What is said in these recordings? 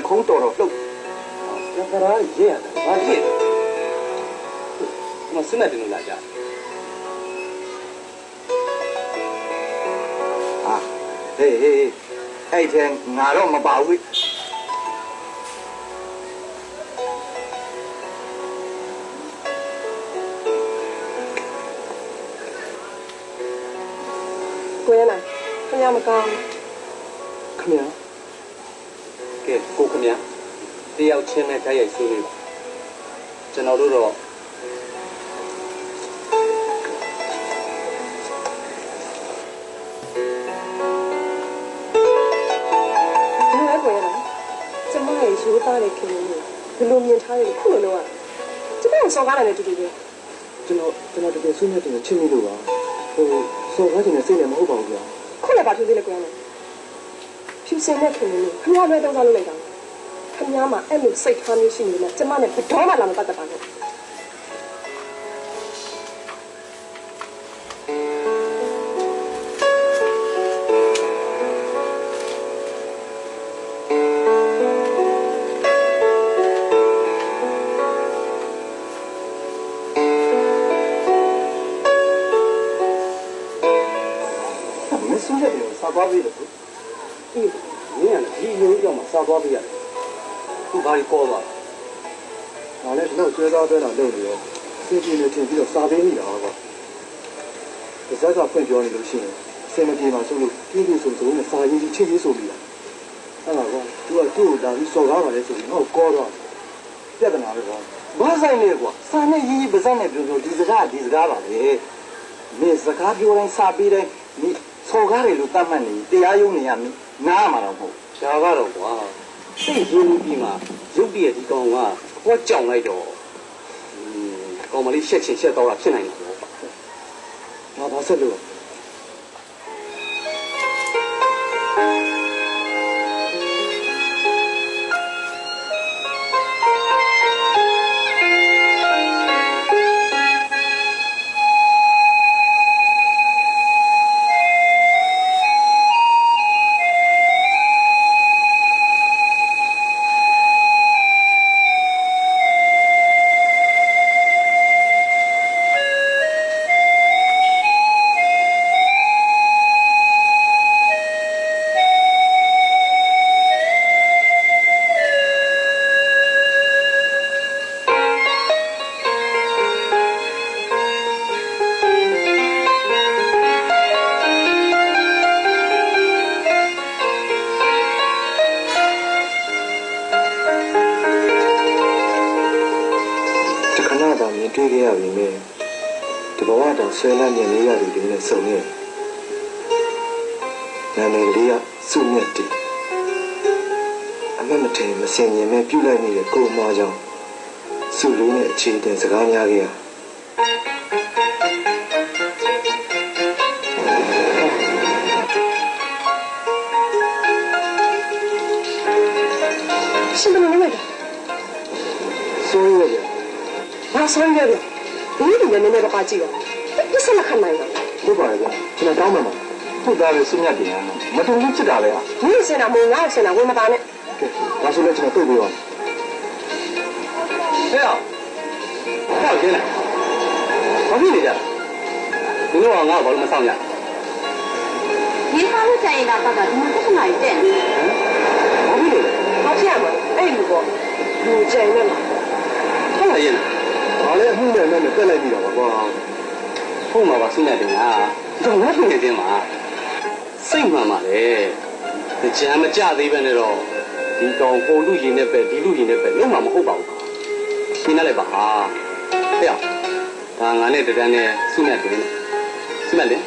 空多了都，那当然也呀，啊也，我现在就能来家。啊，嘿，那天俺老没把握。ကိုရနိုင်ခင်ဗျားမကောင်း ခင်ဗျာကဲကိုခင်ဗျာတယောက်ချင်းနဲ့တိုက်ရိုက်ဆွေးနွေးပါကျွန်တော်တို့တော့ ရိုးသားတဲ့ခင်ဗျားဘယ်လိုမြင်ထားရလဲခုလိုလုံးอ่ะကျမကိုစော်ကားတယ်တူတူပဲကျွန်တော်တကယ်ဆွေးနွေးတယ်ချင်းမိလို့ပါဟိုစော်ကားခြင်းနဲ့စိတ်နဲ့မဟုတ်ပါဘူးဗျာခုလည်းပါထူးသေးလေကိုရမယ်ဖြူစင်တဲ့ခင်ဗျားခင်ဗျားလည်းတုံးစားလုပ်လိုက်တာခင်ဗျားမှာအဲ့လိုစိတ်ထားမျိုးရှိနေတယ်ကျမနဲ့ဘယ်တော့မှလာမပတ်သက်ပါနဲ့သွားပြီလို့အေးမင်းကဒီလိုကြောင့်မှစားသွားပြီရတယ်သူဘာကြီးပေါ်သွားတာငါလည်းဒီလောက်ကျွဲသားသွဲတာလုပ်နေရောစီးကြည့်နေချင်းပြီးတော့စားပေးနေတာကွာဒီစကားဖွင့်ပြောနေလို့ရှိရင်စင်မပြေမှာဆိုလို့ပြုစုစုံစုံနဲ့စားရင်းကြီးချင်းချင်းဆိုပြီးတာအဲ့ဒါကွာသူကသူ့ကိုဒါပြီးစော်ကားပါလေဆိုပြီးငါ့ကိုကောတော့ပြဿနာပဲကွာဘာဆိုင်လဲကွာစားနဲ့ရင်းပါးစပ်နဲ့ပြောပြောဒီစကားပါလေမင်းစကားပြောတိုင်းစားပေးတိုင်းစော်ကားတယ်လို့တတ်မှတ်နေတရားရုံးနေရမင်းနားမှာတော့မဟုတ်ဒါကတော့ကွာစိတ်ရင်းပြီးမှရုပ်တရက်ဒီကောင်ကဟောကြောင်လိုက်တော့ကောင်မလေးရှက်ချင်ရှက်တော့တာဖြစ်နိုင်တယ်ပေါ့ငါဘာဆက်လို့တွေ့ခဲ့ရပြီမဲ့ဒီဘဝတောင်ဆွဲလန်းနေရတဲ့လူတွေနဲ့ဆုံနေနာမည်လေးကစုမြတ်တယ်အမမထင်မစင်ရင်မဲ့ပြုလိုက်နေတဲ့ကိုအမကြောင့်စုလေးနဲ့အခြေတင်စကားများခဲ့ရရှင်ဘယ်လိုလုပ်လဲဆိုးရတယ်ဘာဆိုင်ရလဲဒီလိုနည်းနည်းတော့ပါကြည့်တော့ပြဿနာခံနိုင်တော့ဟုတ်ပါရဲ့ဗျကျွန်တော်တောင်းမှမှာဟုတ်သားပဲစုမြတ်တင်ရမှာမတုံလို့ဖြစ်တာပဲဟာဒီစင်တာမုံငါ့စင်တာဝင်မပါနဲ့ကဲဒါဆိုလည်းကျွန်တော်တွေ့ပြီးပါဟဲ့ဟဲ့ကျင်းလိုက်ဘာဖြစ်နေကြလဲဒီလိုကငါ့ကိုဘာလို့မဆောင်ရဒီကားလို့တိုင်တာကတော့ဒီမှာပြဿနာကြီးတဲ့ဘာဖြစ်လို့ဘာဖြစ်ရမလဲအဲ့လူကလူကြိုင်နေမှာဟုတ်လားရင်ဘာလဲအမှုနဲ့နဲ့တက်လိုက်ပြီတော့ကွာဟုတ်မှာပါစိတ်နဲ့တင်လားတော့ငါ့ပြင်တင်မှာစိတ်မှန်ပါလေကြမ်းမကြသေးပဲနဲ့တော့ဒီကောင်ပုံလူရင်နဲ့ပဲဒီလူရင်နဲ့ပဲလုံးဝမဟုတ်ပါဘူးခင်းလိုက်ပါဟာဟဲ့ဒါငါနဲ့တန်းနဲ့စိတ်နဲ့တင်စိတ်နဲ့တင်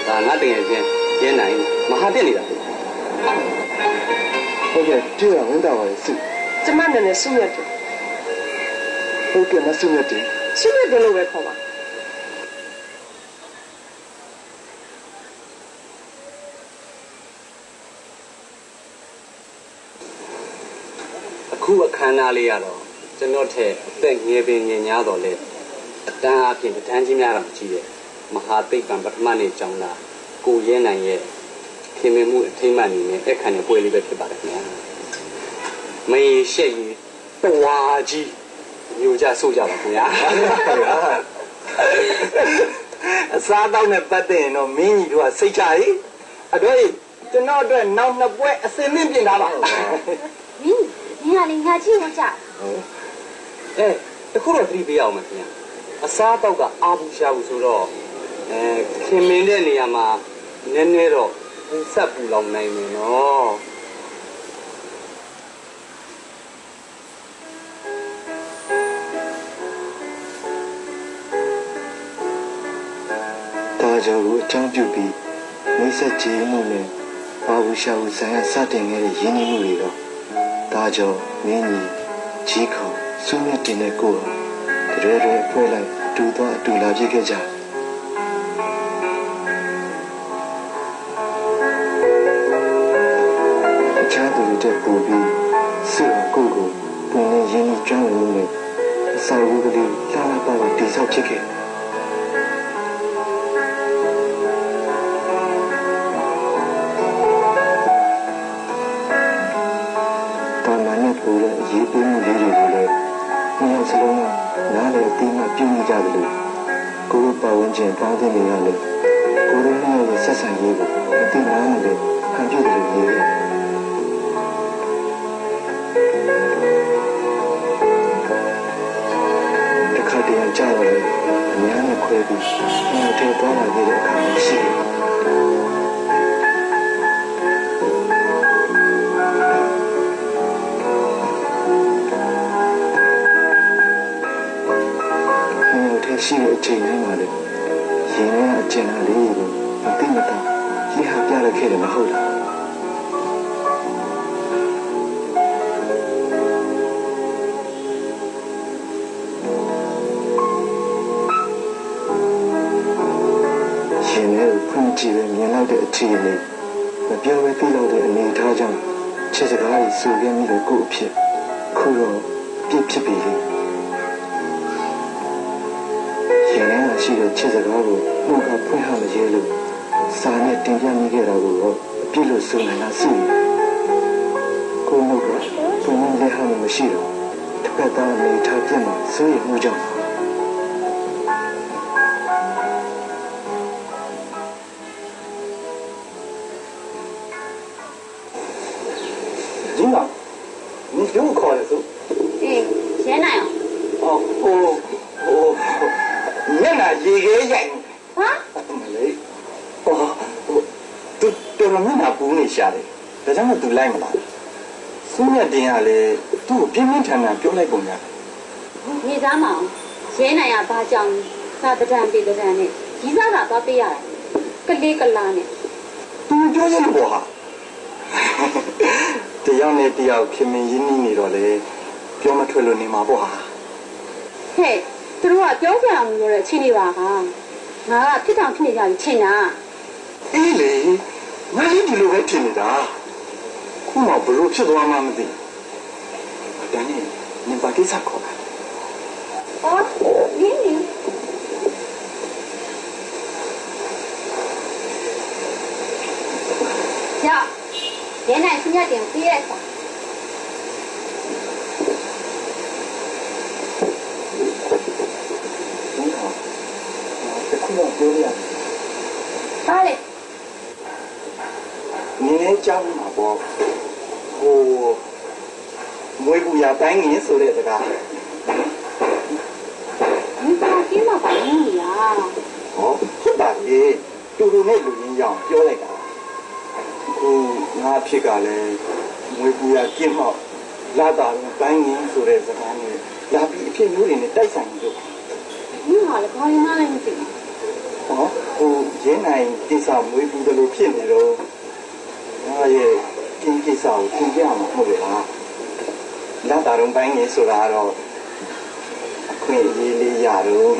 ဒါငါတင်ရဲ့ချင်းရဲနိုင်မဟာတက်နေတာဟုတ်ကဲ့ကြည့်ရဝင်တော့ပါလေစိကျမနဲ့စိတ်နဲ့တင်ဟုတ်ကဲ့မစိတ်နဲ့တင်စိတ်နဲ့တင်လို့ပဲခေါ်ပါအခုအခမ်းအနားလေးရတော့ကျွန်တော်ထက်အသက်ငယ်ပင်ငယ်ညားတော့လေအတန်းအပြင်တန်းကြီးများတော့ကြီးတယ်မဟာသိပ္ပံပထမနေ့ကျောင်းသားကိုရဲနိုင်ရဲ့ခင်မင်မှုအထိမ့်မှန်နေနဲ့အခမ်းအနားပွဲလေးပဲဖြစ်ပါတယ်ခင်ဗျာ မင်းရှက်ကြီးတွားကြီးမျိုးကြဆိုးကြပါခင်ဗျာ အစားတောက်နဲ့ပတ်သက်ရင်တော့မင်းကြီးတို့ကစိတ်ချရေးအဲ့ကျွန်တော်အတွက်နောက်နှစ်ပွဲအစင်းသင့်ပြင်ထားပါ နင်ကလေငါချစ်လို့ကြ တခုတော့သတိပေးအောင်မယ်ခင်ဗျာအစားတောက်ကအာဘူးရှာဘူးဆိုတော့ခင်မင်းတဲ့နေရာမှာနည်းနည်းတော့ဆက်ပူလောင်နိုင်မယ်နော် ဒါကြောင့်အကြောင်းပြုပြီးမိတ်ဆက်ကြေးမှုနဲ့ဘာဘူးရှာဘူးဆိုင်ရစတင်ခဲ့တဲ့ရင်းနှီးမှုတွေတော့ဒါကြောင့်မင်းကြီးခေါင်စုမြတ်တင်တဲ့ကိုဟာတရွဲဖွဲလိုက်တူတော့အတူလာပြစ်ခဲ့ကြအခြားသူတွေတက်ပို့ပြီးစုကိုကိုပုံနဲ့ရင်းနှီးကျွမ်းဝင်မှုနဲ့အစာအုပ်ကလေးလာလာပါတိဆောက်ဖြစ်ခဲ့ရေးပေးမှုလေးတွေကိုလည်းနှစ်ယောက်စလုံးကနားလည်အသိမှပြုမိကြတယ်လို့ကိုယ်ပတ်ဝန်းကျင်ပေါင်းတဲ့နေရာနဲ့ကိုယ်တို့ရဲ့ဆက်ဆံရေးကိုအသိနားနဲ့လည်းခံပြတယ်လို့ရေးတယ်တခါတည်းကြောက်တယ်အများနဲ့ခွဲပြီးနှစ်ယောက်တည်းသွားလာခဲ့တဲ့အခါရှိတယ်ရှိတဲ့အချိန်တိုင်းမှာလည်းရင်ထဲအကျဉ်းအလေးကိုမသိမသာလိဟာပြရခဲ့တယ်မဟုတ်လားရှင်ရဲ့ဖွင့်ကြည့်ပဲမြင်လိုက်တဲ့အခြေအနေမပြောဘဲသိတော့တဲ့အနေအထားကြောင့်ချစ်စကားကြီးဆိုခဲ့မိတဲ့ကိုယ့်အဖြစ်ခုတော့ပြစ်ဖြစ်ပြီလေရှိတဲ့ချစ်စကားကိုနှုတ်ကဖွင့်ဟမရဲလို့စာနဲ့တင်ပြမိခဲ့တာကိုတော့အပြစ်လို့ဆိုနိုင်တာရှိတယ်။ကိုနှုတ်ကဘုံနဲ့လက်ဟမမရှိတော့တစ်ပတ်သားနေထားပြတ်မှာစိုးရိမ်မှုကြောင့်ဒီမှာ你给我考的时候， အေးရှင်းနိုင်အောင် မျက်နှာရေခဲရိုက် ဟာ မလေးသူတော်မျက်နှာပူနေရှာတယ်ဒါကြောင့်မို့သူလိုက်မလားစူးမြတ်တင်ကလည်းသူ့ကိုပြင်းပြင်းထန်ထန်ပြောလိုက်ပုံရတယ် နေသားမအောင်ရဲနိုင်ရဘာကြောင့်သာတံပေတံနဲ့ဒီစားတာသွားပေးရတာကလေးကလာနဲ့ သူပြောရလို့ပေါ့ဟာတရားနဲ့တရားခင်မင်းရင်းနှီးနေတော့လေပြောမထွက်လို့နေမှာပေါ့ဟာ ဟဲ့သူတို့ကပြောကြအောင်လို့တဲ့အချင်းတွေပါဟာငါကဖြစ်တောင်ဖြစ်နေကြပြီချင်းတာ အေးလေငါလည်းဒီလိုပဲထင်နေတာခုမှဘလို့ဖြစ်သွားမှမသိဒါနဲ့နင်ပါကိစ္စခေါ်တာ ဟောနင်းနင်းကြောက်ရဲနိုင်စညတ်တင်ပြည့်ရဲ့စာ ခုတော့ပြောရ ပါလေ နင်းလည်းကြောက်မှာပေါ့ဟိုမွေးဘူးရတိုင်းငင်းဆိုတဲ့စကား 你把金毛把你呀？ ဟောဖြစ်ပါလေတူတူနဲ့လူရင်းရအောင်ပြောလိုက်တာဟိုငါဖြစ်ကလည်းမွေးဘူးရကင်းမောက်လာတာတိုင်းငင်းဆိုတဲ့စကားနဲ့လာပြီးအဖြစ်မျိုးတွေနဲ့တိုက်ဆိုင်လို့ 你好了，高兴哪里去？ ဟောဟိုရင်းနိုင်ကိစ္စမွေးဘူးတယ်လို့ဖြစ်နေတော့ငါရဲ့ကင်းကိစ္စကိုသင်ပြမှာဟုတ်လေလားလာတာတော့တိုင်းငင်းဆိုတာတော့အခွင့်အရေးလေးရတော့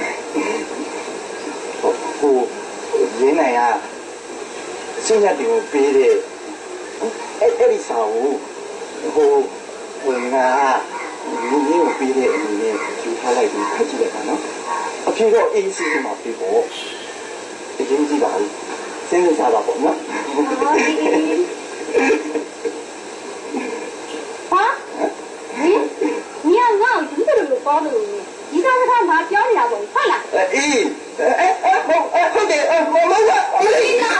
ဟိုရင်းနိုင်ကစညတ်တွေကိုပေးတဲ့အဲ့ဒီစာကိုဟိုငါလူကြီးကိုပေးတဲ့အနေနဲ့ယူထားလိုက်ပြီးဖတ်ကြည့်လိုက်ပါနော်အဖြစ်တော့အေးစီးမှာပြီးပေါ့အရင်ကြည့်ပါဦးစဉ်းစားတာပေါ့နော် 啊？ ပေါ်လို့ဒီစားစကားငါပြောနေတာပေါ့ဟုတ်လား အေးဟုတ်တယ်မမကအမလေးနာ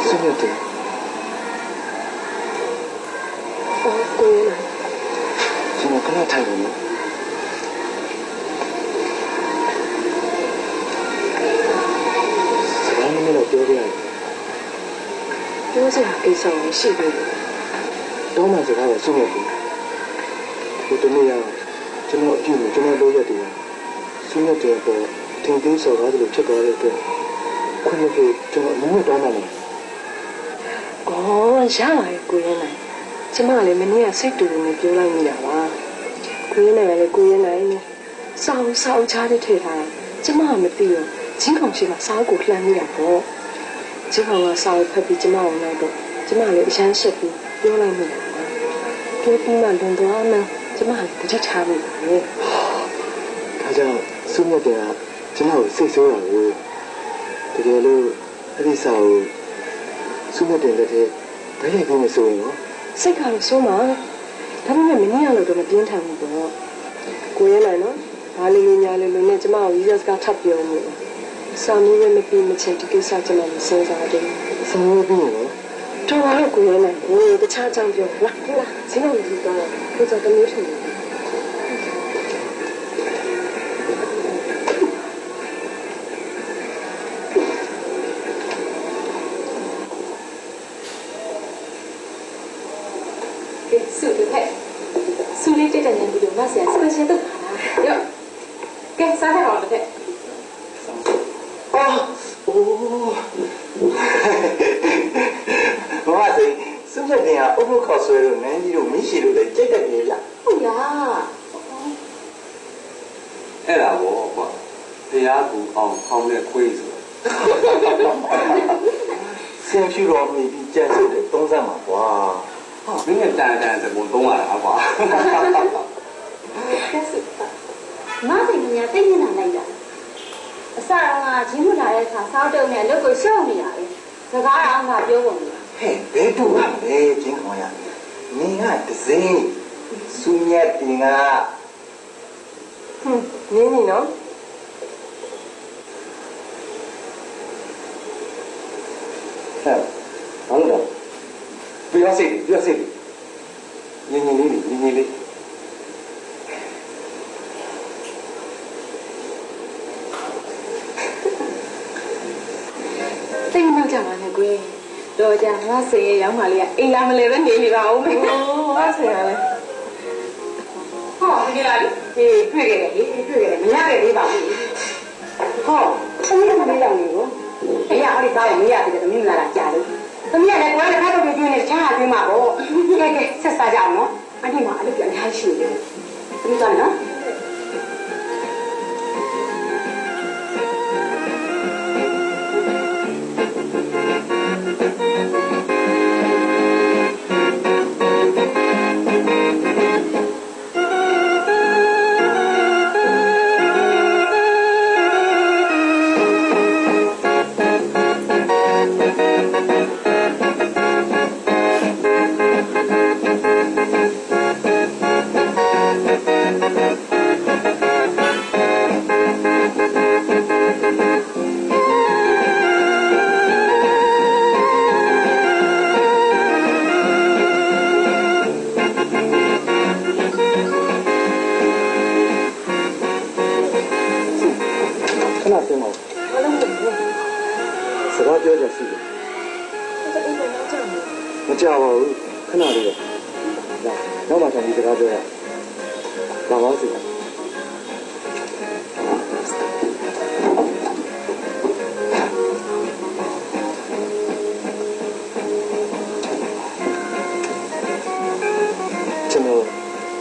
စွန့်ရတဲ့ အော်ကိုရ ကျွန်တော်ခဏထိုင်ပါမယ်စကားနည်းနည်းတော့ပြောပြရတယ် ပြောစရာကိစ္စမရှိဘူး တော့မှစကားတော့စွန့်ရပြီဟိုတနေ့ကကျွန်တော်အပြုလို့ကျွန်တော်လုပ်ရတယ်စွန့်ရတဲ့ပေါ်ထင်သေးစော်ကားသလိုဖြစ်သွားတဲ့အတွက်ခွင့်မပြုကျွန်တော်အမှုတောင်းပါမယ် အော်ရပါရဲ့ကိုရနိုင်ကျမလည်းမနေ့ကစိတ်တူနေပြောလိုက်မိတာပါကိုရနိုင်ကလည်းကိုရနိုင်နဲ့စောင်းချားတဲ့ထဲထားကျမမသိတော့ချင်းကောင်ရှိမှစားကိုလှမ်းမိတာပေါ့ချင်းကောင်ကစားဖက်ပြီးကျမကိုလိုက်တော့ကျမလည်းအရန်ရှက်ပြီးပြောလိုက်မိတာပါပြောပြီးမှလွန်သွားမှကျမလည်းတချက်ချမိပါလေ ဒါကြောင့်စွန့်ရတဲ့ကကျွန်တော်စိတ်ဆိုးတာကိုတကယ်လို့အဲ့ဒီစာကိုစွန့်ရတဲ့လက်ထဲဘယ်လိုဖြစ်မဆိုရင်ရော စိတ်ကတော့ဆိုးမှာဒါပေမဲ့မနေ့ကလို့တော့မပြင်းထန်ဘူးပေါ့ကိုရနိုင်နော်ဘာလေးလေးညာလေးလေးနဲ့ကျမကိုရီးစကားထပ်ပြောနေတယ်စာမျိုးပဲမပြီးမချင်းဒီကိစ္စကျမမစဉ်းစားတယ် ဆောင်ရွက်ပြီးရော တော်ပါတော့ကိုရနိုင်ဟိုတခြားကြောင့်ပြောလားဟဲ့လားဈေးတော်ကြီးတော့ကိုစတမျိုးထင်တယ် ကဲစုတယ်ဟဲ့စုလေးတက်တဲ့နေပြီးတော့မဆရာဆက်ရှင်းတော့ရောကဲစားရအောင်တဲ့ အော်အိုးဘာသိစွန့်တဲ့ကအုပ်လို့ခေါ်ဆွဲလို့နန်းကြီးတို့မိရှိလို့လည်းကြိတ်တက်ကြီးဗျ ဟုတ်လား အဲ့ဒါပေါ့ကွာတရားကူအောင်ခေါင်းနဲ့ခွေးဆို ဆင်ဖြူတော်မိပြီးကြံစစ်တဲ့သုံးစမ်းမှာကွာ ဟာမင်းနဲ့တန်စပုံသုံးရတာကွာ ကဲစုမစိတ်ညာတိတ်ညံ့လိုက်တာအစတော့ကဂျင်းမလာတဲ့အခါစောက်တုံနဲ့အလုပ်ကိုရှုံးနေတာပဲစကားအောင်ကပြောကုန်တယ် ဟဲ့ဘယ်တူရလဲကျင်းခေါ်ရနင်ကဒဇင်းစူမြတ်တင်က ဟင်းနင်းနေနော် ဟဲ့ဘာလို့လဲပြရစိတ်ညင်လေး တိတ်နောက်ကြပါနဲ့ကွယ်တော့ကြငါဆွေရဲ့ရောင်းပါလေးကအိမ်လာမလဲပဲနေပါဦးမယ်ငါဆွေရလဲ ဟောဒီလားလေတွေ့ခဲ့တယ်မရခဲ့သေးပါဘူးဟောသမီးကမလေးတော့နေကိုအရာဟောဒီသားကိုမရသေးတယ်သမီးမလာတာကြာလို့သမီးကလည်းကွာတစ်ခါတော့ပြင်းနေချားသွင်းမှာပေါ့ကဲဆက်စားကြအောင်နော်အတိမအလုပ်ပြန်ထားရှိနေတယ်သမီးကနော် ခဏတင်ပါစကားပြောကြစီမကြောက်ပါဘူးခဏလေးတော့နောက်မှဆက်ပြီးစကားပြောရပါပါစီ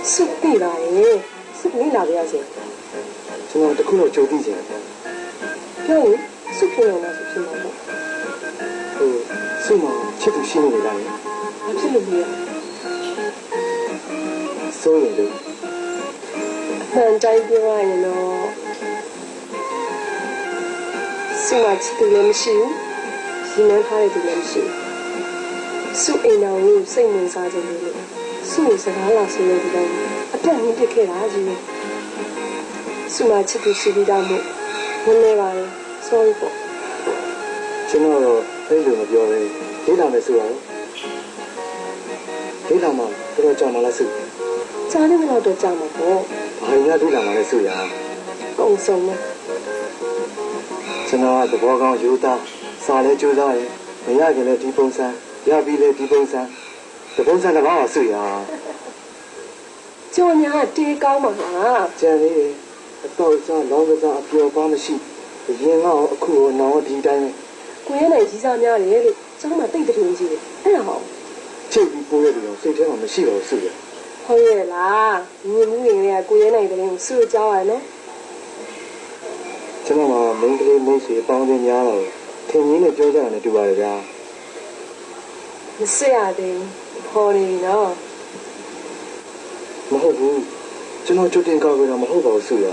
စုပြီပါရဲ့စုနေလာပါရစေ ကျွန်တော်တခုတော့ကြိုသိချင်တယ် ပြောရင်စုဖြစ်နေလားစုဖြစ်မှာပေါ့ ဟိုစုမချစ်သူရှိနေလား ဘာဖြစ်လို့လဲ စိုးရင်လေ အမှန်တိုင်းပြောရရင်တော့စုမချစ်သူလည်းမရှိဘူးရည်မှန်းထားတဲ့သူလည်းမရှိဘူးစုအိမ်တော်ကိုစိတ်ဝင်စားခြင်းလို့စုကိုစကားလာဆိုလို့ဒီတိုင်းအပြတ်ဝင်ပြစ်ခဲ့တာကြီးစုမချစ်သူရှိပြီးတော့မို့ဝင်နေပါလေ sorry ပေါ့ ကျွန်တော်တော့အဲ့လိုမပြောဘဲဒေးလာမယ်ဆိုတော့ဒေးလာမှာတော်ကြောင်မလားစု ကြားနေတော့တော့ကြောက်မှာပေါ့ ဘာညာဒေးလာမှာလဲစုရ ကုံဆုံးမယ် ကျွန်တော်ကသဘောကောင်းယူသားစာလဲကြိုးစားတယ်မရခင်လဲဒီပုံစံရပြီးလဲဒီပုံစံဒီပုံစံတစ်ပါးပါစုရ ကြော်ညာတေးကောင်းမှာလား ကြံလေးအတော့စားလောင်းကစားအပျော်ပါမရှိရင်ကအခုတော့နောင်ဒီတိုင်းပဲ ကိုရဲနိုင်ကြီးစားများတယ်လို့ကျောင်းမှာတိတ်တည်းကြီးတယ်အဲ့ဒါဟော ချိန်ပြီးပိုးရတယ်ရောစိတ်ထဲမှာမရှိတော့စုရ ဟုတ်ရဲ့လားညီမှုငယ်ကကိုရဲနိုင်တဲ့ကိုစုကြောင်းရနော် ကျွန်တော်ကမင်းကလေးမိတ်ဆွေပေါင်းခြင်းများတော့ထင်ကြီးနဲ့ပြောကြတာနဲ့တူပါတယ်ဗျာ မစစ်ရသေးဘူးခေါ်နေပြီနော် မဟုတ်ဘူးကျွန်တော်ကြိုတင်ကောက်ကြတာမဟုတ်ပါဘူးစုရ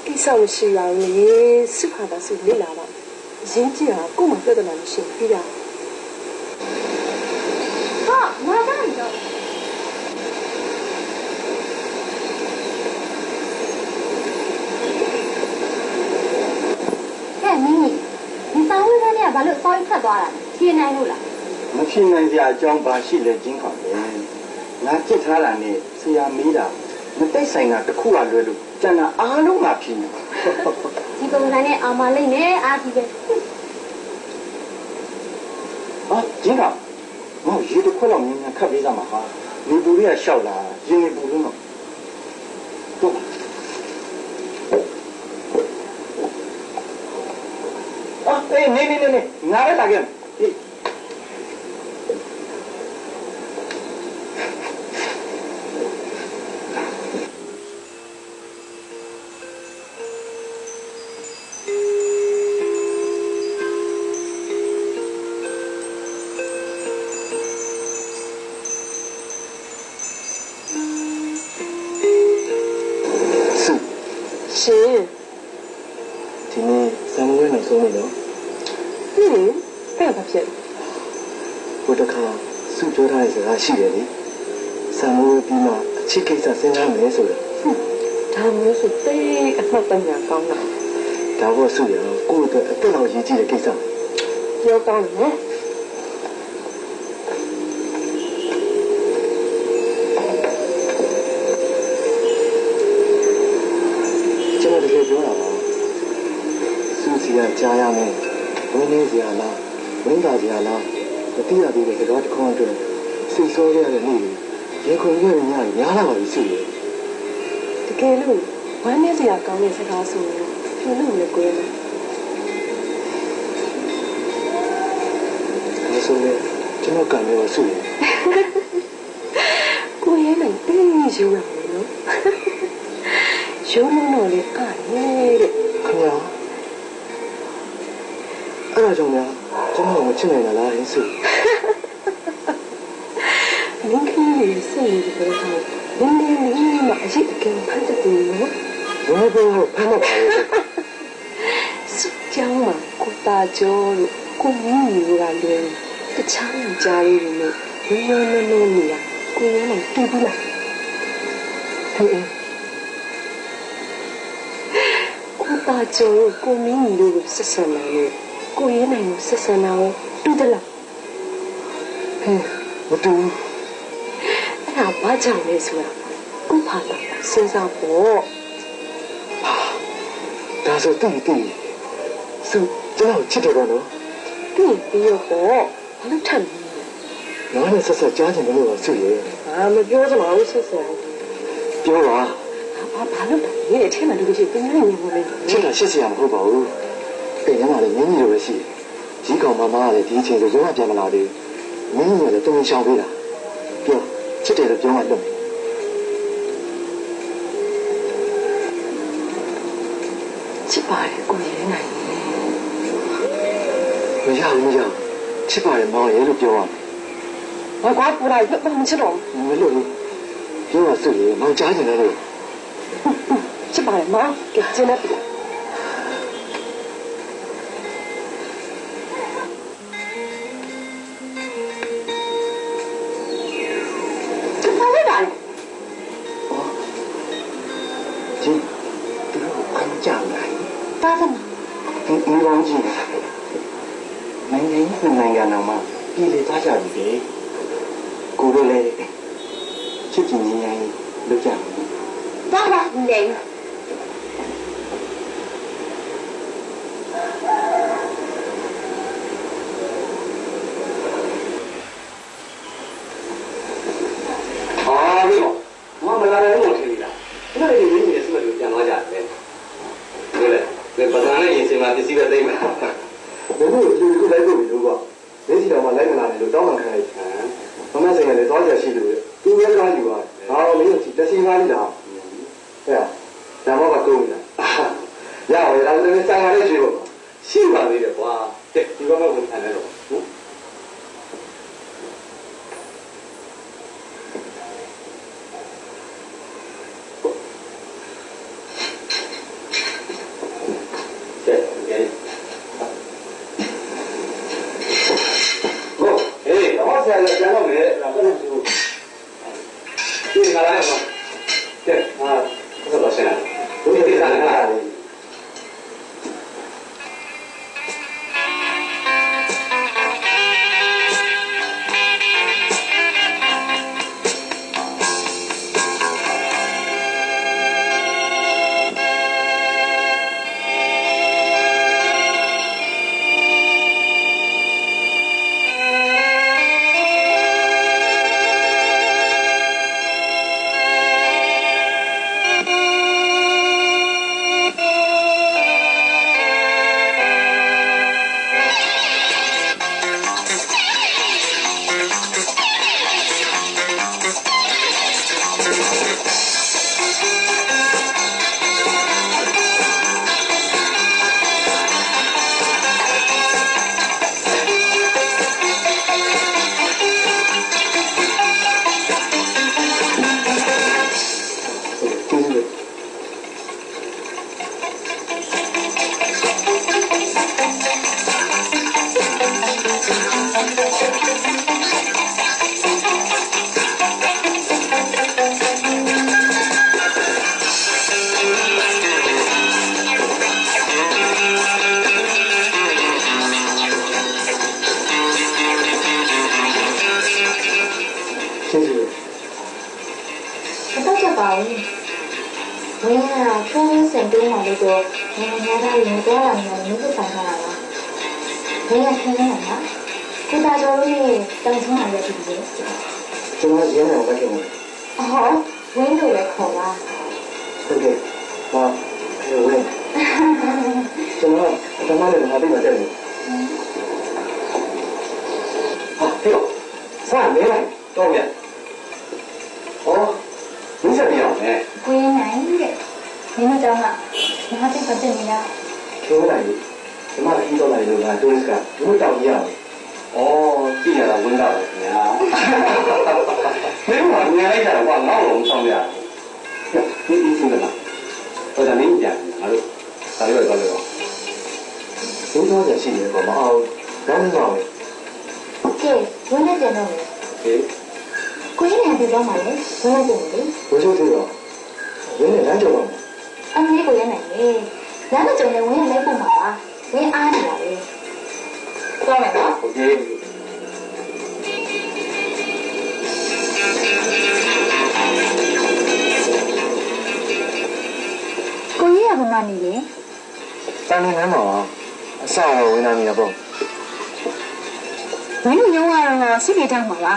ကိစ္စမရှိပါဘူးလေစစ်ခါတာစစ်လေ့လာပါအရင်ကြည့်တာကို့မှာပြဿနာမရှိဘူးပြီးတာ ဟာငါတိုင်းတော့ဟဲ့မင်းကြီးဒီစာဝတ်ထဲကဘာလို့စောင်းထွက်သွားတာလဲဖြေနိုင်လို့လား မဖြစ်နိုင်စရာအကြောင်းပါရှိလဲချင်းခေါင်တယ်ငါကြစ်ထားတာနဲ့ဆရာမေးတာမတိတ်ဆိုင်တာတစ်ခုကလွယ်လို့ကျန်တာအားလုံးကဖြစ်နေ ဒီပုံစံနဲ့အောင်မလိမ့်နဲ့အားကြီးပဲ ဟာကျင်းကငါရေတစ်ခွက်လောက်မြင်မြန်ခတ်ပေးစမ်းပါဟာလူပူတွေကရှောက်လာရင်နေပူလို့တော့တော့အေးနေငါလည်းလာခဲ့အေး ရှင် ဒီနေ့ဇန်နဝါရီနောက်ဆုံးနေ့တော့ ဟင်းအဲ့ဘာဖြစ် ဘုဒ္ဓခါစုပြောထားတဲ့စကားရှိတယ်လေဇန်နဝါရီပြီးမှအချစ်ကိစ္စစဉ်းစားမယ်ဆိုတော့ ဒါမျိုးဆိုတိတ်အမှတ်တညာကောင်းတာ ဒါဘောစုရကိုယ့်အတွက်အသက်လောက်ရည်ကြည့်တဲ့ကိစ္စ ပြောကောင်းတယ် ကျွန်တော်တကယ်ပြောတာပါစုစီကကြားရမယ်ဝင်းနေစရာလားဝင်းသာစရာလားမသိရသေးတဲ့ကတော့တစ်ခေါက်အတွက်စိတ်ဆိုးရတဲ့နေ့ရေခုန်ရရများလာပါပြီစုရ တကယ်လို့ဝမ်းနည်းစရာကောင်းတဲ့စကားဆိုရင်ဖြူလို့လည်းကိုယ်လည်း ဒါဆိုရင်ကျွန်တော်ကံရောစုရ ကိုရဲနိုင်တင်းယူရမယ်နော်ရုံးတော့လေအားနေတဲ့ ခင်ဗျာအဲ့ဒါကြောင့်များကျွန်တော်မချစ်နိုင်တာလားဟင်းစု မင်းကလေးစိတ်လေးပြောတာနင်းနေနေမှာအရှိအကဲဖတ်တဲ့သူနော် ဘာလို့ဖမ်းမပါလဲ စုကြောင်းမှာကိုတာကျော်လို့ကိုမြင့်ကြီးကလည်းတခြားယောက်ျားလေးတွေနဲ့ရိုးရိုးနိုးနိုးနေတာကိုရဲနိုင်တူဘူးလားဟုတ်ရဲ့ကိုတာကျော်ကိုမြင့်ကြီးတို့ကိုဆက်ဆံလာလို့ကိုရဲနိုင်ကိုဆက်ဆံလာကိုတူတယ်လား ဟင်းမတူ အဲ့ဒါဘာကြောင့်လဲဆိုတာကိုဖာတာစဉ်းစားဖို့ ဒါဆိုတိတိစုကျွန်တော်ချစ်တယ်ကောနော် ပြီးပြီးတော့ဘာလို့ထပ်နေလဲ ငါနဲ့ဆက်ဆက်ကြားချင်တယ်လို့စုရ မပြောစမှာဘူးဆက်ဆက် ပြောပါ ဘာလို့လဲဒီအထက်မှာလူကြီးပြင်းနေနေလို့လေ ချစ်တာရှစ်စရာမဟုတ်ပါဘူးအိမ်ထဲမှာလည်းမင်းကြီးလိုပဲရှိရီးကောင်မမကလည်းဒီအချိန်ဆိုရုံးကပြန်မလာသေးမင်းကြီးကလည်းတုံ့ရှောင်ပေးတာပြောချစ်တယ်လို့ပြောမှတော့ ပါတယ်ကိုရဲနိုင် မရဘူးမရဘူးချစ်ပါတယ်မောင်ရဲ့လို့ပြောရမယ် ဘာကွာပူလိုက်ဘာမှမချစ်တော့ မလို့ဘူးပြောရစို့လေမောင်ကြားနေတယ်လို့ ချစ်ပါတယ်မောင်ကဲကျင်းနေပြီ ဒီသူတို့အမ်းကြလာ တားစမ်း ဒီကောင်းကြီးနိုင်ငံတော်မှာပြည်လေသွားကြပြီလေကိုတို့လည်းချစ်ချင်ငြိမ်းချမ်းရေးလုပ်ကြမယ် တားပါနေ ဟာပြီတော့မလာတယ်လို့ထင်နေတာအဲ့ဒါလေးရင်းနေဆိုတော့ပြန်သွားကြတယ်ဟုတ်လေဒီပဒနာနဲ့ရင်စင်မှာပစ္စည်းပဲသိမ်းမှာ ဘယ်လိုလူတွေကိုလိုက်ဖို့လို့ကွာမင်းစီတော်မှာလိုက်မလာတယ်လို့တောင်းပန်ခံလိုက်မမဆိုင်ကလည်းသွားကြရှိလို့သူပဲကားယူပါဘာလို့မင်းတို့တက်စီကားနေတာဟဲ့ဒါမှမကုန်ဘူးလားရပါတယ်ဒါလည်းဆိုင်ရတဲ့ရှိဖို့ ရှိပါသေးတယ်ကွာတဲ့ဒီဘက်ကဝင်ခံတယ်တော့ဟုတ်ဆရာလည်းကျန်တော့မယ်ဒါကတော့ဒီမှာလည်းတဲ့ဟာဆက်တော့ဆရာဘုရားတိစားနေတာလေ ဝင်းကချုံးစင်တုံးမှလို့တော့ငါငါသားရင်တော့လာနေတယ်လို့ပိုင်ထားတာပါဝင်းကခင်းနေတာကိုတာကျော်လို့ရဲ့တောင်ဆုံးလာရပြီလေ ကျွန်တော်ရင်းနေတော့ခင်ဗျ အော်ဝင်းတို့လည်းခေါ်ပါ ဟုတ်ကဲ့ဟာဝင်းကျွန်တော်အတမလေးမှာပြတ်တယ်ဟာဟဲ့စားနေလိုက်တော့ပြန်ဩမင်းစပြအောင်နဲ့ ဝင်းနိုင်တဲ့မင်းတို့ကငါတိတ်ပတ်နေရ ပြောလိုက်ဒီမှာပြီးတော့လိုက်လို့ငါတိုးကဘူးတောင်ရအောင် ဩသိရတာဝင်တာပဲခင်ဗျာမင်းကငါလိုက်တာကွာငေါ့လုံးဆောင်ရဒီဒီစင်ကလားဟိုဒါမင်းကြငါတို့ဒါလေးတော့တော့ ဘုရားရရှိရပေါ့မအောင်ကောင်းပါဘူး ကဲဝင်းနဲ့ပြန်တော့မယ် ဟေး ကိုင်းနဲ့ပြန်တော့မှာလေဝင်းနဲ့ပြန်လေ ဘုရားတို့ရောရင်းနေလမ်းကြောင်း အမေကိုရနိုင်လေလမ်းမကြုံနဲ့ဝင်းနဲ့လိုက်ဖို့မှာပါဝင်းအားနေတာလေတော့မယ်နော် โอเค ကိုကြီးကဘာမှနေလေ တန်နေလမ်းမှာအဆောက်အဝင်လာနေရပေါ့ ဝင်းတို့ရုံးကတော့စစ်ပြေတောင်းမှာပါ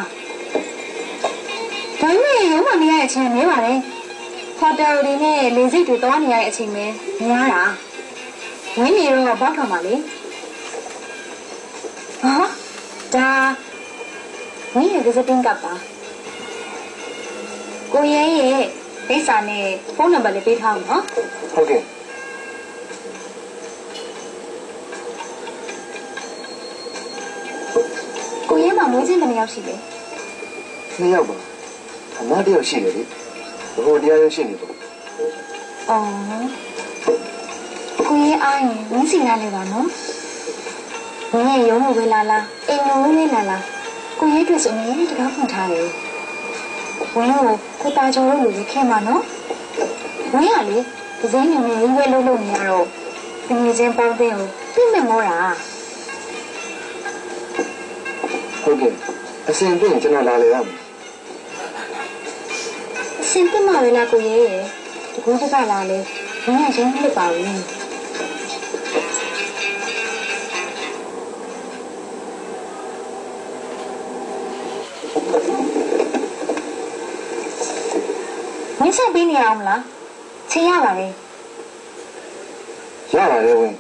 ဒါနဲ့ရုံးမနေရတဲ့အချိန်မျိုးပါလေဟိုတယ်တွေနဲ့လေစိတ်တွေတောင်းနေရတဲ့အချိန်ပဲများတာဝင်းနေတော့ဘောက်ခံပါလေဟာဒါဝင်းရဲ့ visiting card ပါကိုရဲရဲ့ဒိတ်စာနဲ့ဖုန်းနံပါတ်လေးပေးထားအောင်နော် ဟုတ်ကဲ့ မင်းချင်းဘယ်နှယောက်ရှိလဲ 2 ယောက်ပါအမ1 ယောက်ရှိတယ်လေဘိုးတရားရုံးရှိနေပေါ့ အော်ကိုရဲ့အားရင်မင်းစီလာလေပါနော်မင်းရဲ့ရုံးလို့ပဲလာလားအိမ်လုံးလေးလာလားကိုရဲ့အတွက်ဆိုရင်တကားဖွင့်ထားတယ်ဝင်းကိုကိုတာကျော်လို့လူခင်ပါနော်ဝင်းရလေဒီစိမ်းနေနေရေးဝဲလုံးလုံးနေရတော့ငွေချင်းပေါင်းသိကိုသိမဲ့မောတာ ဟုတ်ကဲ့အစင်ပြင်းကျွန်တော်လာလေရမယ် အစင်ပြမပဲလားကိုရဲ့ဒီကူးကလာလေဝင်းရချင်းလှစ်ပါဘူးမင်းဆက်ပေးနေအောင်မလားချင်းရပါလေ ရပါတယ်ဝင်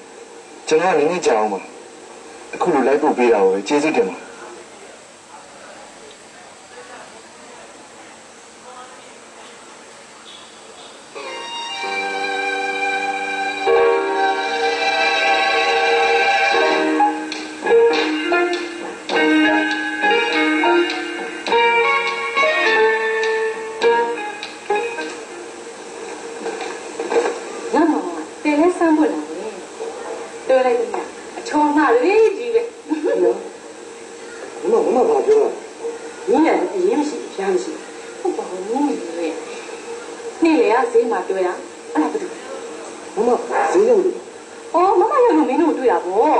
ကျွန်တော်နည်းနည်းကြာအောင်ပါအခုလိုလိုက်ပို့ပေးတာကိုပဲကျေးဇူးတင်ပါ တွေ့လိုက်တယ်အချောင်းမလေးကြီးပဲ မမဘာပြောလဲ နင်းလည်းအရင်မရှိဖျားမရှိဟုတ်ပါဘူးနင်းကြီးပဲနေ့လေကဈေးမှာတွေ့တာအဲ့ဒါဘာလို့ မဈေးရုံလို့ အော်မမရောက်လို့မင်းတို့တွေ့တာဗော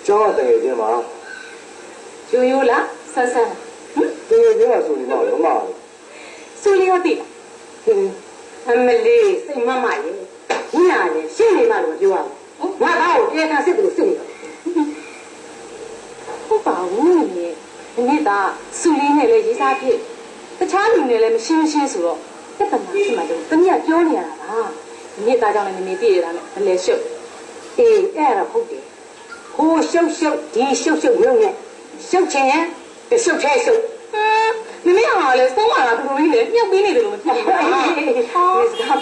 ကျောင်းကတကယ်ချင်းပါ ရိုးရိုးလားဆန်းဆန်း တကယ်ချင်းပါဆိုနေမှာမမ စူလီရောတိအမလေးစိတ်မမရေညညာလေရှင်းနေမှတော့ပြောရအောင်ငါသားကိုတရားခံစစ်တယ်လို့စစ်နေတော့ဟုတ်ပါဘူးလေဒီနေ့ကစူလီနဲ့လည်းရေးစားဖြစ်တခြားလူနဲ့လည်းမရှင်းရှင်းဆိုတော့ပြဿနာဖြစ်မှတော့တမီးကပြောနေရတာပါဒီနေ့သားကြောင့်လည်းမမေပြည့်ရတာနဲ့မလဲရှုပ်အေးအဲ့ဒါဟုတ်တယ်ဟိုရှုပ်ရှုပ်ဒီရှုပ်ရှုပ်လုံးနဲ့ရှုပ်ချင်ရင်ရှုပ်ထဲရှုပ်မမေကလည်းသုံးလာတာဘယ်လိုလဲမြုပ်ပြီးနေတယ်လို့မဖြစ်ဘူးဟာဒါ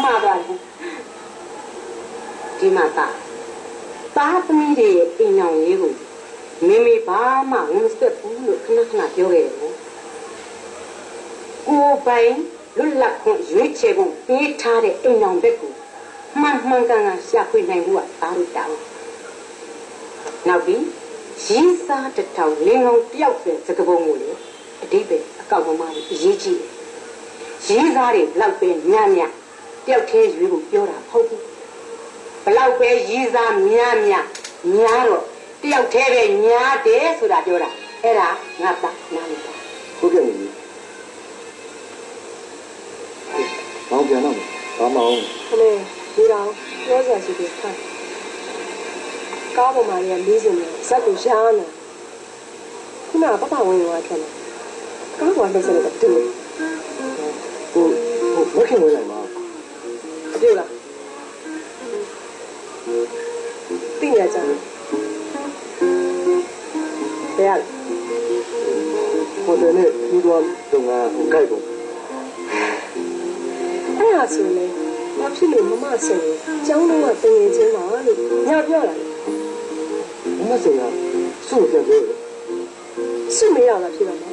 မှပါလေဒီမှာသားသမီးတွေအိမ်အောင်လေးကိုမိမိဘာမှဝန်စက်ဘူးလို့ခဏခဏပြောခဲ့တယ်ကိုပိုင်လွတ်လပ်ခွင့်ရွေးချယ်ခွင့်ပေးထားတဲ့အိမ်အောင်ဘက်ကိုမှန်မှန်ကန်ကန်ရှာဖွေနိုင်ဖို့ကသားတို့တောင်းနောက်ပြီးရင်းစားတစ်ထောင်လင်းလုံးတယောက်ပဲစကပုံကိုလေအတိတ်ပဲအကောက်မမကြီးအရေးကြီးတယ်ရင်းစားတွေလောက်ပဲညံ့ညံ့တယောက်သေးရွေးဖို့ပြောတာဟုတ်ဘူးဘလောက်ပဲရည်စားများတော့တယောက်သေးပဲညားတယ်ဆိုတာပြောတာအဲ့ဒါငါသားနားမလား ဟုတ်ကဲ့ညီမောင်ပြန်တော့ဘာမအောင် ခမေဒီတော့ပြောစရာရှိတယ်ခိုင်းကားပေါ်မှာလည်းလေးစင်နေဇက်ကိုရှားနေခုနကပပဝင်ရောထက်တယ်ကားပေါ်လက်စက်တော့တူတယ် မခင်ဝင်လိုက်ပါ တူလားသိရကြတယ်ဘယ်ရလဲ ဟိုတယ်နဲ့ပြီးတော့တုံးကဟိုကြိုက်ပုံ အဲ့ဒါဆိုလေဘာဖြစ်လို့မမဆိုရင်ကျောင်းတော့ကတင်ငယ်ချင်းပါလို့ညပြောတာလေ မမစင်ကစုပြန်ပြောတယ် စုမရတာဖြစ်တော့မှာ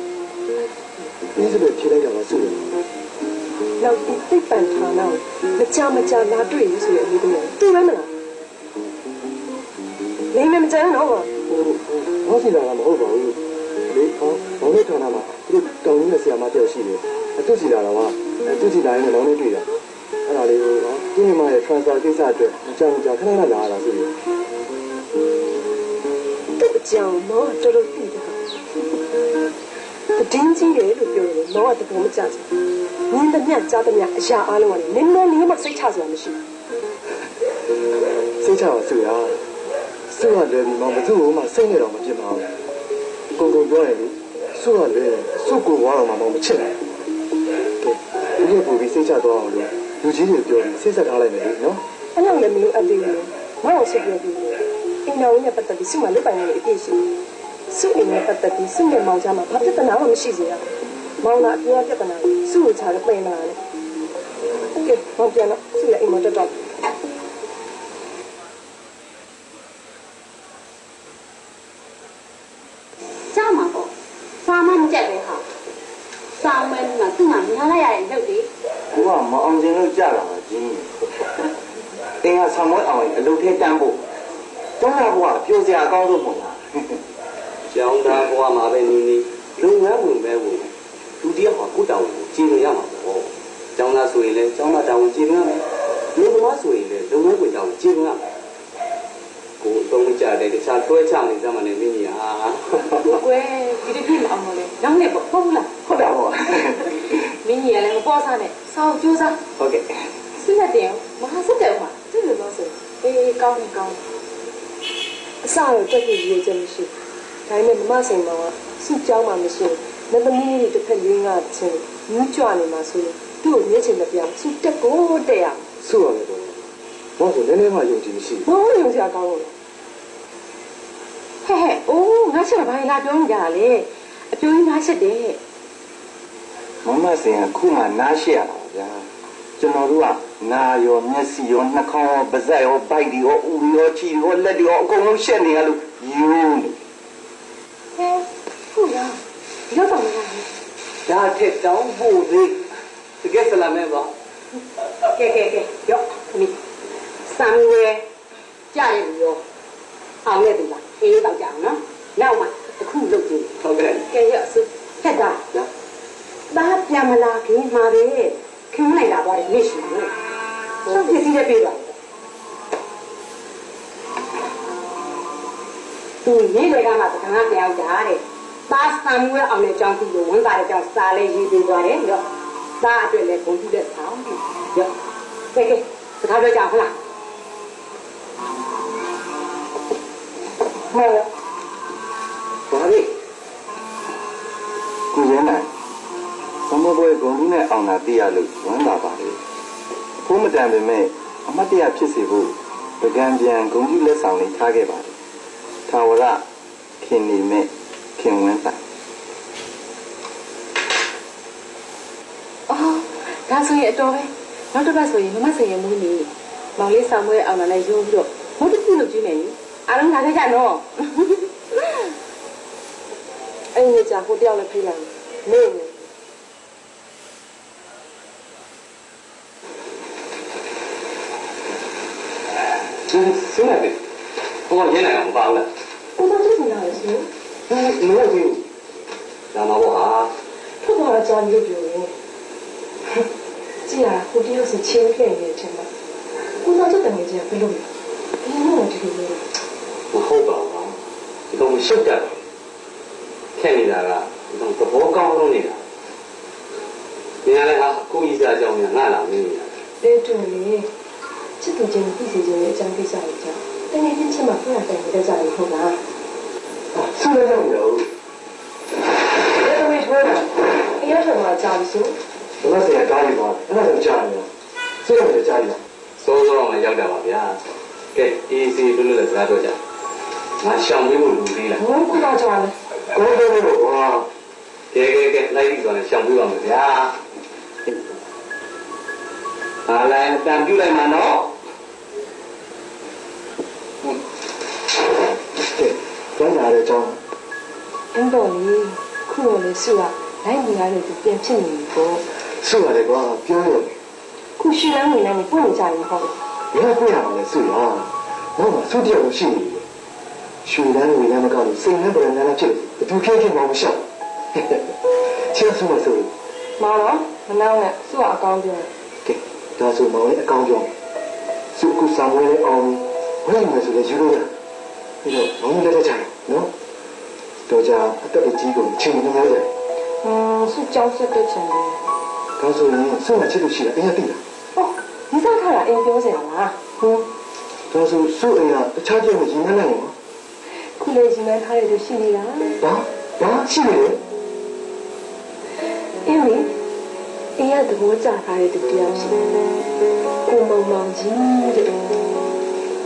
ဒီစတဲ့ဖြေလိုက်တာကစုတယ် နောက်ဒီသိပ္ပံဌာနကိုမကြလာတွေ့ရဆိုရင်အမျိုးသမီးတူပဲမလားလိမ့်မကြမ်းတော့ ဘာစီလာတာမဟုတ်ပါဘူးလေဟောဘောင်းလေးထောင်တာမှာသူတောင်းရင်းနဲ့ဆရာမတယောက်ရှိတယ်အတူစီလာတော့အတူစီလာရင်လည်းလောင်းလေးတွေ့တာအဲ့ဒါလေးကိုသူ့ညီမရဲ့ transfer ကိစ္စအတွက်အကြောင်းကြားခဏခဏလာရတာဆိုရင် တူကြောင်မောတော်တော်ပြီးတာတင်းကြီးရဲ့လို့ပြောတယ်မောကတပုံမကြဘူးနင်းတဲ့ညကြားတဲ့ညအရာအားလုံးကလည်းနင်းနေမှစိတ်ချစရာမရှိ စိတ်ချပါစုရစုရလည်းဒီမှာဘသူ့ကိုမှစိတ်နဲ့တော့မဖြစ်ပါဘူးကိုပြောရင်လေစုရလည်းစုကိုဝါတော့မှမချစ်နိုင်ဘူးဒီလိုပုံပြီးစိတ်ချသွားအောင်လို့လူကြီးတွေပြောပြီးစိတ်ဆက်ထားလိုက်မယ်နော် အဲ့လိုလည်းမလို့အပ်သေးဘူးမောဆွပြောပြီးအိမ်တော်နဲ့ပတ်သက်ပြီးစုမလွတ်ပိုင်နေတဲ့အပြည့်ရှိစုအိမ်နဲ့ပတ်သက်ပြီးစုနဲ့မောင်ကြမှာဘာပြဿနာမှမရှိစေရမောင်ကအပြောပြဿနာစုကိုချာတော့ပြင်လာတယ်ကဲမောင်ပြန်တော့စုလည်းအိမ်မတက်တော့ ကြောက် စောင်းမဲကသူ့မှာများလိုက်ရတဲ့လုပ်တွေ ကိုကမအောင်ခြင်းလို့ကြာလာပါကြီးတင်ကဆောင်မအောင်အလုပ်ထဲတန်းဖို့ကျောင်းသားဘုရားပြောစရာအကောင်းဆုံးပေါ့လား ကျောင်းသားဘဝမှာပဲနေနေလုပ်ငန်းဝင်ပဲဝင်လူတယောက်ဟာကိုတောင်းကိုကြည်လို့ရမှာပေါ့ကျောင်းသားဆိုရင်လည်းကျောင်းသားတောင်းကိုကြည်လို့ရမယ်လူသမားဆိုရင်လည်းလုပ်ငန်းဝင်တောင်းကိုကြည်လို့ရမယ်ကိုအသုံးကြတဲ့တခြားတွဲချနေစမ်းမနေမင်းကြီးဟာ ကွယ်ဒီတစ်ပြည့်မအောင်လို့လေနောက်နေ့ပေါ့ဟုတ်လား ဟုတ်တာပေါ့ မင်းကြီးကလည်းမပေါ်စားနဲ့စောင့်ကြိုးစား ဟုတ်ကဲ့ စိတ်နဲ့တင်မဟာစစ်တယ်ဥမာသူ့လိုလို့ဆိုအေးကောင်းနေကောင်းအစတော့တက်ကြည့်ရေးချက်မရှိဒါပေမဲ့မမဆိုင်တော့စုကြောင်းမှမရှိနသမီးလေးတစ်ဖက်လေးငါချင်းညှကြွနေမှာဆိုလို့သူ့ကိုမျက်ချင်မပြောင်းစုတက်ကိုတက်ရ ဆိုရမယ်တော့ဘာလို့လဲနည်းနည်းမှယုံကြည်မရှိ ဘောရုံစရာကောင်းလို့ဟဲ့အိုးငါချက်ဘာလာပြောနေကြတာလေအပြိုးကြီးငါချက်တယ် မမစင်ကခုမှနားရှိရတာဗျာကျွန်တော်တို့ကနာရောမျက်စိရောနှာခေါင်းရောပါးစပ်ရောဗိုက်တွေရောဦးရောခြေရောလက်တွေရောအကုန်လုံးရှက်နေရလို့ယူနေ ဟဲ့ဟုတ်လားရောက်ပါမလား ဒါထက်တောင်းဖို့သေးတကယ်ဆလာမဲပါ ကဲရောမိစံဝဲကြားရပြီရောအောင်ရပြီလားအေးတော့ကြအောင်နော်နောက်မှတစ်ခုလုပ်ကြည့် ဟုတ်ကဲ့ ကဲရအစဟက်တာ နော် ဒါပြန်မလာခင်မှာပဲခင်လိုက်တာတော့နေရှိတယ်ဆောက်ပြစီတဲ့ပြေးပါသူရေးတွေကမှသံဃာတယောက်ကြားတဲ့ပါစံဝဲအောင်တဲ့အကြောင်းခုလိုဝန်တာတဲ့အကြောင်းစာလေးရေးပေးသွားတယ်ရောသားအတွက်လည်းဂုဏ်ပြုတဲ့ဆောင်ရောကဲစကားပြောကြဟုတ်လားဟဲ့ ဘာလဲ ကိုရင်းနိုင်သမဘွယ်ဂုံလူနဲ့အောင်တာသိရလို့ဝမ်းသာပါလေဖုံးမတန်ပေမဲ့အမတ်တရဖြစ်စေဖို့ပကံပြန်ဂုံကြီးလက်ဆောင်လေးထားခဲ့ပါတယ်ထာဝရခင်နေမဲ့ခင်ဝင်းတိုင် အော်ဒါဆိုရင်အတော်ပဲနောက်တစ်ပတ်ဆိုရင်မမဆိုင်ရမူးနေမောင်လေးဆောင်မွေးအောင်လည်းရုံးပြီးတော့မဟုတ်တူလို့ကြည့်မယ်နိအားလုံးလာခဲ့ကြနော်အဲ့ဒီကြာဟိုတယောက်လည်းဖိလိုက်နေနေ စင်းရတယ်ဟောရင်းနိုင်အောင်ပါလား ကိုမတို့ကလည်းဆို မလုပ်ဘူးဒါမှပေါ့ဟာ ထွက်သွားတော့ကြာနေလို့ပြောရင်ကြည်ရဟိုတယောက်စချင်းခဲ့နေတယ်မှာကိုမတို့တငယ်ချင်းကဘယ်လိုလဲဘယ်လိုလဲဒီလိုလဲ မဟုတ်ပါဘူးဒီကောင်ရှုပ်တယ်ခဲ့နေတာကဒီကောင်သဘောကောင်းလို့နေတာနေရာလည်းဟာကိုကြီးစားကြောင်းညာငါလာမင်းနေတာ တဲ့တူလေချစ်သူချင်းပြည်စီချင်းရဲ့အကြောင်းကိစ္စတွေကြောင့်တကယ်ချင်းချင်းမှဖျက်တယ်တဲ့ကြတယ်ဟုတ်လား ဆူလည်းမလုပ် အဲ့ဒါဝေးထွေးတာအရာတော်မှာကြာပြီဆို ဘူးဘာလို့ဆရာကားကြီးပါအဲ့ဒါဆိုကြားနေတယ်စိတ်ရတယ်ကြားရစိုးစိုးမှရောက်တာပါဗျာကဲအေးစီလွတ်လွတ်လည်းစကားပြောကြငါရှောင်ပေးဖို့လူသေးလား ဘုန်းကူတော့ကြာလဲ ကောင်းတယ်လို့ကွာကဲလိုက်ပြီးဆိုရင်ရှောင်ပေးပါမယ်ဗျာအားလည်းတန်ပြူလိုက်မှာနော်ကဲကျန်တဲ့အကြောင်း အင်းတော်လေးခုတော့လေစုကလိုက်နေရတဲ့သူပြန်ဖြစ်နေပြီပေါ့ ဆုရတယ်ကွာပြောရ ခုရှိလမ်းနေလိုက်နေပုံနေကြရင်ဟုတ် ဘယ်ပြရမလဲဆုရဘာမှဆုတရားကိုရှိနေတယ်ရွှေလန်းဝေလန်းမကောင်းလို့စိတ်နဲ့ပြန်လာဖြစ်ဘယ်သူခဲခဲမှမရှောက်ချင်းဆုမဆု မောင်တော့မနှောင်းနဲ့စုကအကောင်းပြော ကဲဒါဆိုမောင်ရဲ့အကောင်းကြောင့်ဆုကုဆောင်ဝဲအောင်ဝဲမယ်ဆိုလေယူလို့ရပြီးတော့မောင်လည်းလက်ချတယ်နော်တော့ကြအသက်ကြီးကိုချင်းနေနေရတယ် စုကြောင်းဆက်တဲ့ချင်တယ် ဒါဆိုရင်ဆုမချစ်လို့ရှိတယ်အရင်သိလား ဟုတ်ဒီစားထားတာအိမ်ပြောစရာလား ဟုတ်ဒါဆိုဆုအိမ်ကတခြားကျင်းကိုရင်နှက်လိုက်ရော ခုလေရှင်မထားရလို့ရှိနေတာ ဘာရှိနေလဲ အင်းလေအေးရသဘောကျထားတဲ့သူတယောက်ရှိတယ်ကိုမောင်မောင်ကြီးတဲ့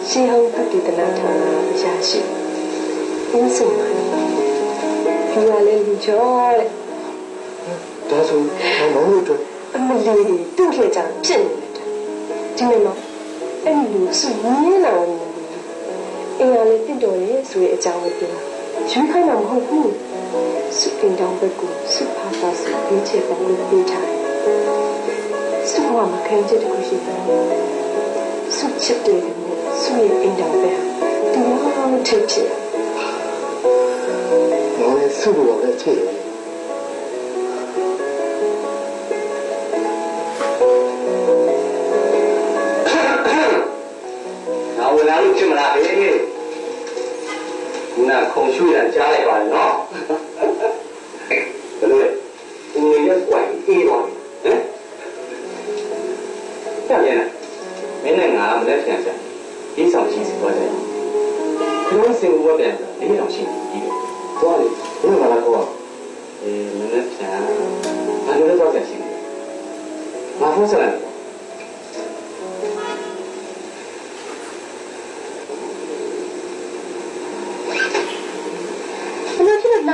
ရှင်းဟုတ်တဲ့တနာထားတာရရှိအင်းစင်ပါဒီရလေးလူချောတဲ့ ဒါဆိုမောင်တို့အတွက် အမလီတူ့ခဲ့ကြဖြစ်နေတယ်ဒီနေ့မှအဲ့ဒီလူစုရင်းလာနေတယ်အင်းရလေးတင့်တော်ရဲ့ဆိုတဲ့အကြောင်းကိုပြောရွှေခိုင်းတာမဟုတ်ဘူးစ စုပင်တောင်ဘက်ကိုစုဖာသာစုပြေးချေပန်းလို့ပြေးထားတယ်စုဘဝမှာခံချက်တစ်ခုရှိတယ်စုချစ်တယ်နဲ့စုရဲ့အင်တောင်ပဲတရားထစ်ချစ် 我的师傅我的车。 ငါဝင်လာလို့ဖြစ်မလားဟေးခုနခုံရွှေ့တာကြားလိုက်ပါနော်ဘယ်လိုလဲဒီနေ့ရက်ကွာအေးပါဟမ်ကြောက်ရလားမင်းနဲ့ငါမလက်ပြန်ပြန်ဒီဆောင်ရှိစီသွားတယ်ခလုံးစင်ဘွားပြန်ဒီဆောင်ရှိပြီးတယ်သွားလေဘယ်မှာလာကောမလက်ပြန်ဘာလို့လဲတော့ပြန်ရှိတယ်ငါဖုန်းဆက်လိုက်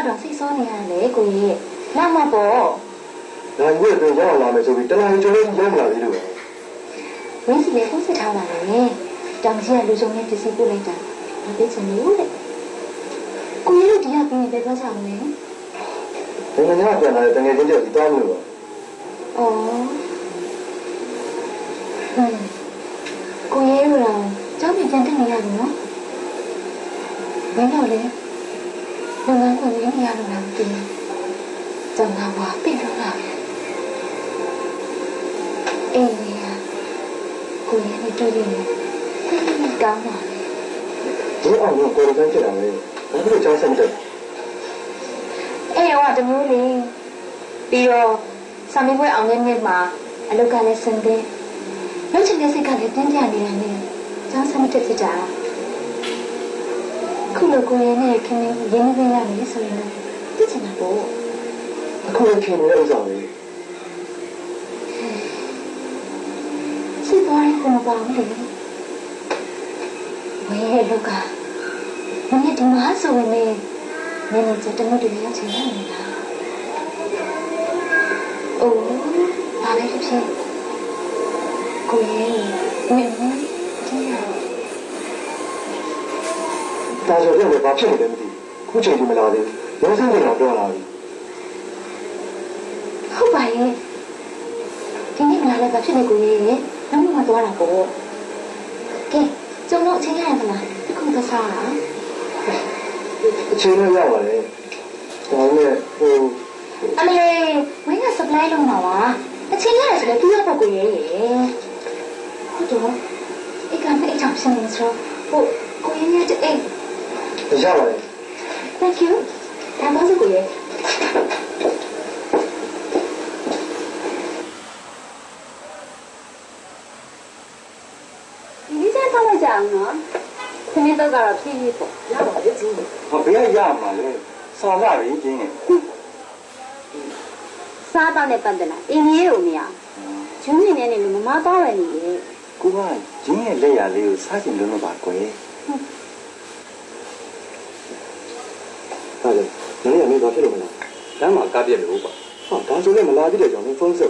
တော့စိတ်ဆောနေရတယ်ကိုကြီးနောက်မှပေါ့ 那你也不要拉没手笔，等下就要不了的了。 ဝင်းစီလေးကိုစစ်ထားလာတယ်တောင်ကြီးကလူစုံနဲ့ပစ္စည်းပို့လိုက်တာမသိချင်ဘူးတဲ့ကိုကြီးတို့ဒီကပြင်းပြသွားကြအောင်လေ 你们家变来，等下就叫你端了吧。 ဩကိုကြီးတို့တော့ကြောက်ပြန်တက်နေရတယ်နော်ဘယ်တော့လဲလုပ်ငန်းကိုရင်းရလို့လားမသိဘူးကျွန်တော်ကပြင်တော့လာအေးကိုကြီးနဲ့တွေ့ရင်သိကောင်းပါလေ 你按照过来进来没？我这个讲什么的？ အေးဟောတမျိုးလေးပြီးတော့စာမေးပွဲအောင်နေမှာအလုပ်ကလည်းစင်တဲ့လုပ်ချင်တဲ့စိတ်ကလည်းတင်းကြနေတယ်နဲ့ကျောင်းဆမ်းတက်ဖြစ်ကြတာခုလိုကိုရင်နဲ့ခင်ဗျရင်းနှီးရမယ်ဆိုရင်သိချင်တာပေါ့ 他可能听你那啥的。 စိတ်သွားရင်ကိုမပေါင်းလေဝေးရဲ့လောကမင်းဒီမှာဆိုရင်လည်းနည်းနည်းတမတူရချင်နေတာအိုးဘာလဲဖြစ်ကိုရင်မင်းတင်းရ 大家认为把骗你的目的，估计你们拉的，人生这样不要拉的。 ဟုတ်ပါရဲ့ဒီနေ့မလာလည်းဘာဖြစ်နေကိုရဲ့နောက်မှသွားတာပေါ့ကဲကျုံတော့အချင်းရရမလားအခုသစားတာ 钱都要了嘞，然后呢，အမလေးဝင်းက supply လုပ်မှာပါအချင်းရတယ်ဆိုလည်းသူ့ရောက်ဖို့ကိုရဲ့ဟုတ်တော့အိတ်ကမအိတ်ချောင်ဖြစ်နေဆိုတော့ကိုရဲ့ရဲ့အိတ် 等下来。 thank you ဒါမှမဟုတ်ကိုရဲ့ဒီစက်ထားလိုက်ကြအောင်နော်ခင်းတော့ကတော့ဖြည်းဖြည်းပေါ့ရပါလေကြီး ဟောဘယ်ရမှာလဲစာလာရင်းချင်း စားတော့နဲ့ပတ်သက်လာအင်းကြီးကိုမရဂျုံနေနေလို့မမတော့ရနေရဲ့ ကိုကရင်းရဲ့လက်ရလေးကိုစားချင်လို့ပါကွယ် 大姐，能也没搞清楚没呢？ လမ်းမှာကားပြက်လို့ပါ 啊，当初那么垃圾的叫你分手。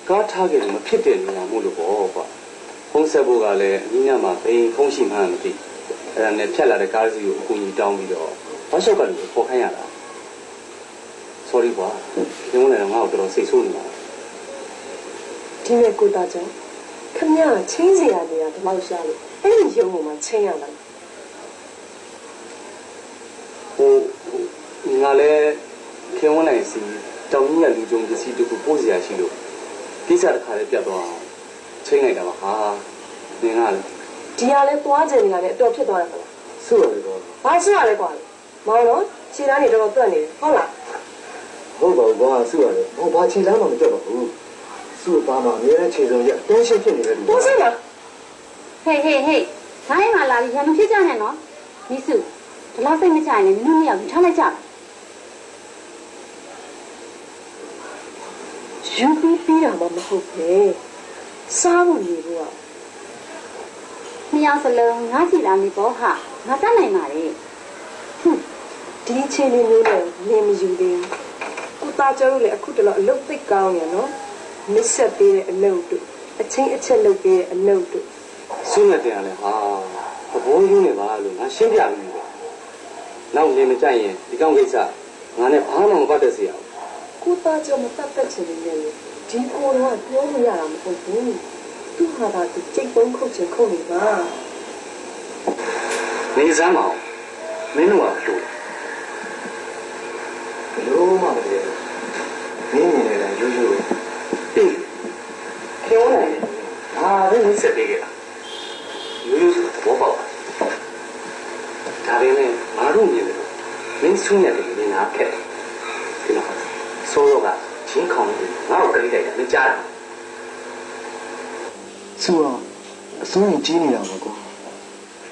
ကားထားခဲ့လို့မဖြစ်တဲ့နေရာမို့လို့ပေါ့ကွာဖုံးဆက်ဖို့ကလည်းအင်းညမှာဘိန်းဖုံးရှိမှန်းမသိအဲ့ဒါနဲ့ဖြတ်လာတဲ့ကားစီကိုအကူကြီးတောင်းပြီးတော့ဘာလျှောက်ကလည်းပေါ်ခိုင်းရတာ sorry ကွာဒီဝင်လည်းငါ့ကိုတော်တော်စိတ်ဆိုးနေတာ ဒီနေ့ကိုသားကြောင့်ခမရချင်းစီရနေတာဒီလောက်ရှာလို့အဲ့ဒီရုံပေါ်မှာချင်းရတာ ဟိုငါလည်းခင်ဝင်နိုင်စီတောင်ကြီးကလူကြုံပစ္စည်းတစ်ခုပို့စရာရှိလို့ကိစ္စတစ်ခါလေးပြတ်သွားအောင်ချိန်လိုက်တာပါဟာနင်ကလည်း ဒီဟာလဲသွားကြနေရတယ်အတော်ဖြစ်သွားတယ်ခလား 是我的歌。 ဘာရှိရလဲကွာမောင်တော့ခြေသားနေတော့တွက်နေတယ်ဟုတ်လား 好吧，我是我的，我把钱两毛没交到户。是我爸妈原来钱上也东西骗你的。 多少嘛 ဟေးဟေးဟေးဒါမှလာပြီးရမဖြစ်ကြနဲ့နော်မိစုဒီလောက်စိတ်မချရင်လည်းမင်းတို့မရောက်ဘူးထားလိုက်ကြပါ ယူပြီးတာမှမဟုတ်ပဲစားဖို့နေဘူးอ่ะ နှစ်ယောက်စလုံးငါးစီလာနေပေါ့ဟာငါတတ်နိုင်ပါလေ ဒီချင်းလေးမျိုးနဲ့လင်းမယူသေးဘူးကိုသားကျော်တို့လည်းအခုတလောအလုပ်သိကောင်းရနော်မစ်ဆက်ပေးတဲ့အလုပ်တို့အချင်းအချက်လုပ်ပေးတဲ့အလုပ်တို့ စုနဲ့တင်ရလဲဟာသဘောယူနေပါလို့ငါရှင်းပြပြီးပြီနောက်နေမကြိုက်ရင်ဒီကောင်ကိစ္စ ငါနဲ့ဘာမှမပတ်သက်စေရဘူး ကိုသားကြောင့်မတတ်တတ်ချင်နေတယ်ဒီကိုတော့ပြောမရတာမဟုတ်ဘူးသူဟာကသူကြိတ်ပုံးခုတ်ချင်ခုတ်နေပါ နေစမ်းမအောင်မင်းတို့ကလို့ လုံးမမလဲမင်းမြင်နေတာရိုးရိုးပဲ ပြီးခေဝနိုင်တယ်ဟာလည်းမစက်ပေးခဲ့တာရိုးရိုးဆိုတော့ဘောပေါက်ဒါပေမဲ့ငါတို့မြင်တယ်မင်းဆုံးရတယ်မင်းနာခက်တယ်ဒီတော့ဆိုတော့ကချင်းခေါင်းလေးငါ့ကိုကြိုက်တယ်မကြားဘူး သူကအစိုးရကြီးနေတာပါကွာ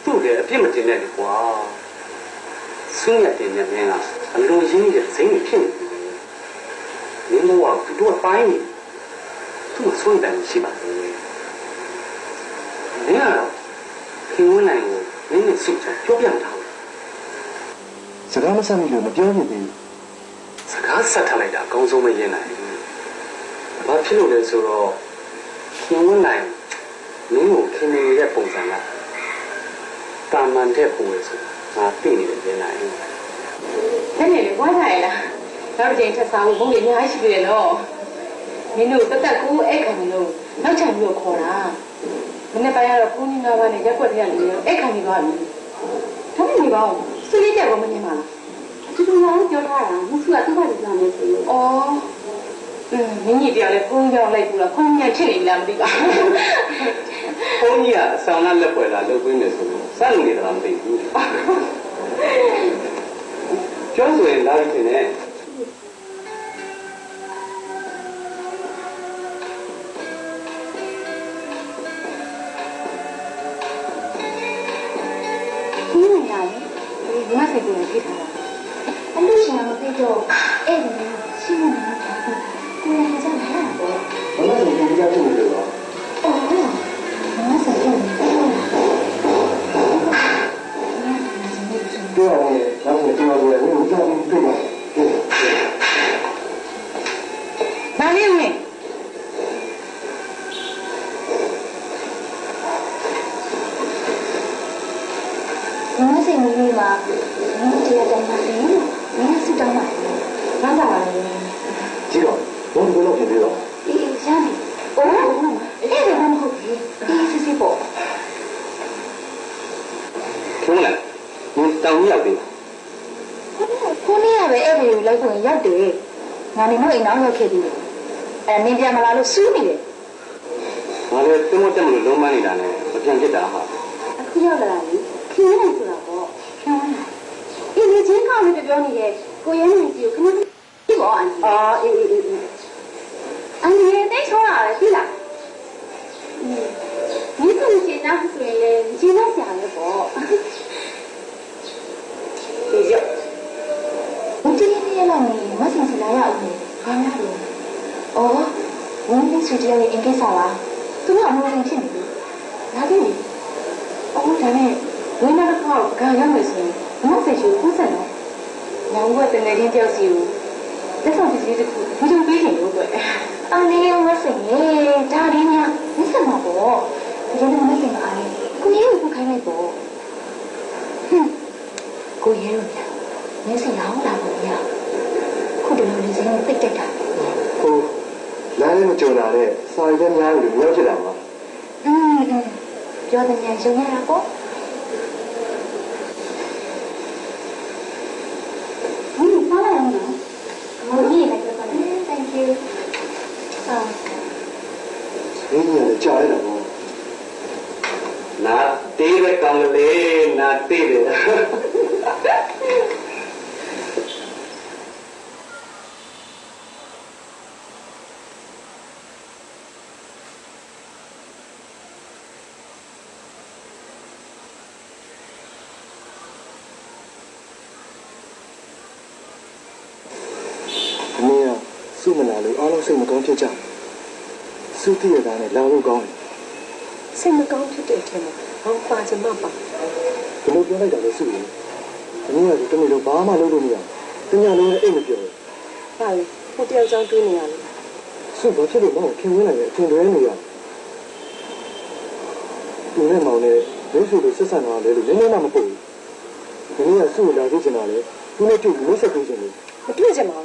သူ့လည်းအပြစ်မတင်နဲ့လေကွာဆုံးရတယ်နဲ့မင်းကအလိုရင်းရဲ့စိတ်နဲ့ဖြစ်နေတယ်မင်းတို့ကသူတို့ကပိုင်းနေသူ့ဆုံးတယ်ရှိပါတယ်မင်းကတော့ခင်ဝင်နိုင်ကိုမင်းနဲ့စုချပြောပြတာ စကားမဆက်မိလို့မပြောဖြစ်သေးဘူး စကားဆက်ထားလိုက်တာအကောင်းဆုံးမရင်နိုင်ဘာဖြစ်လို့လဲဆိုတော့ခင်ဝင်နိုင်မင်းကိုခင်နေတဲ့ပုံစံကတာမန်တဲ့ပုံပဲဆိုငါသိနေတယ်ရင်နိုင် အဲ့နေလေဝါကြရလားနောက်တစ်ချိန်ထပ်စားဖို့ဘုံကြီးအများကြီးရှိပြီလေနော်မင်းတို့တက်တက်ကိုအဲ့ခံလို့နောက်ချန်ပြီးတော့ခေါ်တာမနေ့ပိုင်းကတော့ကိုကြီးနာပါနဲ့ရက်ွက်တဲ့လူတွေအဲ့ခံပြီးသွားပြီဒါနဲ့နေပါဦးဆွေးနွေးကြတော့မနေပါလားသူတို့ကပြောထားတာမှုစုကသူ့ဘာလို့လာနေဆိုလို့ဩမင်းကြီးတရားလဲဖုန်းကြောင်းလိုက်ဘူးလားဖုန်းညံဖြစ်နေလားမသိပါဘူး ဘုန်းကြီးကအဆောင်လက်ပွဲလာလုပ်ပေးမယ်ဆိုလို့စလို့နေတာမသိဘူးကျောင်းဆိုရင်လာပြီနဲ့ ဒီနေတာလေဒီမှာစိတ်ကိုထိထားတာအလို့ရှင်မသိတော့အဲ့ဒီရှင်းနေတာကိုယ်လည်းကြားလာတော့ ဘာလို့ဒီလိုကြားဖြစ်နေလဲကွာ အော်ငါဆက်ရတယ် ပြောရရင်နောက်ဆုံးပြောရရင်ဘယ်လိုကြောက်ပြီးတွေ့မှာ ဒါလေးဝင် ငါစိတ်မလေးပါငါတရားတိုင်းမှာတယ်ငါစတောင်းပါဘာသာပါလဲ ကြည့်တော့ဘုံဘယ်လိုဖြစ်သေးတော့ အေးရှာနေအော်အဲ့ဒါမဟုတ်ဘူးအေးစစ်ပေါ့ ထုံးလိုက်မင်းတောင်းရောက်ပြီ ခုနေ့ကပဲအဲ့ဒီကိုလိုက်ခွင့်ရောက်တယ်ငါနေမအိမ်နောက်ရောက်ခဲ့သေးတယ်အဲ့နင်းပြန်မလာလို့စူးနေတယ် ငါလည်းတမတက်မလို့လုံးမနေတာနဲ့မပြန်ဖြစ်တာဟာ အခုရောက်လာတာလေခင်းနေဆိုတာပေါ့ခင်းလာအေးလေချင်းကောင်းလို့ပြောနေတယ်ကိုရဲနေကြီးကိုခဏဒီပေါ့အန်အာအေးအန်ဒီတိတ်ဆောတာလေပြီလားဒီကနေ့ကျနောက်ဆိုရင်လေကျနောက်ကြရပေါ့ဒီကြောဘုရားကြီးရဲ့လောက်နေမဆင်စလာရအောင်ဘာများလဲအော်ဝန်ကြီးစုတရားရဲ့အင်္ဂိတ်စာလားသူကအမှုရင်းဖြစ်နေပြီဒါကြည့်အော်ဒါနဲ့ဝင်းနောက်တစ်ခါကရောက်မယ်ဆိုရင်မဆင်ရှိဘူးဆက်နော်ညောင်ကတနေချင်းတယောက်စီကိုလက်ဆောင်ပစ္စည်းတစ်ခုဘယ်လိုပေးခင်လို့အတွက်အနေရောမဆင်ရေဒါရင်းများမဆင်မှာပေါ့ဒီလိုမဆင်ပါနဲ့ကိုရဲကိုခိုင်းလိုက်ပေါ့ဟွန်းကိုရဲရောမင်းစင်အောင်လာပါဗျာခုတည်းလေးစင်းကိုတိတ်တက်တာ ဟိုလမ်းလေးမကြုံတာနဲ့စာရွက်များလို့ရောက်ဖြစ်တာပါ ပြောတဲ့ညရုံရတာပေါ့ဟင်းစားလိုက်အောင်နော်ဟိုကြီးလိုက်တော့ thank you မင်းကြီးလည်းကြားရတာပေါ့ နာတေးတဲ့ကောင်လေးနာတေးတယ် မင်းကစုမလာလို့အားလုံးစိတ်မကောင်းဖြစ်ကြစုတည့်ရတာနဲ့လာဖို့ကောင်းတယ် စိတ်မကောင်းဖြစ်တဲ့အချိန်မှာဟောပါချင်မှပါ ဘယ်လိုပြောလိုက်တာလဲစုရင်မင်းကဒီတနေ့လုံးဘာမှလုပ်လို့မရဘူးတညလုံးလည်းအိတ်မပြောဘူး ပါလေဟိုတယောက်ချောင်းတွေးနေရတယ် စုဘာဖြစ်လို့မဟုတ်ခင်ဝင်နိုင်တယ်အထင်လွဲနေရသူနဲ့မောင်နဲ့မိတ်ဆွေတို့ဆက်ဆံတာလည်းနည်းနည်းမှမပို့ဘူးဒီနေ့ကစုလာကြည့်ချင်တာလေသူနဲ့တွေ့ပြီးမိတ်ဆက်တွေ့ချင်တယ် မတွေ့ချင်ပါ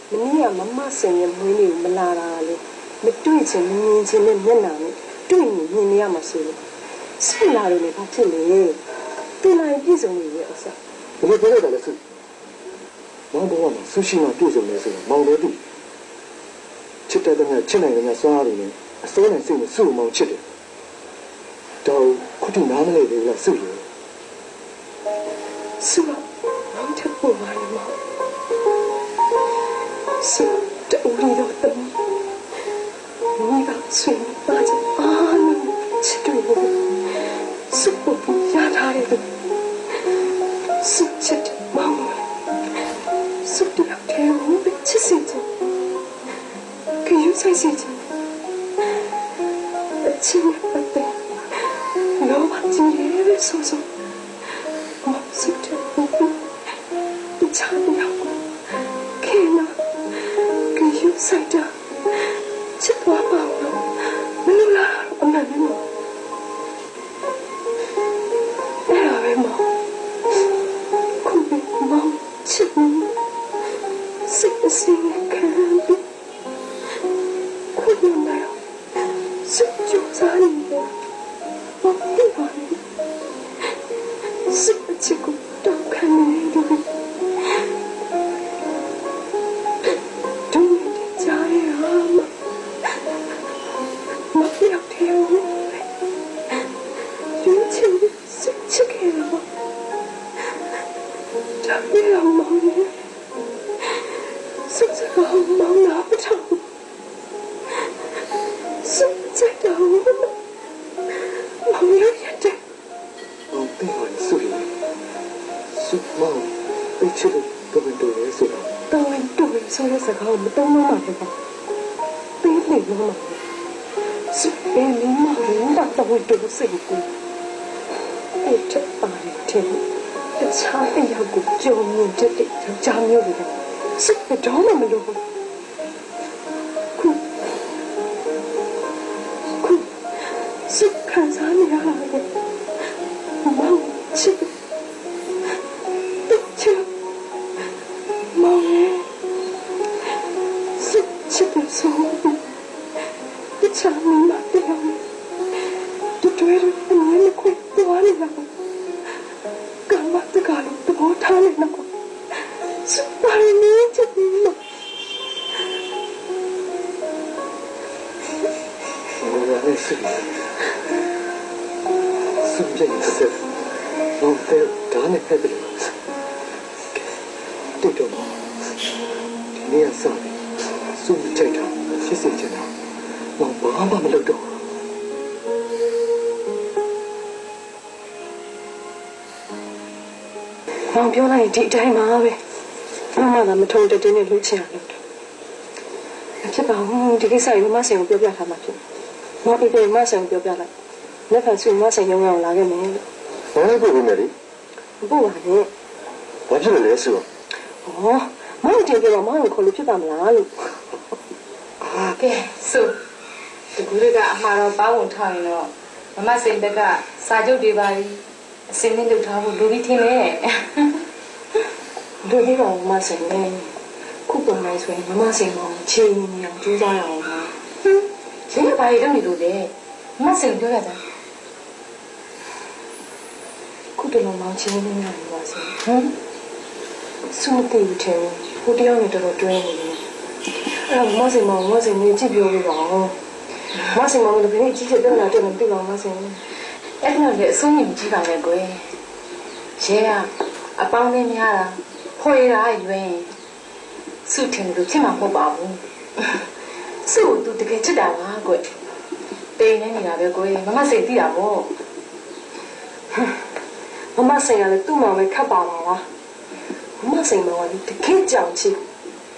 ဘူးမင်းကမမဆင်ရဲ့မွေးနေ့ကိုမလာတာလေမတွေ့ချင်မမြင်ချင်တဲ့မျက်နှာနဲ့တွေ့ရင်မြင်နေရမှာဆိုလို့စိတ်လာလို့လည်းဘာဖြစ်လဲတင်လာပြည့်စုံနေရဲ့အစား ဘယ်လိုပြောရတာလဲဆုမောင်ဘဝမှာဆူရှိမှပြည့်စုံနေဆိုတော့မောင်လည်းသိချစ်တဲ့တဲ့ချစ်နိုင်တဲ့စွားရည်နဲ့အစိုးနဲ့စိတ်နဲ့စုမောင်ချစ်တယ်တော့ခုထိနားမလဲသေးဘူးလားဆုရ ဆုမောင်ချက်ပေါ်ပါလေမောင်ဆုတူရီတော့တမမိကဆွေးပါချအာလုံးချစ်တွေ့ဖို့ဆုပေါ်ရထားတယ်ဆုချစ်မောင်ဆုတူတဲ့ဘုံချစ်စင်ချင်ကယူဆိုင်စင်ချင်အချင်းပတ်တယ်လောဘကြီးရဲ့ဆိုဆိုဆုတဲ့ဘုံတခြားတော့ခေနာကယူဆိုင်တာချစ်သွားပါတော့မလို့လားအမှန်ပဲမောအဲ့ဒါပဲမောခုမောချစ်နေစိတ်အစင်းခံပြီးခုနကတော့စိတ်ကြိုးစားနေတယ်ဘာဖြစ်ပါလဲစိတ်အချစ်ကိုတောက်ခံနေတယ်ဒုညကြားရမှာမပြောက်တယ်ယူချင်စိတ်ချစ်ခဲ့တော့ဒါပြောင်းမောင်းနေစိတ်ကောင်းမောင်းလာတော့စိတ်ကြတော့မောင်းရတဲ့ မောင်သိပါဆုရဆုမောင်သိချစ်လို့တော်တော်လေးဆိုတာ တော်ရင်တော်ရင်ဆိုတဲ့စကားကိုမတုံးမမှာပဲပေးနေမှာစိတ်ပင်မင်းတော့တော်စိတ်ကိုအဲ့ချက်ပါတယ်တဲ့တခြားအရာကိုကြုံမြင်တဲ့ကြောင်မျိုးတွေစိတ်တော့မလို့ခုစိတ်ခံစားနေရတယ်မောင်ချစ်ချစ်မောင်စိတ်ချစ်တဲ့ဆိုတခြားမင်းမပြောင်းတွေ့ရတဲ့မြင်ခွင့်သွားနေလားကမ္ဘာတကားလို့သဘောထားနေတော့စပါရနေချစ်နေလို့ 我认识你，顺便是我在打你孩子了，对着我，你也上来，送你这场，谢谢这场，我爸爸们都懂。 မောင်ပြောလိုက်ဒီအတိုင်းပါပဲမမကမထုံတက်တင်းနဲ့လှုပ်ချင်အောင်လုပ်တယ်မဖြစ်ပါဘူးဒီကိစ္စကိုမဆင်ကိုပြောပြထားမှဖြစ်မောင်ပြေမဆင်ကိုပြောပြလိုက်လက်ဖက်ဆွေမဆင်ရုံအောင်လာခဲ့မယ်လို့ ဘာလို့ပို့ပေးမယ်လဲ မပို့ပါနဲ့ ဘာဖြစ်လို့လဲဆိုတော့ ဩမောင်တင်ပြတော့မောင်ကိုခေါ်လို့ဖြစ်ပါမလားလို့ ကဲဆိုဒီကူလေးကအမှားတော့ပေါင်းဝင်ထားရင်တော့မမစိန်ဘက်ကစာချုပ်တွေပါပြီးအစင်းနဲ့လုပ်ထားဖို့လူပြီးထင်းနေ ဒုတိယမဆင်နဲ့ခုပေါ်နိုင်ဆိုရင်မဆင်မောင်ချင်းနေအောင်ကြိုးစားရအောင်ပါ ရှင်းပါရတော့နေလို့လေမစိန်ပြောရတာ ခုတလုံးမောင်ချင်းနေနေပါစေစူးတီထဲဟိုတယောက်နဲ့တော်တွဲနေတယ်အဲ့မဆင်မောင်မဆင်နေကြည့်ပြောပြပါဦးမဆင်မောင်လည်းဘယ်ကြီးချက်တက်လာတယ်မသိပါဘူးမဆင် အဲ့ဒါလည်းအဆုံးမြင်ကြည့်ပါလေကွယ်ရဲကအပေါင်းနဲ့များတာဖွေတာရွင်စုထင်လို့ဖြစ်မှာမဟုတ်ပါဘူးစုသူတကယ်ချစ်တာပါကွယ်တိန်နေနေတာပဲကွယ်မမစိတ်သိတာပေါ့ မမဆိုင်ကလည်းသူ့မောင်ပဲခတ်ပါပါလားမမဆိုင်မောင်ကတကယ်ကြောင်ချစ်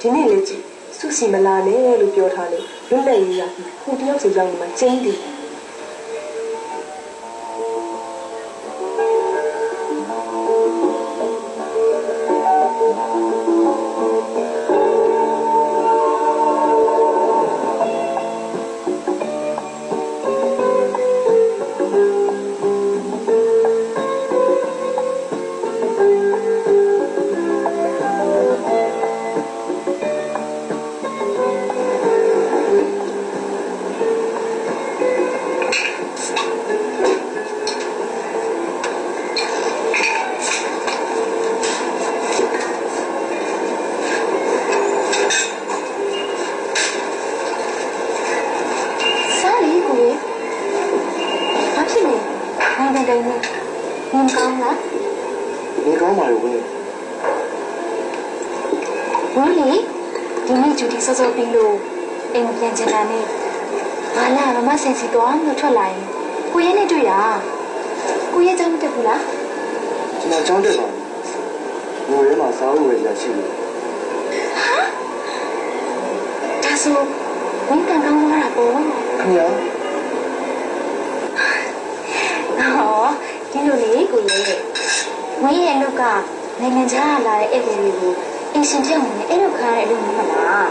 ဒီနေ့လေကြည့်စုစီမလာနဲ့လို့ပြောထားတယ်လွတ်လပ်ရေးရဟိုတယောက်စီရောက်နေမှကျင်းတယ် တိုင်းနဲ့ငင်ကောင်းလား နေကောင်းပါလေဝင်း ဝင်းလေဒီနေ့ဂျူတီစောစောပြီးလို့အိမ်ပြန်ချင်တာနဲ့ဘာလာမမဆင်စီတော့မထွက်လာရင်ကိုရဲနဲ့တွေ့တာကိုရဲကြောင့်မတက်ဘူးလား ကျွန်တော်ကြောင်းတက်ပါဘူးငွေထဲမှာစားဖို့ပဲကြာရှိလို့ ဒါဆိုဝင်းကန်ကောင်းသွားတာပေါ့ ခင်ဗျာ ဟောဒီလိုလေကိုရဲဝင်းရဲ့လူကနိုင်ငံခြားလာတဲ့ဧည့်သည်တွေကိုအင်ရှင်ပြောင်းနေအဲ့လိုခါတဲ့အလုပ်မဟုတ်လား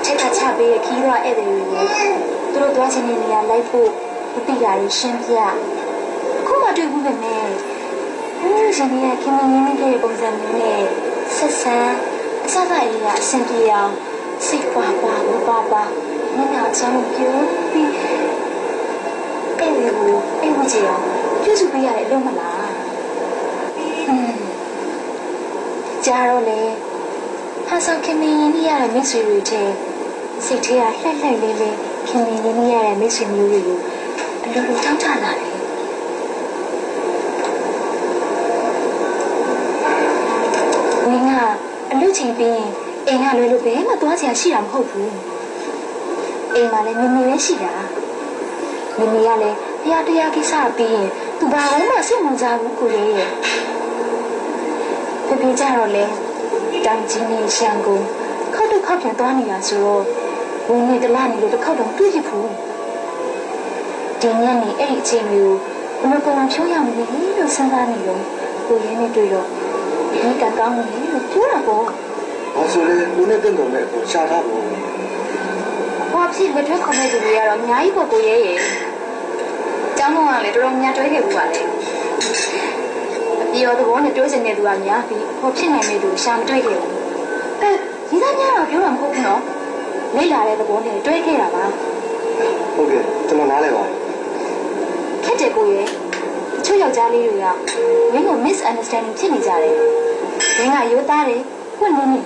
ချက်ကချပေးတဲ့ခီးတော့ဧည့်သည်တွေကိုသူတို့သွားချင်တဲ့နေရာလိုက်ဖို့မသိတာရင်ရှင်းပြခုမှတွေ့ဘူးပဲနဲ့ရှင်ကြီးကခင်မင်းရင်းနေတဲ့ပုံစံမျိုးနဲ့ဆက်ဆံအစစအရာအဆင်ပြေအောင်စိတ်ပွားပွားလို့ပါပါမင်းကအဆောင်ပြောပြီးအဲ့ဒီကိုအဲ့ဝကြီးအောင်ပြုစုပေးရတဲ့အလုပ်မလားကြာတော့လေဟာဆောင်ခင်မင်းရင်းရတဲ့မိတ်ဆွေတွေချင်းစိတ်ထဲကလှက်လှက်လေးလေးခင်မင်းရင်းရတဲ့မိတ်ဆွေမျိုးတွေကိုအလိုလိုတောင်းချလာတယ်ဝင်းကအလုပ်ချိန်ပြီးရင်အိမ်ကလွယ်လို့ဘယ်မှသွားစရာရှိတာမဟုတ်ဘူးအိမ်မှာလည်းမမေပဲရှိတာမမေကလည်းတရားကိစ္စပြီးရင်သူဘာမှစိတ်ဝင်စားဘူးကိုရဲ့ဖေဖေကြတော့လေတောင်ကြီးနဲ့ရှန်ကုန်ခောက်တော့ခောက်ပြန်သွားနေတာဆိုတော့ဝင်းနဲ့တလားနေလို့တစ်ခေါက်တော့တွေ့ရဘူးဒီညနေအဲ့ဒီအချိန်မျိုးဘယ်လိုပုံဖြိုးရမလဲလို့စဉ်းစားနေတော့ကိုရဲနဲ့တွေ့တော့ဒီကကောင်းနေလို့ပြောတာပေါ့ ဘာဆိုလဲလူနဲ့တက်တော်နဲ့ကိုရှာထားဖို့ ဘာဖြစ်လက်တွဲခေါ်နေသူတွေကတော့အများကြီးပေါ့ကိုရဲရဲ့ကျောင်းတော်ကလည်းတော်တော်များတွဲခဲ့ဘူးပါလေအပြောသဘောနဲ့တွဲစင်နေသူကများပြီးဟောဖြစ်နိုင်တဲ့သူရှာမတွေ့ခဲ့ဘူးဒီသားများတော့ပြောတာမဟုတ်ဘူးနော်လိမ့်လာတဲ့သဘောနဲ့တွဲခဲ့တာပါ ဟုတ်ကဲ့ကျွန်တော်နားလဲပါတယ် ခက်တယ်ကိုရဲချို့ယောက်ျားလေးတွေကဝင်းကို misunderstanding ဖြစ်နေကြတယ်ဝင်းကရိုးသားတယ်ဖွင့်နေနေ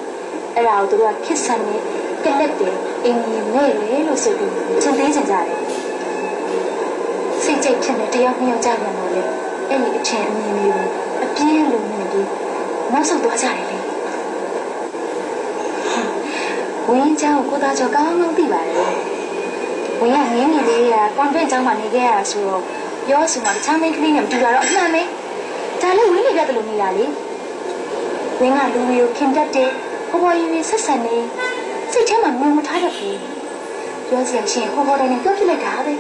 အဲ့ဒါကိုသူတို့ကခစ်ဆန်နေကလက်တယ်အင်းကြီးမဲ့လေလို့ဆိုပြီးချင်းသေးချင်ကြတယ်စိတ်ကြိတ်ဖြစ်နေတယောက်နှစ်ယောက်ကြပြန်တော့လေအဲ့ဒီအချင်းအမြင်မျိုးအပြင်းလုံးနေပြီးနောက်ဆုံးသွားကြတယ်လေဝင်းเจ้าကိုသားကျော်ကောင်းကောင်းသိပါတယ်ဝင်းကငင်းနေလေးကကွန်ဖရင့်ကျောင်းမှာနေခဲ့ရတာဆိုတော့ပြောဆိုမှတခြားမင်းကလေးနဲ့မတူတာတော့အမှန်ပဲဒါလည်းဝင်းနေကြတယ်လို့နေတာလေဝင်းကလူမျိုးခင်တတ်တဲ့ဟောပေါ်ရီဆက်ဆံနေစိတ်ထဲမှာမြင်မထားရဘူးပြောစရာရှိရင်ဟောပေါ်တိုင်းနဲ့ပြောပြလိုက်တာပဲ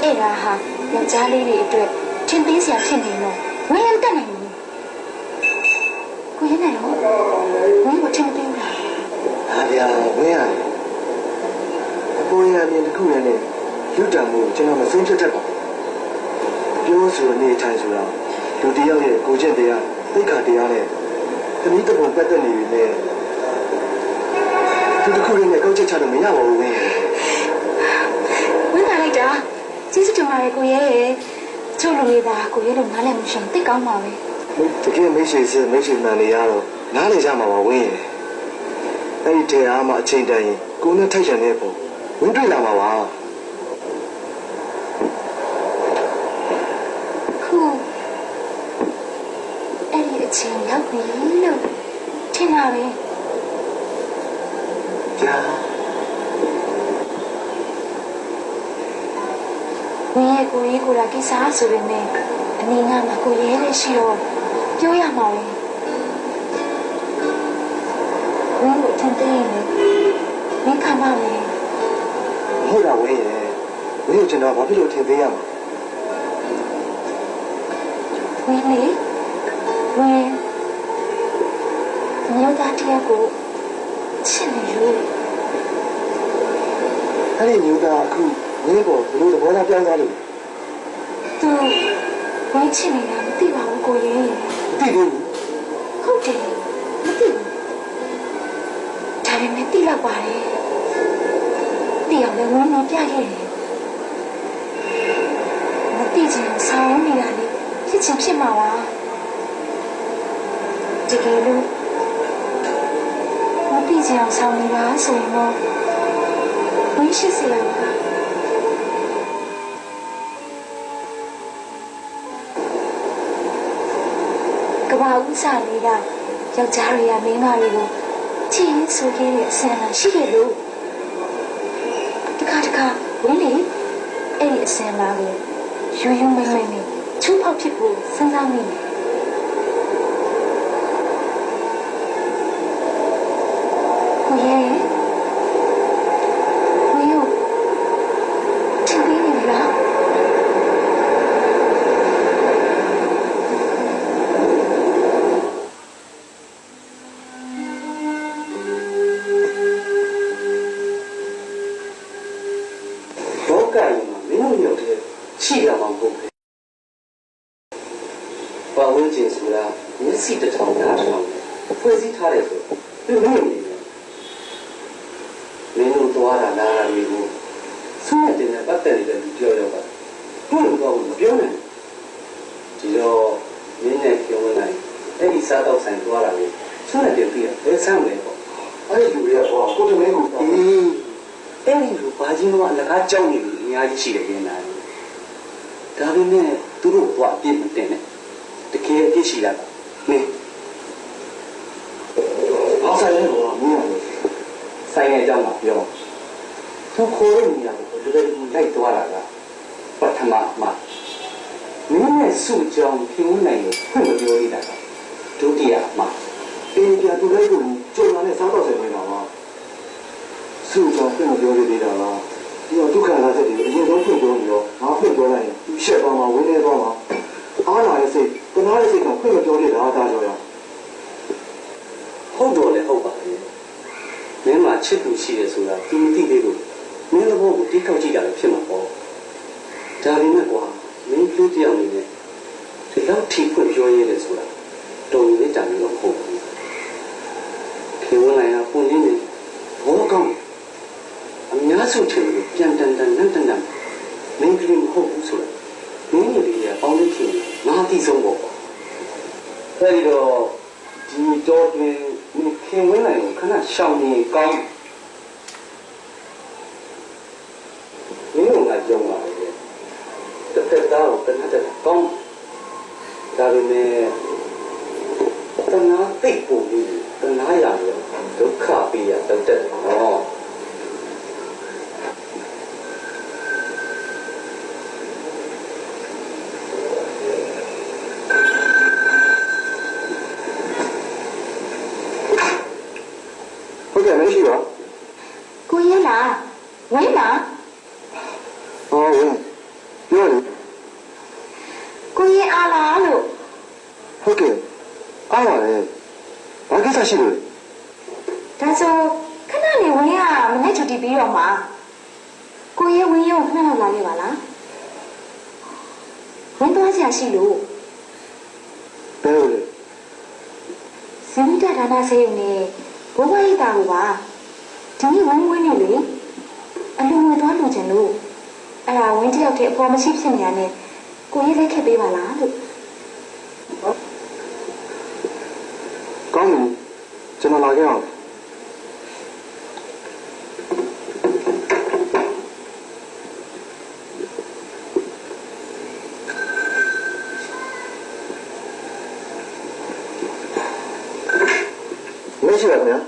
အဲ့ဒါဟာယောက်ျားလေးတွေအတွက်ထင်သေးစရာဖြစ်နေတော့ဝင်းလည်းမတတ်နိုင်ဘူးကိုရင်းနိုင်တော့ဝင်းကိုထင်သေးဘူးလား ဟာဗျာဝင်းရတယ်အပေါ်ရအမြင်တစ်ခုနဲ့လူတံမှုကျွန်တော်မဆုံးဖြတ်တတ်ပါဘူးပြောဆိုနေထိုင်ဆိုတာလူတယောက်ရဲ့ကိုယ်ကျင့်တရားသိက္ခာတရားနဲ့သမီးတပုံပတ်သက်နေပြီလေသူတစ်ခုလေးနဲ့ကောက်ချက်ချလို့မရပါဘူးဝင်းရ ဝင်းလာလိုက်တာကျေးဇူးတင်ပါတယ်ကိုရဲရဲ့ချို့လူလေးပါကိုရဲတို့နားလည်မှုရှင်သိကောင်းပါပဲ တကယ်မိတ်ဆွေစစ်မိတ်ဆွေမှန်နေရတော့နားလေကြမှာပါဝင်းရအဲ့ဒီထဲအားမှအချိန်တန်ရင်ကိုနဲ့ထိုက်ချင်တဲ့ပုံဝင်းတွေ့လာမှာပါခုအဲ့ဒီအချိန်ရောက်ပြီလို့ထင်တာပဲ ကြာ ဝင်းရဲ့ကိုကြီးကိုလာကိစ္စဆိုပေမဲ့အနေငါမှာကိုရဲလေးရှိတော့ပြောရမှာပဲဝင်းကိုထင်သေးရင်မင်းခံပါမယ် ဟုတ်တာဝင်းရဝင်းကိုကျွန်တော်ဘာဖြစ်လို့ထင်သေးရမှာ ဝင်းလေဝင်းမျိုးသားတစ်ယောက်ကိုချစ်နေလို့ အဲ့ဒီမျိုးသားအခုဝင်းကိုဘယ်လိုသဘောထားပြောင်းသွားလို့ သူဝင်းချစ်နေတာမသိပါဘူးကိုရဲ မသိဘူး ဟုတ်တယ်မသိဘူးဒါပေမဲ့သိတော့ပါတယ်သိအောင်လည်းဝင်းမပြခဲ့တယ်မသိချင်ဆောင်းနေတာလေဖြစ်ချင်ဖြစ်မှာပါတကယ်လို့မသိချင်အောင်ဆောင်းနေတာဆိုရင်တော့ဝင်းရှိစရာပါ ဦးစားလေးကယောက်ျားတွေကမိန်းမတွေကိုချစ်ရင်ဆိုခဲ့တဲ့အဆင်လာရှိတယ်လို့တခါဝင်းလေအဲ့ဒီအဆင်လာကိုယူယူမိမ့်မိမ့်နဲ့ချူဖောက်ဖြစ်ဖို့စဉ်းစားမိတယ်ကိုရဲ့ပတ်ဝန်းကျင်ဆိုတာမျက်စိတစ်ထောင်နားတစ်ထောင်ဖွဲ့စည်းထားတယ်ဆိုသူ့မျိုးနေတယ်မင်းတို့သွားတာလားတွေကိုဆုံးရတဲ့ပတ်သက်နေတဲ့လူပြောရောပါသူ့လိုတော့မပြောနိုင်ဒီတော့မင်းနဲ့ပြောလိုက်အဲ့ဒီစားတော့ဆိုင်သွားတာလေဆုံးရတဲ့ပြီးဘယ်ဆမ်းလဲပေါ့အဲ့ဒီလူတွေကဟောကိုတမင်းကိုအဲ့ဒီလူဘာကြီးတော့အလကားကြောက်နေလို့အများကြီးရှိတယ်ခင်ဗျာဒါပေမဲ့သူတို့ကအပြစ်မတင်နဲ့တကယ်အပြစ်ရှိတာကမင်းအောင်ဆိုင်ရဲ့ဘောမင်းရတယ်ဆိုင်ရဲ့အကြောင်းကပြောသူခေါ်ရနေရတယ်ဒီလိုလိုက်သွားတာကပထမမှာမင်းနဲ့စုကြောင်ဖြင်းဝင်နိုင်လို့ဖွင့်မပြောရတာကဒုတိယမှာအင်းပြသူလိုက်ကိုကြုံလာတဲ့စားတော့ဆိုင်နေတာပါစုကြောင်ဖွင့်မပြောရသေးတာလားဒီတော့ဒုက္ခလာတဲ့ဒီအရင်ဆုံးဖွင့်ပြောပြီးတော့ငါဖွင့်ပြောလိုက်ရင်ရှက်သွားမှာဝင်းနေသွားမှာအားလာတဲ့စိတ်တနာတဲ့စိတ်ကဖွင့်မပြောရတာဒါကြောင့်ဟုတ်တော့လေဟုတ်ပါလေမင်းမှာချစ်သူရှိတယ်ဆိုတာ तू မသိသေးလို့မင်းတို့ကိုတိကောက်ကြည့်တာလည်းဖြစ်မှာပေါ့ဒါပေမဲ့ကွာမင်းလူတယောက်နေနဲ့ဒီလောက်ထိဖွင့်ပြောရတယ်ဆိုတာတော်ရည်ကြတယ်လို့ဟုတ်ဘူးခေဝလိုက်ရပုံရင်းနေဘောကောင်းအများစုချင်လို့ပြန်တန်နန်းတန်မင်းကလေးမဟုတ်ဘူးဆိုတာမင်းကြီးကပေါင်းလို့ဖြစ်ငါအသိဆုံးပေါ့အဲဒီတော့ဒီတော့တွင်မင်းခင်ဝင်နိုင်ကိုခဏရှောင်နေကောင်းမင်းတို့ကကြုံပါလေတစ်ဖက်သားကိုတနတ်တက်ကောင်းဒါပေမဲ့တနာသိပ်ပုံပြီးတနာရလို့ဒုက္ခပေးရတော့တက်တော့မရှိပါကိုရဲလားဝင်းလားဟောဝင်းပြောလေကိုရဲအားလားလို့ဟုတ်ကဲ့အားပါလေဘာကိစ္စရှိလို့ဒါဆိုခဏနေဝင်းကမနေ့ချူတီပြီးတော့မှာကိုရဲဝင်းရုံခဏလောက်လာခဲ့ပါလားဝင်းသွားစရာရှိလို့ဘယ်လိုလဲဇင်တာဒါနာဆေးရုံနဲ့ဘိုးဘွားရိတ်တာကိုပါဒီနေ့ဝင်းနေလေအလူငွေသွားလို့ချင်လို့အဲ့ဒါဝင်းတယောက်တည်းအပေါ်မရှိဖြစ်နေရနဲ့ကိုရေးလိုက်ခဲ့ပေးပါလားလို့ကောင်းပြီကျွန်တော်လာခဲ့အောင်မရှိပါခင်ဗျာ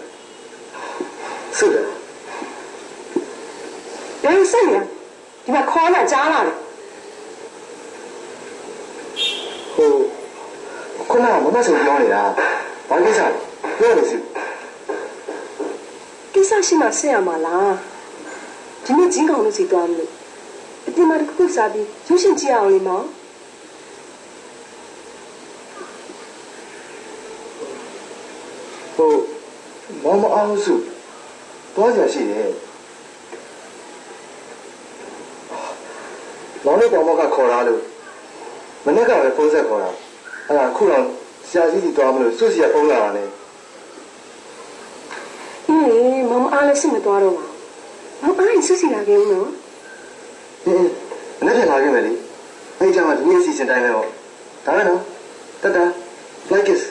ဆုတယ်ဘယ်ဆက်နေဒီမှာခေါ်လာကြားလာတယ်ဟိုခုနကမမဆိုပြောနေတာဘာကိစ္စလဲပြောလို့စိကိစ္စရှိမှဆက်ရမှာလားဒီနေ့ဂျင်းကောင်လို့စီသွားမလို့အပြင်မှာတစ်ခုစားပြီးရုပ်ရှင်ကြည့်အောင်လေမောင်ဟိုမောင်မအောင်စုသွားကြရှိတယ်မောင်လေးကောင်မကခေါ်လာလို့မနေ့ကပဲဖုန်းဆက်ခေါ်တာအဲ့ဒါခုတော့ဆရာကြီးကြီးသွားမလို့စုစီကဖုန်းလာတာလေမောင်အားလည်းစိတ်မသွားတော့ပါမောင်အားရင်စုစီလာခဲ့ဦးနော်မနေ့ကလာခဲ့မယ်လေအဲ့ကြောင့်ဒီနေ့စီစဉ်တိုင်းပဲဟောဒါပဲနော်တတ like this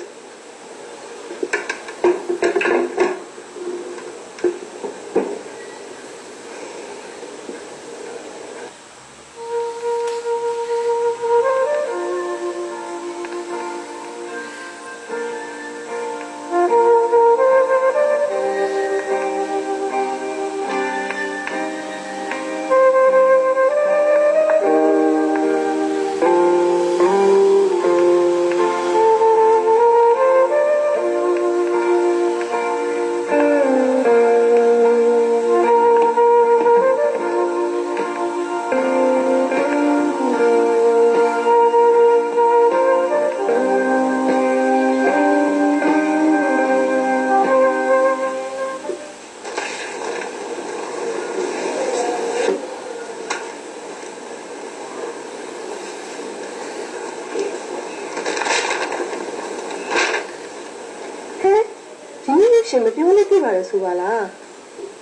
ရှင်မပြောလို့ပြပါလေဆိုပါလား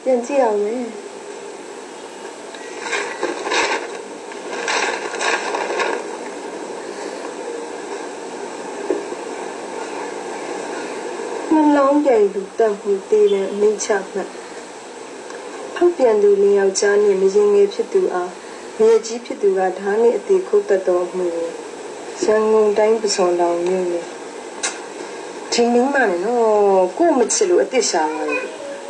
ပြန်ကြည့်အောင်လေနှလုံးပြန်လူတက်မှုသေးတဲ့အမိချမှတ်ဖောက်ပြန်သူလင်းယောက်ျားနဲ့မရင်ငယ်ဖြစ်သူအားမြေကြီးဖြစ်သူကဓာတ်နဲ့အသေးခုတ်တတ်တော်မူရန်ကုန်တိုင်းပစွန်တောင်မြို့နယ်ဒီမိမနဲ့နော်ကိုမချစ်လို့အစ်စ်ရှာလာတယ်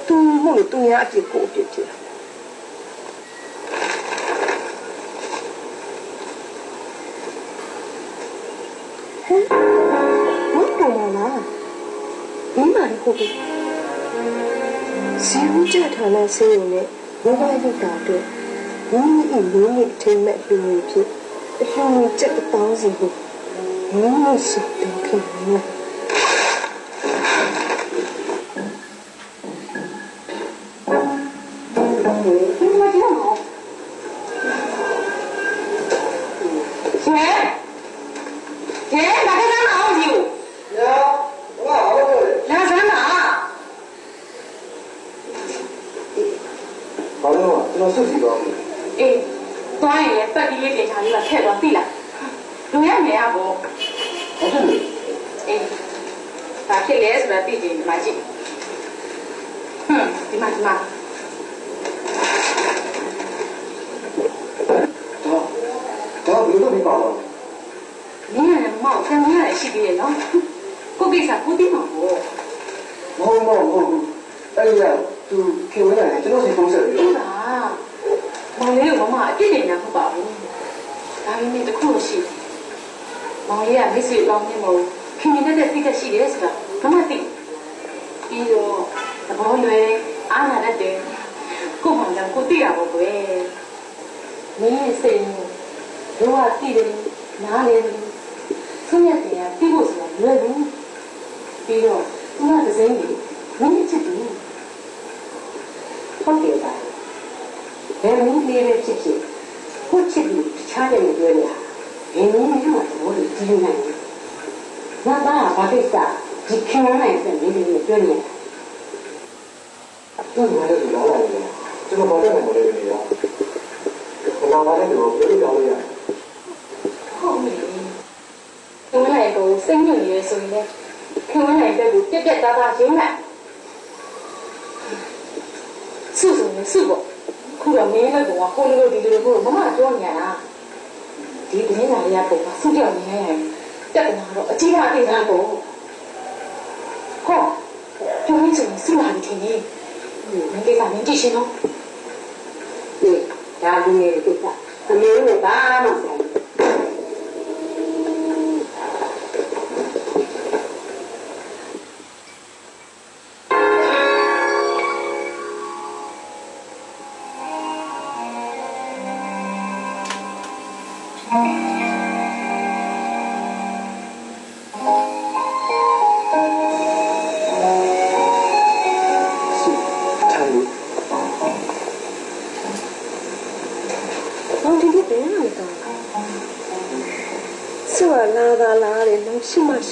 သူမို့လို့သူများအပြစ်ကိုအပြစ်ဖြစ်ဟဲ့မတော်မလားမိမလည်းဟုတ်ပြီစီဦးကြထားတဲ့ဆေးရုံနဲ့ဘဝရုပ်တာအတွက်မိမိအလုံးနဲ့ထိမ့်မဲ့လူတွေဖြစ်အလှူကျက်တောင်းစီကိုမိမိစုတင်ခဲ့တယ်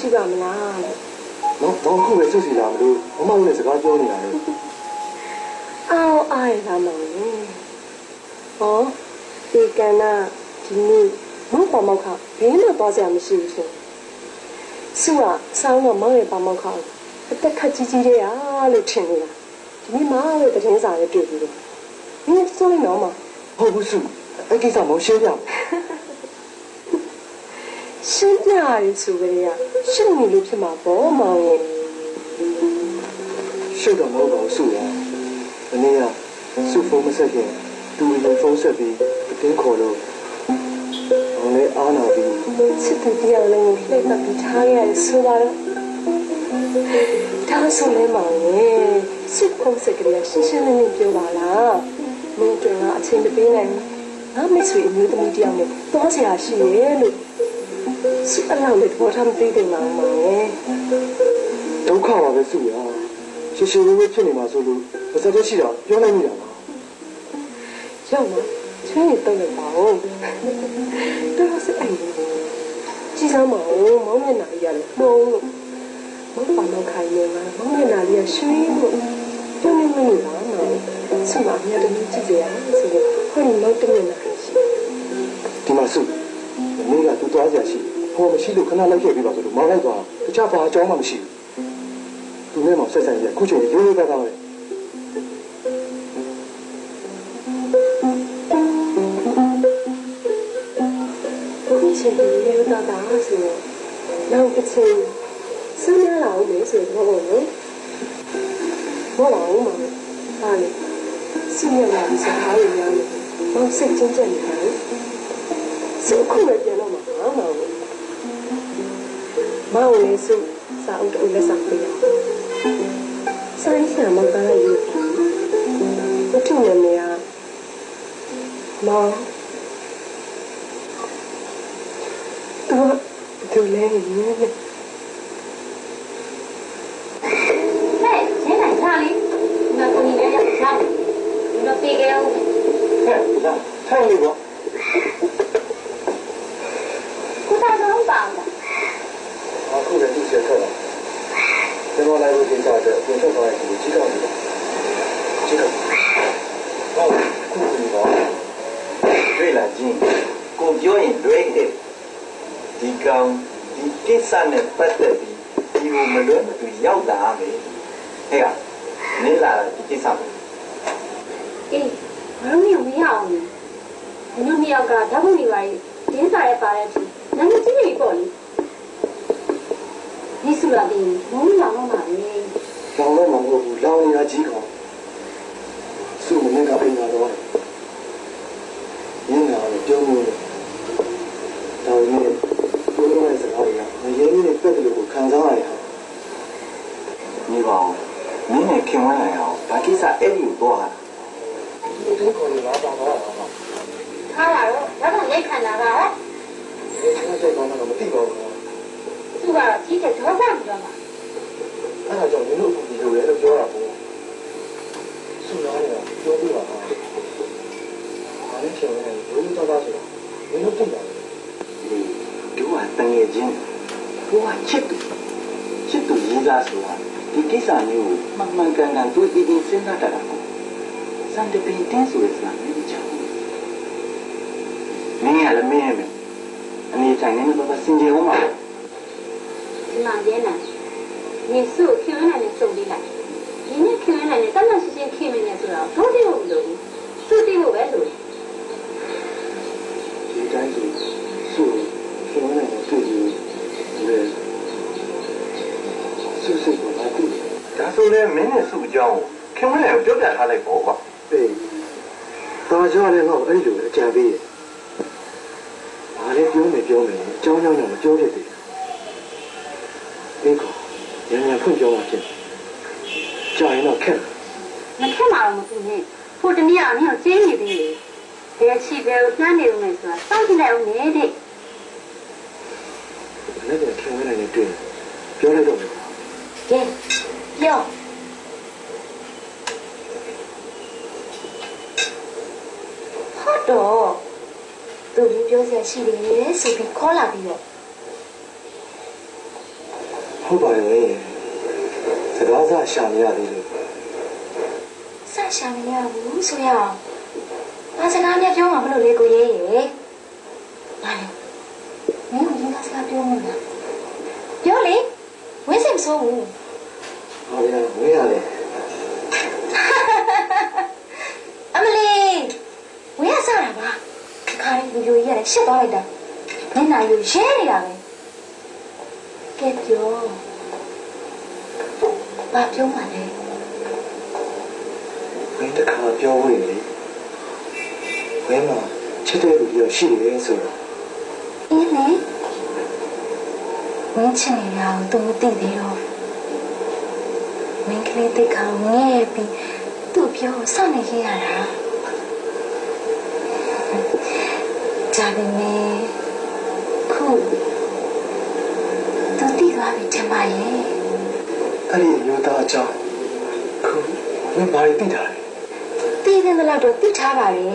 ရှိပါမလားနော်ဘာခုပဲစုစီလာမလို့မမဦးနဲ့စကားပြောနေတာလေအော်အားရလာမောင်ဟောဒီကနာဒီနေ့မောင်ပေါ်မောက်ခဘင်းတော့သွားစရာမရှိဘူးဆိုစုကစောင်းတော့မောင်ရဲ့ပေါ်မောက်ခအသက်ခက်ကြီးကြီးတဲ့အားလို့ထင်နေတာဒီနေ့မောင်ရဲ့တရင်စာနဲ့တွေ့ပြီးတော့မင်းစိုးနေတော့မဟုတ်ဘူးစုအဲ့ကိစ္စမောင်ရှင်းပြရှင်းပြရဆိုကြရရှုပ်နေလို့ဖြစ်မှာပေါ့မောင်ရဲ့ရှုပ်တော့မဟုတ်ပါဘူးစုရဒီနေ့ကစုဖုန်းမဆက်ခင်သူ့ရဲ့ဖုန်းဆက်ပြီးအတင်းခေါ်လို့အောင်လေအားနာပြီးချစ်တဲ့တရားလုံးကိုလှည့်ပတ်ပြီးထားရဆိုပါတော့ဒါဆိုလဲမောင်ရဲ့စုဖုန်းဆက်ကြရရှင်းရှင်းလင်းလင်းပြောပါလားမင်းတို့ကအချိန်မပေးနိုင်ငါမိတ်ဆွေအမျိုးသမီးတယောက်နဲ့သွားစရာရှိရဲ့လို့စုအလောက်နဲ့ပေါ်ထားမသိတယ်မောင်ရဲ့ဒုက္ခပါပဲစုရရှင်းရှင်းလင်းလင်းဖြစ်နေမှာဆိုလို့ပါစတဲ့ရှိတာပြောနိုင်မိတာပါရောက်မှာချွေးနေတော့ပါဦးတော်စအိမ်ကြီးစမ်းမအောင်မောင်မျက်နှာကြီးရတယ်မုံလို့ မဟုတ်ပါတော့ခိုင်နေမှာမောင်မျက်နှာလေးကရွှေလို့ပြုံးနေမနေပါနော်ဆုမမြတ်တည်းကြည့်ကြရဆိုတော့ဟိုဒီမောင်တမျက်နှာရှိ ဒီမှာစုမင်းကသူသွားကြရှိဟောမရှိလို့ခဏလောက်ခဲ့ပြီးပါဆိုလို့မောင်းလိုက်သွားတခြားဘာအကြောင်းမှမရှိဘူးသူနဲ့မောင်ဆက်ဆံရခုချိန်ရိုးရိုးသားသားပဲ ရှင်ဒီရေတော့တာဆိုတော့နောက်တစ်ချိန်စဉ်းစားလာအောင်လေဆိုတော့ဘောနော်ဘောလာအောင်မှာဟာလေစဉ်းရလာပြီးစားရရမယ်မောင်စိတ်ချင်းချင်းနေတယ်စုခုပဲပြန်တော့မှာမောင်လေးစုစာအုပ်တူလက်ဆောင်ပေးရစိုင်းဆံမကလာယူဘုထုနေနေရမောင်သူလည်းရင်းနေ ဟဲ့ရင်းနိုင်စားလေငါကိုကြီးလည်းရောက်စားတယ်ဒီတော့ပြေကြအောင် ဟဲ့လာထိုင်လေကွာ ကိုသားတော့ပါအောင် အခုလည်းသူ့ဆက်ထွက်တာကျွန်တော်လိုက်လို့ဒီစားတဲ့ပြင်ထွက်သွားရင်ဒီကြီးတော့ကြီးတော့ဟောခုဒီတော့ တွေ့လာချင်းကိုပြောရင်လွဲခဲ့ဒီကောင်ဒီကိစ္စနဲ့ပတ်သက်ပြီးဒီလိုမလွဲမသွေရောက်လာမယ်ဟဲ့ကမင်းလာဒီကိစ္စကို အေးဘာလို့မရအောင်လဲဘယ်လိုမရောက်ကဓာတ်ပုံတွေပါရင်းစားရပါတဲ့အထိနာမည်ကြီးနေပေါ့လေဒီစုလာပြီးဘုံလောင်တော့မှာပဲ လောင်တော့မဟုတ်ဘူးလောင်နေတာကြီးကောင်စုမင်းကပြင်လာတော့ရင်းလာတော့ပြောလို့တော်ရင်းပြောလို့ရစကားတွေကမရင်းနဲ့ပြတ်တယ်လို့ခံစားရတယ်ဟာ နေပါဦးမင်းနဲ့ခင်ဝန်းလိုက်အောင်ဘာကိစ္စအဲ့ဒီကိုသွား ဒီလိုခေါ်နေတာပါတော့ဟာ ထားလာတော့ဓာတ်ပုံရိုက်ခံတာက ဒီချမ်းစိတ်ကောင်းတော့မသိပါဘူး သူကတော့ကြီးတဲ့ဒေါသပြီးတော့မှာ အဲ့ဒါကြောင့်မင်းတို့ဒီလိုလေလို့ပြောတာပေါ့စုနာနေတာပြောပြပါဟာဒါနဲ့ရှင်နေဘယ်လိုသွားဆိုတာမင်းတို့သိတာ တို့ကတငယ်ချင်းတို့ကချစ်သူရေးသားဆိုတာဒီကိစ္စမျိုးကိုမှန်ကန်ကန်တို့အင်းစဉ်းစားတတ်တာကိုစံတပင်တင်းဆိုရစမ်းမင်းချောင်းမင်းရလည်းမင်းရဲ့အနေတိုင်းနဲ့တော့စင်ကြယ်အောင်ပါ ဒီမှာရင်းနေနေစုခင်ရနေစုံလေးလိုက်ဒီနေ့ခင်ရနေတတ်မှရှင်းရှင်းခင်မနေဆိုတော့တို့တယ်လို့လို့စုတည်ဖို့ပဲလို့ ဒီတိုင်းဆိုစုရှင်နေတယ်တွေ့ပြီးလေစုစုကလာပြီ ဒါဆိုလည်းမင်းနဲ့စုအကြောင်းခင်ဝန်းလည်းပြောပြထားလိုက်ပေါ့ကွာ အေးတော်ကြတယ်တော့အဲ့လိုအကြံပေးရဘာလဲပြောမယ်အကြောင်းကြောင်းမပြောဖြစ်သေးဘူးဒီကညံဖွင့်ပြောမှဖြစ်ကြာရင်တော့ခက် မခက်မှာတော့မသိနဲ့ဖို့တနည်းအောင်မျိုးကျင်းနေသေးတယ်ဘယ်ချီဘယ်ကိုနှမ်းနေဦးမယ်ဆိုတာစောင့်ကြည့်လိုက်အောင်နေတဲ့ လည်းတော့ခင်ဝင်နိုင်နေတွေ့ပြောလိုက်တော့မယ် ကဲပြောဟုတ်တော့သူကြီးပြောစရာရှိတယ်ဆိုပြီးခေါ်လာပြီးတော့ ဟုတ်ပါရဲ့စကားစားရှာနေရသေးလို့ ဆက်ရှာမရဘူးဆိုရအောင်ဘာစကားများပြောမှာမလို့လေကိုရဲရဲ့ဘာလဲမင်းကဒီကစကားပြောမလားပြောလေဝင်းစင်မစိုးဘူး ဟောရဝေးရတယ် အမလီဝင်းရစားတာပါခါရီလူကြီးရတယ်ရှစ်သွားလိုက်တာမျက်နှာယူရဲနေတာပဲကဲပြောဘာပြောမှလဲ ဝင်းတစ်ခါပြောဝင်လေဝင်းမှာချစ်တဲ့လူကြီးရှိတယ်ဆိုတော့ အေးလေဝင်းချင်နေရအောင်သူမသိသေးတော့မင်းကလေးတိတ်ခါငဲ့ပြီးသူ့ပြောစောင့်နေခဲ့ရတာဂျာနေမေခုသူတိသွားပြီထင်ပါရဲ့ အဲ့ဒီမျိုးသားအကြောင်းခုဝင်းဘာတွေသိတာလဲ တည်တဲ့လောက်တော့သိထားပါလေ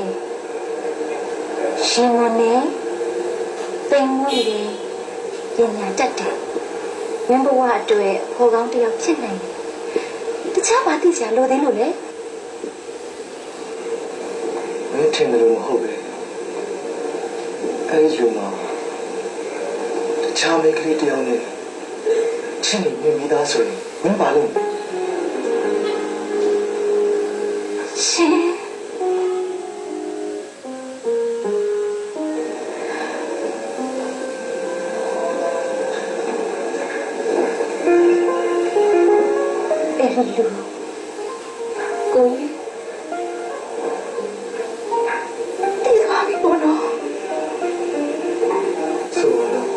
ရှင်မနဲ့ပိန်မွေးတယ်ပညာတတ်တယ် မင်းဘဝအတွက်ဖော်ကောင်းတစ်ယောက်ဖြစ်နိုင်တယ်တခြားဘာသိစရာလိုသေးလို့လဲ မင်းထင်တယ်လို့မဟုတ်ပဲအဲ့ဒီလူမှာတခြားမိန်းကလေးတစ်ယောက်နဲ့ချင်းနေမိသားဆိုရင်မင်းဘာလို့ ရှင် အဲ့ဒီလူကိုကြီးဒီပါပြီဘောနော် ဆိုတော့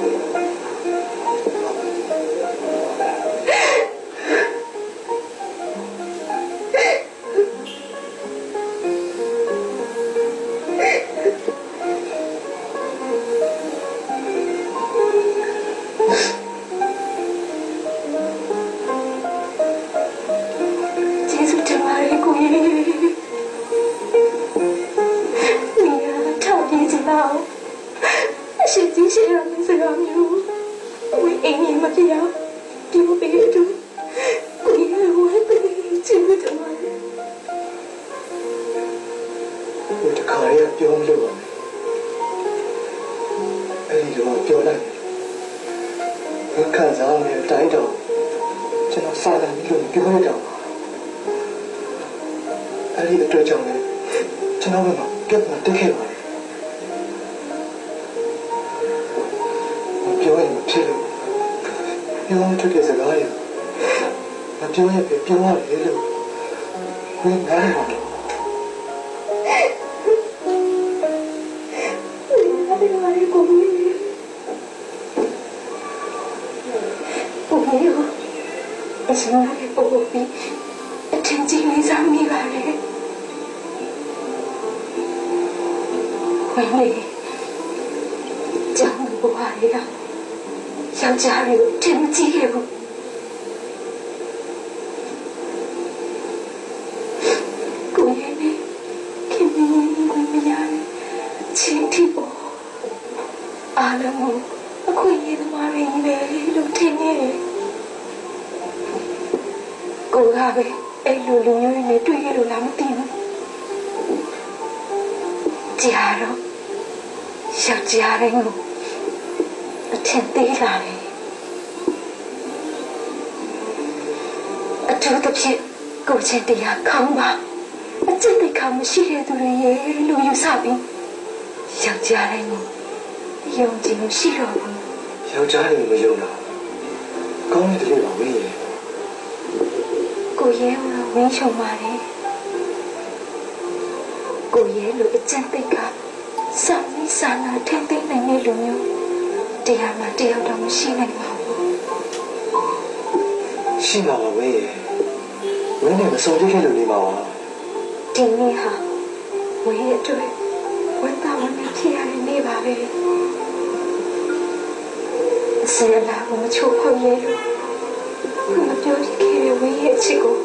ကျေးဇူးတင်ပါတယ်ကိုကြီးနေရထောက်ပြချင်တော့အရှိကြီးရှိရမယ့်စကားမျိုးဝိအင်းကြီးမပြောင်းဒီလိုပဲတူကိုကြီးဝိပင်းကျေးဇူးတင်ပါတယ် ဒီတစ်ခါရပြောမလို့ပါနဲ့အဲ့ဒီလိုပြောလိုက်ဘယ်ခံစားနေတဲ့အတိုင်းတော့ကျွန်တော်စာတယ်ပြီးလို့ပြောရတော့အဲ့ဒီအတွက်ကြောင့်လည်းကျွန်တော်ကပြတ်မှာတက်ခဲ့ပါတယ်ပြောရင်မဖြစ်လို့ပြောမထွက်တဲ့စကားရမပြောရင်ပြောရတယ်လို့ဘယ်နားလဲတော့ ကိုကြီးအစမ်းလေးပို့ပြီးအထင်ကြီးလေးစားမိပါလေဝိနေကြောင်ဘဝရည်ယောက်ျားလေးကိုထင်ကြီးခဲ့ဘူးကိုကြီးနဲ့ခင်မင်းဝင်မရချင်းတီပေါ်အားလုံးကိုအခွင့်အရေးသမားတွေကြီးပဲလို့ထင်နေတယ်ကိုကပဲအဲ့လိုလူမျိုးတွေနဲ့တွေ့ရလို့လားမသိဘူးကြားတော့ယောက်ျားတိုင်းကိုအထင်သေးလာတယ်အထူးသဖြင့်ကိုချင်းတရားခေါင်းပါအကျင့်တိတ်ခါမရှိတဲ့သူတွေရဲ့လူယူဆပြီးယောက်ျားတိုင်းကိုယုံကြည်မှုရှိတော့ဘူး ယောက်ျားတွေမယုံတာကောင်းတဲ့တည်းပါဝင်းရဲ့ ကိုရဲကဝင်းချုံပါတယ်ကိုရဲလိုအကျင့်သိက္ခာစာမီးစာနာထင်သိနိုင်တဲ့လူမျိုးတရားမှတရားတော်မရှိနိုင်ပါဘူး ရှိပါပါဝင်းရဲ့ဝင်းနဲ့မစုံပြခဲ့လို့နေပါပါ ဒီနေ့ဟာဝင်းရဲ့အတွက်ဝန်တာဝန်နဲ့ဖြစ်ရတဲ့နေ့ပါပဲဆရာလာမချိုးဖောက်ရဲလို့မပြောပြခဲ့တဲ့ဝင်းရဲ့အချစ်ကို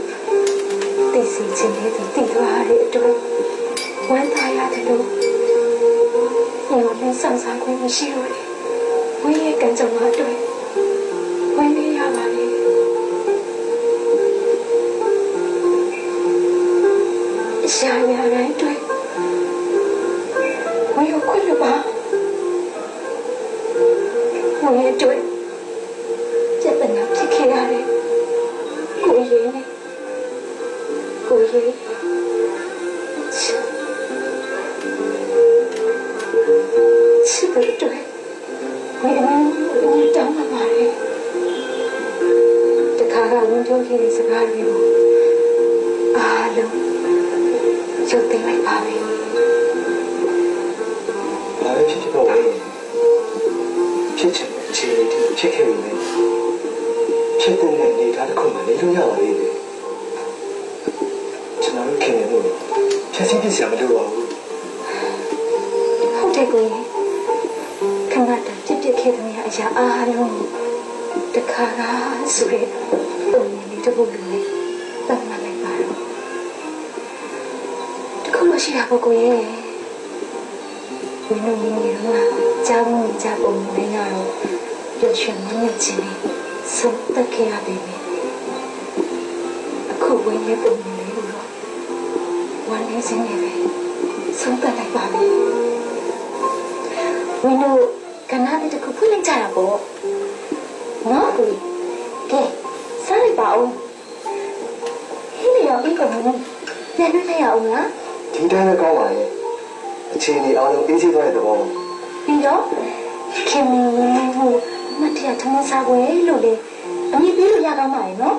သိစေချင်တဲ့သူသိသွားတဲ့အတွက်ဝန်တာရတယ်လို့ညောင်းနဲ့ဆောင်စားခွင့်မရှိတော့တယ်ဝင်းရဲ့ကံကြမ္မာအတွက်ဝင်းနေရပါလေရှာရတိုင်းအတွက်ဝင်းကိုခွင့်လို့ပါဝင်းရဲ့အတွက်ကျက်ပနာဖြစ်ခဲ့ရတယ်ကိုရဲနဲ့ကိုရဲချစ်တဲ့အတွက်ဝင်းတောင်းပါလေတခါကဝင်းပြောခဲ့တဲ့စကားတွေကိုအားလုံးရုပ်သိမ်းလိုက်ပါပြီ ဘာပဲဖြစ်ဖြစ်တော့ဝင်းဖြစ်ချင်တဲ့အခြေအနေတွေဖြစ်ခဲ့ပြီလေဖြစ်တဲ့အနေထားတစ်ခုမှနေလို့ရပါလိမ့်မယ်ကျွန်တော်တို့ခင်ဗျားတို့ဖြည့်ဆည်းပြစရာမလိုပါဘူး ဟုတ်တယ်ကိုကြီးခဏတည်းပြစ်ခဲ့တဲ့နေရာအရာအားလုံးတခါကဆိုရဲပုံမြင်လေးတစ်ခုလိုနဲ့တတ်မှတ်လိုက်ပါတော့တခုလို့ရှိတာပေါ့ကိုကြီးဝင်းတို့ရင်းနေတော့ကြားမှုကြားပုံနဲ့ကတော့ပျော်ရွှင်မှုနဲ့ချင်းနေစ ဆုံးသက်ခဲ့ရပေမယ့်အခုဝင်ရပုံနေလို့ဝမ်းနေစင်းနေပဲဆုံးသက်လိုက်ပါပြီဝင်းတို့ကဏ္ဍတစ်ခုဖွင့်လိုက်ကြတာပေါ့နော်ကိုကဲစားလိုက်ပါဦးဟင်းနေရောအင်းကုန်ဘူးပြန်လွှတ်လိုက်ရအောင်လား ဒီတိုင်းလည်းကောင်းပါရဲ့အချိန်ကြီးအားလုံးအေးဆေးသွားတဲ့သဘောပေါ့ ပြီးတော့ခင်မင်းရဲ့ဟိုမတ်တရားထမစားပွဲလို့လေအမြင်ပေးလို့ရကောင်းပါရဲ့နော်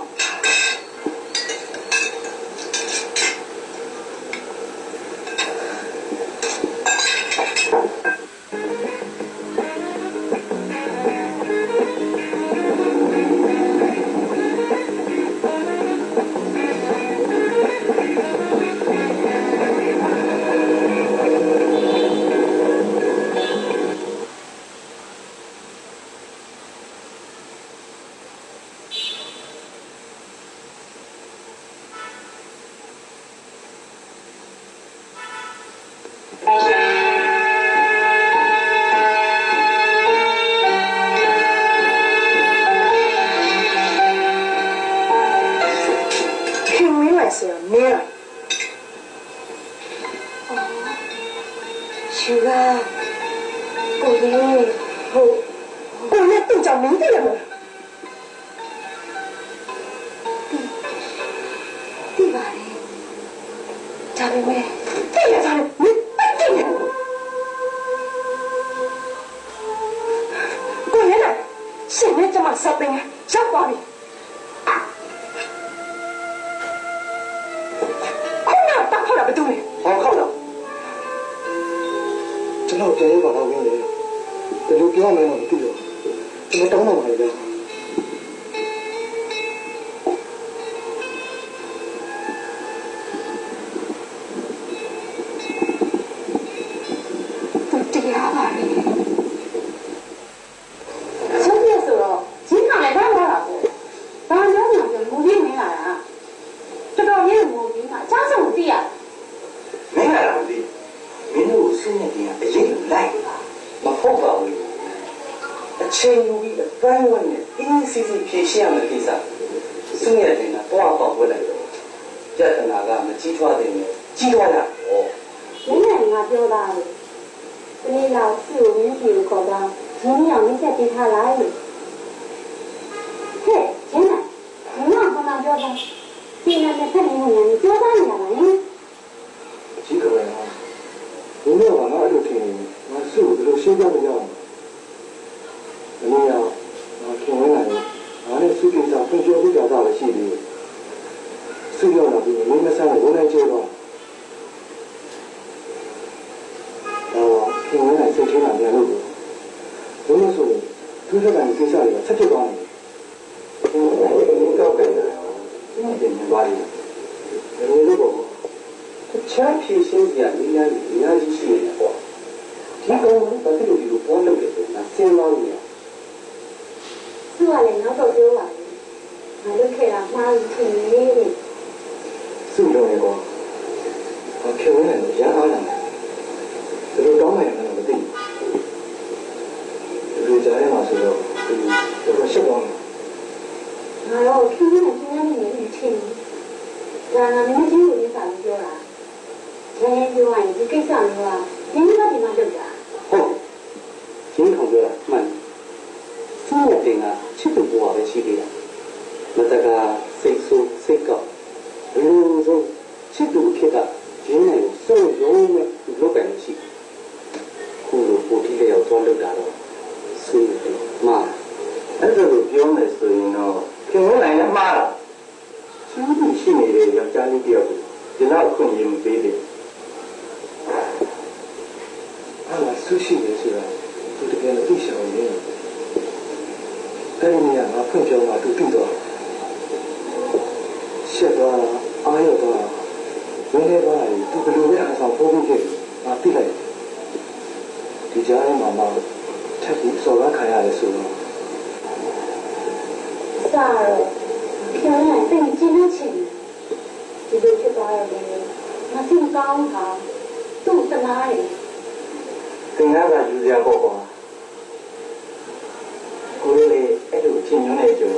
ကိုလေးအဲ့လိုအချင်းမျိုးနဲ့ကြုံ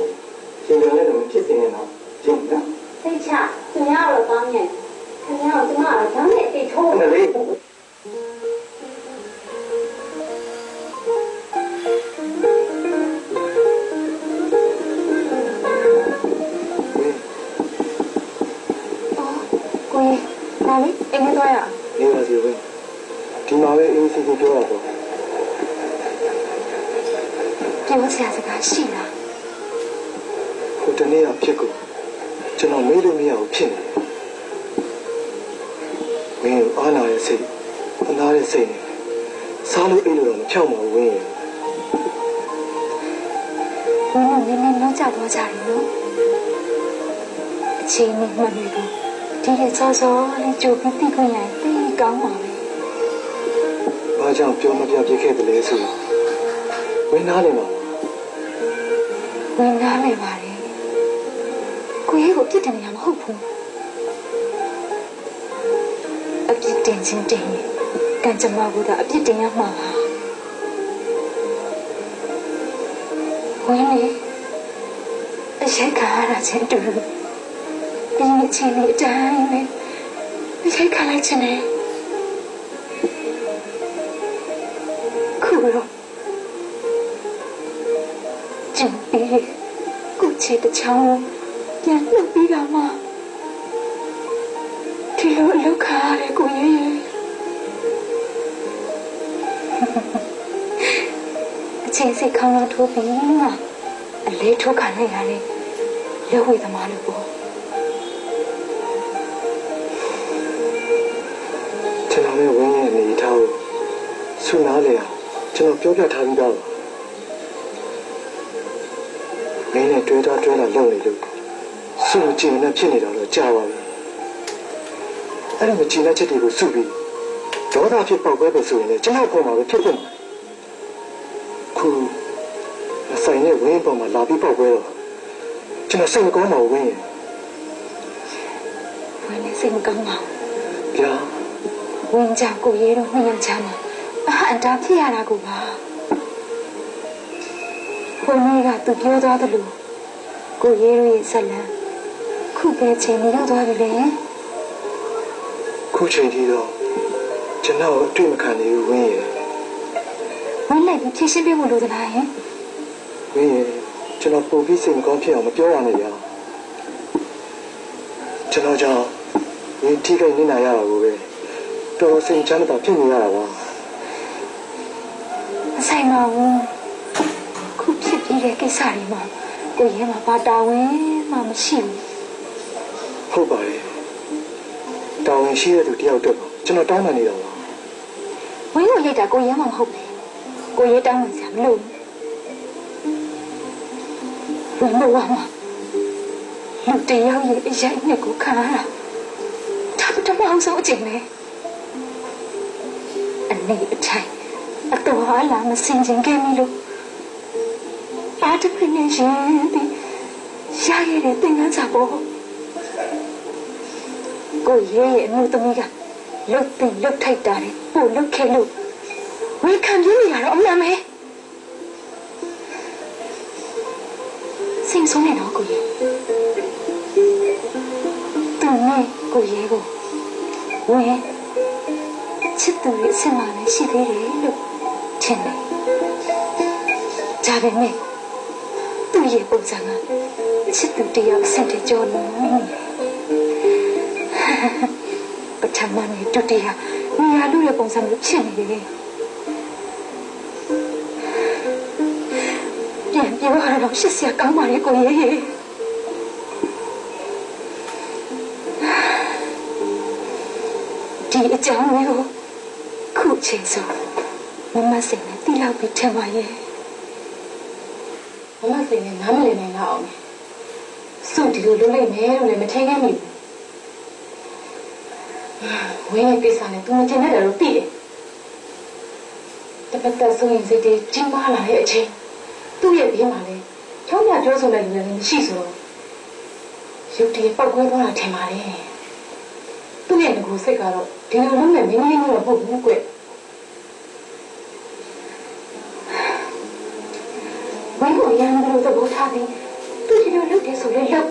ဒီမှာပဲအင်းစီကိုပြောတာပေါ့ ပြောစရာစကားရှိလား ဟိုတနေ့ကဖြစ်ကိုကျွန်တော်မေးလို့မရဘူးဖြစ်နေမင်းအားနာရဲ့စိတ်အနာရဲ့စိတ်နဲ့စားလို့အိတ်လို့တော့မဖြောက်ပါဘူးဝင်းရဲ့ ဘုံနဲ့နည်းနည်းနောက်ကျသွားကြတယ်နော်အချိန်နဲ့မှတ်နေတော့ဒီရဲ့စောစောလေးကြိုပြီးသိခွင့်ရရင်သိကောင်းပါပဲ ဘာကြောင့်ပြောမပြပြခဲ့တယ်လဲဆိုတော့ဝင်းသားနေမှာ ဝင်ကားနေပါလေကိုရဲကိုပြစ်တယ်နေရမဟုတ်ဘူးအပြစ်တင်ချင်းတင်ရင်ကံကြမ္မာကအပြစ်တင်ရမှာပါဝင်လေအရှိတ်ခါရတာချင်းတူဒီအချင်းလေးအတိုင်းပဲအရှိတ်ခါလိုက်ချင်းနဲ့ခုတော့ကျန်ပြီးကိုချစ်တချောင်းပြန်လှုပ်ပြီးတော့မှဒီလိုအလုပ်ခါရတဲ့ကိုရဲရဲအချင်းစိတ်ခေါင်းလုံးထိုးပြီးမှအလေးထိုးခံလိုက်ရတယ်ရုပ်ဝေသမားလို့ပေါ့ ကျွန်တော်လည်းဝင်းရဲ့အနေထားကိုဆွနားလေအောင်ကျွန်တော်ပြောပြထားပြီးသားပါမင်းနဲ့တွေ့တာလုပ်နေလို့စုကြည်နဲ့ဖြစ်နေတာတော့ကြာပါပြီအဲ့ဒီမကြည်တဲ့ချက်တွေကိုစုပြီးဒေါသဖြစ်ပေါက်ပွဲပဲဆိုရင်လည်းကျွန်တော်ပုံမှာပဲဖြစ်ဖြစ်မှာခုအဆိုင်နဲ့ဝင်းပေါ်မှာလာပြီးပေါက်ပွဲတော့ကျွန်တော်စိတ်မကောင်းပါဘူးဝင်းရဲ့ ဝင်နေစိတ်မကောင်းပါဘူး ဗျာ ဝင်ကြကိုရဲတော့နှစ်ယောက်ချမ်းမှာအဟံတာဖြစ်ရတာကိုပါဘုန်းကြီးကသူပြောသွားတယ်လို့ကိုရဲတို့ရဲ့ဇလံခုပဲချိန်မရောက်သွားပြီလေ ခုချိန်ကြီးတော့ကျွန်တော်အတွေ့မခံနေဘူးဝင်းရဲ့ ဝင်လိုက်ပြီးဖြည့်ရှင်းပေးဖို့လိုသလားဟင် ဝင်းရဲ့ကျွန်တော်ပုံပြီးစိတ်မကောင်းဖြစ်အောင်မပြောရနဲ့ဗျာကျွန်တော်ကြောင့်ဝင်းထိခိုက်နေရတာကိုပဲတော်စိတ်ချမ်းသာဖြစ်နေရတာပါ အဆိုင်မဘူးခုဖြစ်ပြီးတဲ့ကိစ္စတွေမှာကိုရဲမှာဘာတာဝန်မှမရှိဘူး ဟုတ်ပါရဲ့တာဝန်ရှိတဲ့သူတယောက်တော့ကျွန်တော်တောင်းပန်နေတာပါ ဝင်းကိုရိုက်တာကိုရဲမှာမဟုတ်ဘူးကိုရဲတောင်းဝင်စရာမလိုဘူးဘယ်လိုမှလူတယောက်ရဲ့အရိုက်နဲ့ကိုခံရတာဒါပထမအောင်ဆုံးအချိန်ပဲအနေအထိုင်အတော်အားလာမစင်ကျင်ခဲ့မိလို့အားတစ်ဖိနေရှင်ဒီရရတဲ့သင်္ကန်းစာပေါ်ကိုရဲရဲ့အမှုသမီးကလုတ်ပြီးလုတ်ထိုက်တာလေပို့လုတ်ခဲ့လို့ဝေခံပြနေရတော့အမှန်ပဲစင်ဆုံးနေတော့ကိုရဲသူနဲ့ကိုရဲကိုဝဲချစ်သူရဲ့ဆင်မာနဲ့ရှိသေးတယ်လို့ထင်တယ်ဒါပေမဲ့သူ့ရဲ့ပုံစံကချစ်သူတယောက်ဆင်တဲ့ကြောလို့ပထမနဲ့ဒုတိယနေရာလူရဲ့ပုံစံမျိုးဖြစ်နေတယ်ပြန်ပြောရတော့ရှစ်ဆရာကောင်းပါလေကိုရဲရဲဒီအကြောင်းမျိုးခုချိန်ဆိုမမစိတ်နဲ့တိလောက်ပြီးထင်ပါရဲ့မမစိတ်နဲ့နားမလည်နိုင်တော့အောင်စုဒီလိုလုပ်လိုက်မယ်လို့လည်းမထင်ခဲ့မိဘူးဝင်းရဲ့ကိစ္စနဲ့သူမတင်တဲ့တယ်လို့သိတယ်တပတ်သက်ဆိုရင်စိတ်တွေကြီးမားလာတဲ့အချိန်သူ့ရဲ့ဘေးမှာလည်းချောင်းပြပြောဆိုလိုက်လို့လည်းမရှိဆိုတော့ရုပ်တရက်ပောက်ကွဲသွားတာထင်ပါလေသူ့ရဲ့ငကိုစိတ်ကတော့ဒီလိုလုံးနဲ့မင်းမင်းတော့ပုတ်ဘူးကွဝင်းကိုရမ်းလို့သဘောထားပြီးသူဒီလိုလုပ်တယ်ဆိုလေလုပ်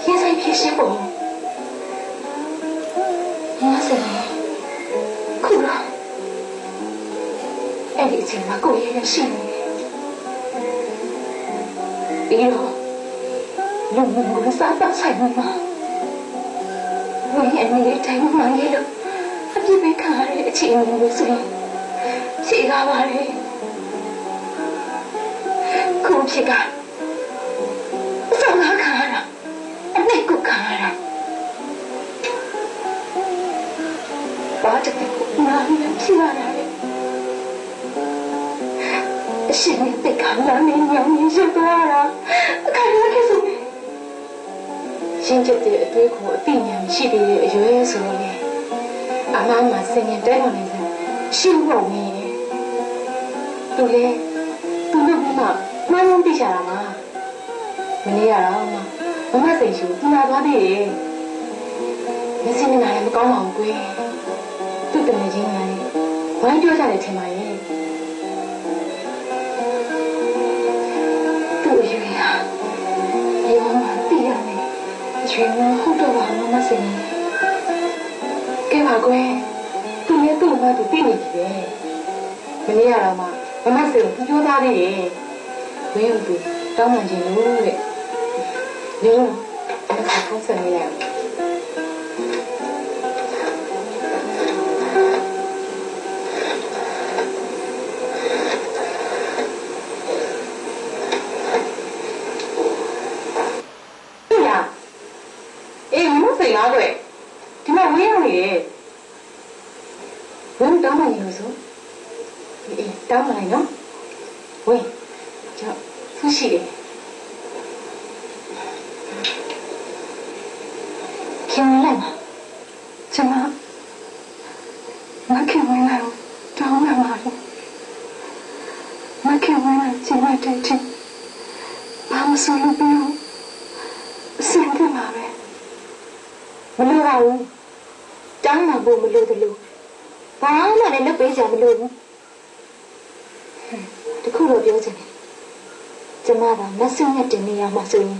ရေးဆိုင်ဖြစ်ရှင်းပုံမဆယ်ခုတော့အဲ့ဒီအချိန်မှာကိုရရရှိနေပြီးတော့လူမျိုးကစားတော့ဆိုင်မှာဝင်းရဲ့အနေတိုင်းမှန်ရဲ့လို့အပြစ်ပေးခံရတဲ့အ အခြေအနေလို့ဆိုရင်ဖြေကားပါလေခုဖြစ်ကဆောင်ကားခံရတာအနဲ့ကိုခံရတာဘာတကယ်နားလည်းဖြစ်လာတယ်အရှင်နဲ့တိတ်ခါလာနေညောင်ရစ်သွားတာအခါရခဲ့ဆုံးရှင်းချက်တဲ့အတွေးကိုအသိဉာဏ်ရှိသေးတဲ့အရွယ်ဆိုတော့လေအမှန်မှဆင်ញင်တဲတော်နေတယ်ရှင်းဖို့နေသူလေသူတို့ကမှမှန်းလုံးသိချတာပါမနေရတော့မမစိတ်ရှိသူလာသွားသေးတယ်မစင်းနေလည်းမကောင်းပါဘူးကွယ်သူ့တမန်ချင်းကလည်းဝိုင်းပြောကြတယ်ထင်ပါရဲ့သူ့အရွယ်ဟာရောမှသိရမယ်အရွယ်မဟုတ်တော့ပါမမစိတ်ကဲပါကွယ်သူလည်းသူ့ဘာသူသိနေပြီပဲမနေရတော့မှမမစိတ်ကိုပြောသားသေးတယ်ဝင်းသူတောင်းပန်ခြင်းလို့တဲ့ညလုံးအခါဖုန်းဆက်နေရစိတ်လားကွဒီမှာဝင်းရနေတယ်ဝင်းတောင်းမှရင်လို့ဆိုအေးတောင်းမှလိုက်နော်ဝင်းကျဖူးရှိတယ်ခင်လိုက်မှာကျမခင်ဝင်လာတော့တောင်းမှမှာလေခင်ဝင်လာကျမတဲ့ချင်းဘာမဆိုလို့ပြောစင်တယ်မှာပဲမလို့ပါဘူးတောင်းမှဖို့မလို့တလို့ဘာမှလည်းလုပ်ပေးကြမလို့ဘူးတခုတော့ပြောချင်တယ်ကျမကမဆုနဲ့တင်နေရမှာဆိုရင်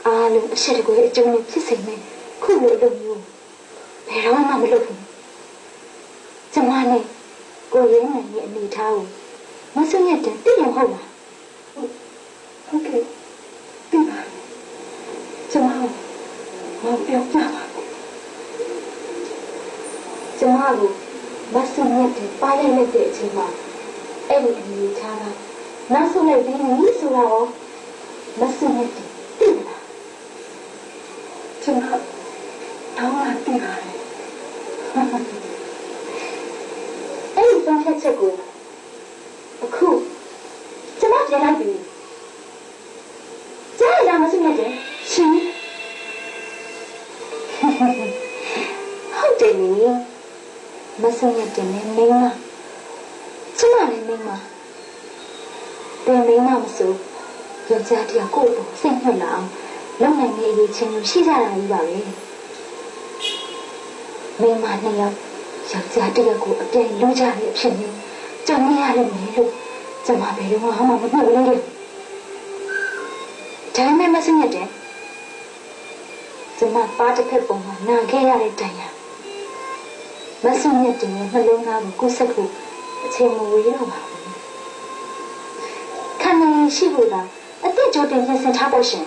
အားလုံးအချက်တကွဲအကျုံးနဲ့ဖြစ်စေမယ်ခုလိုအလုပ်မျိုးဘယ်တော့မှမလုပ်ဘူးကျမနဲ့ကိုရင်းနိုင်ရဲ့အနေထားကိုမဆုနဲ့တင်သိရမဟုတ်လားဟုတ်ကဲ့သိပါကျမမပြောပြပါကျမကိုမဆုနဲ့တင်ပါလိုက်တဲ့အချိန်မှာအဲ့ဒီအနေထားကနောက်ဆုံးလိုက်ပြီးနီးဆိုတော့မဆုနဲ့တင်သိလားကျမတောင်းလာသိပါတယ်အဲ့ဒီဆုံးဖြတ်ချက်ကိုအခုကျမပြန်လိုက်ပြီကြားရမဆုနဲ့တင်ရှင်ဟုတ်တယ်နီးမဆုနဲ့တင်နေမင်းလားကျမလည်းမင်းလားတင်မင်းမမဆိုယောက်ျားတယောက်ကိုယ်ပေါ်စိတ်ညစ်လာအောင်လုံနိုင်နေရေးချင်းရှိကြတာကြီးပါပဲမင်းမနှစ်ယောက်ယောက်ျားတယောက်ကိုအပြိုင်လူကြတဲ့အဖြစ်မျိုးကြုံရလိမ့်မယ်လို့ကျမဘယ်တော့မှမမှတ်ဘူးလေဒါပေမဲ့မဆုနဲ့တင်ကျမပါတစ်ဖက်ပုံမှာနာခဲ့ရတဲ့တိုင်ရမဆုနဲ့တင်ရဲ့နှလုံးသားကိုကိုယ်ဆက်ဖို့အချိန်မဝေးတော့ပါဘူးခံနေရှိဖို့လားအသက်ကြိုတင်ပြင်ဆင်ထားဖို့ရှင်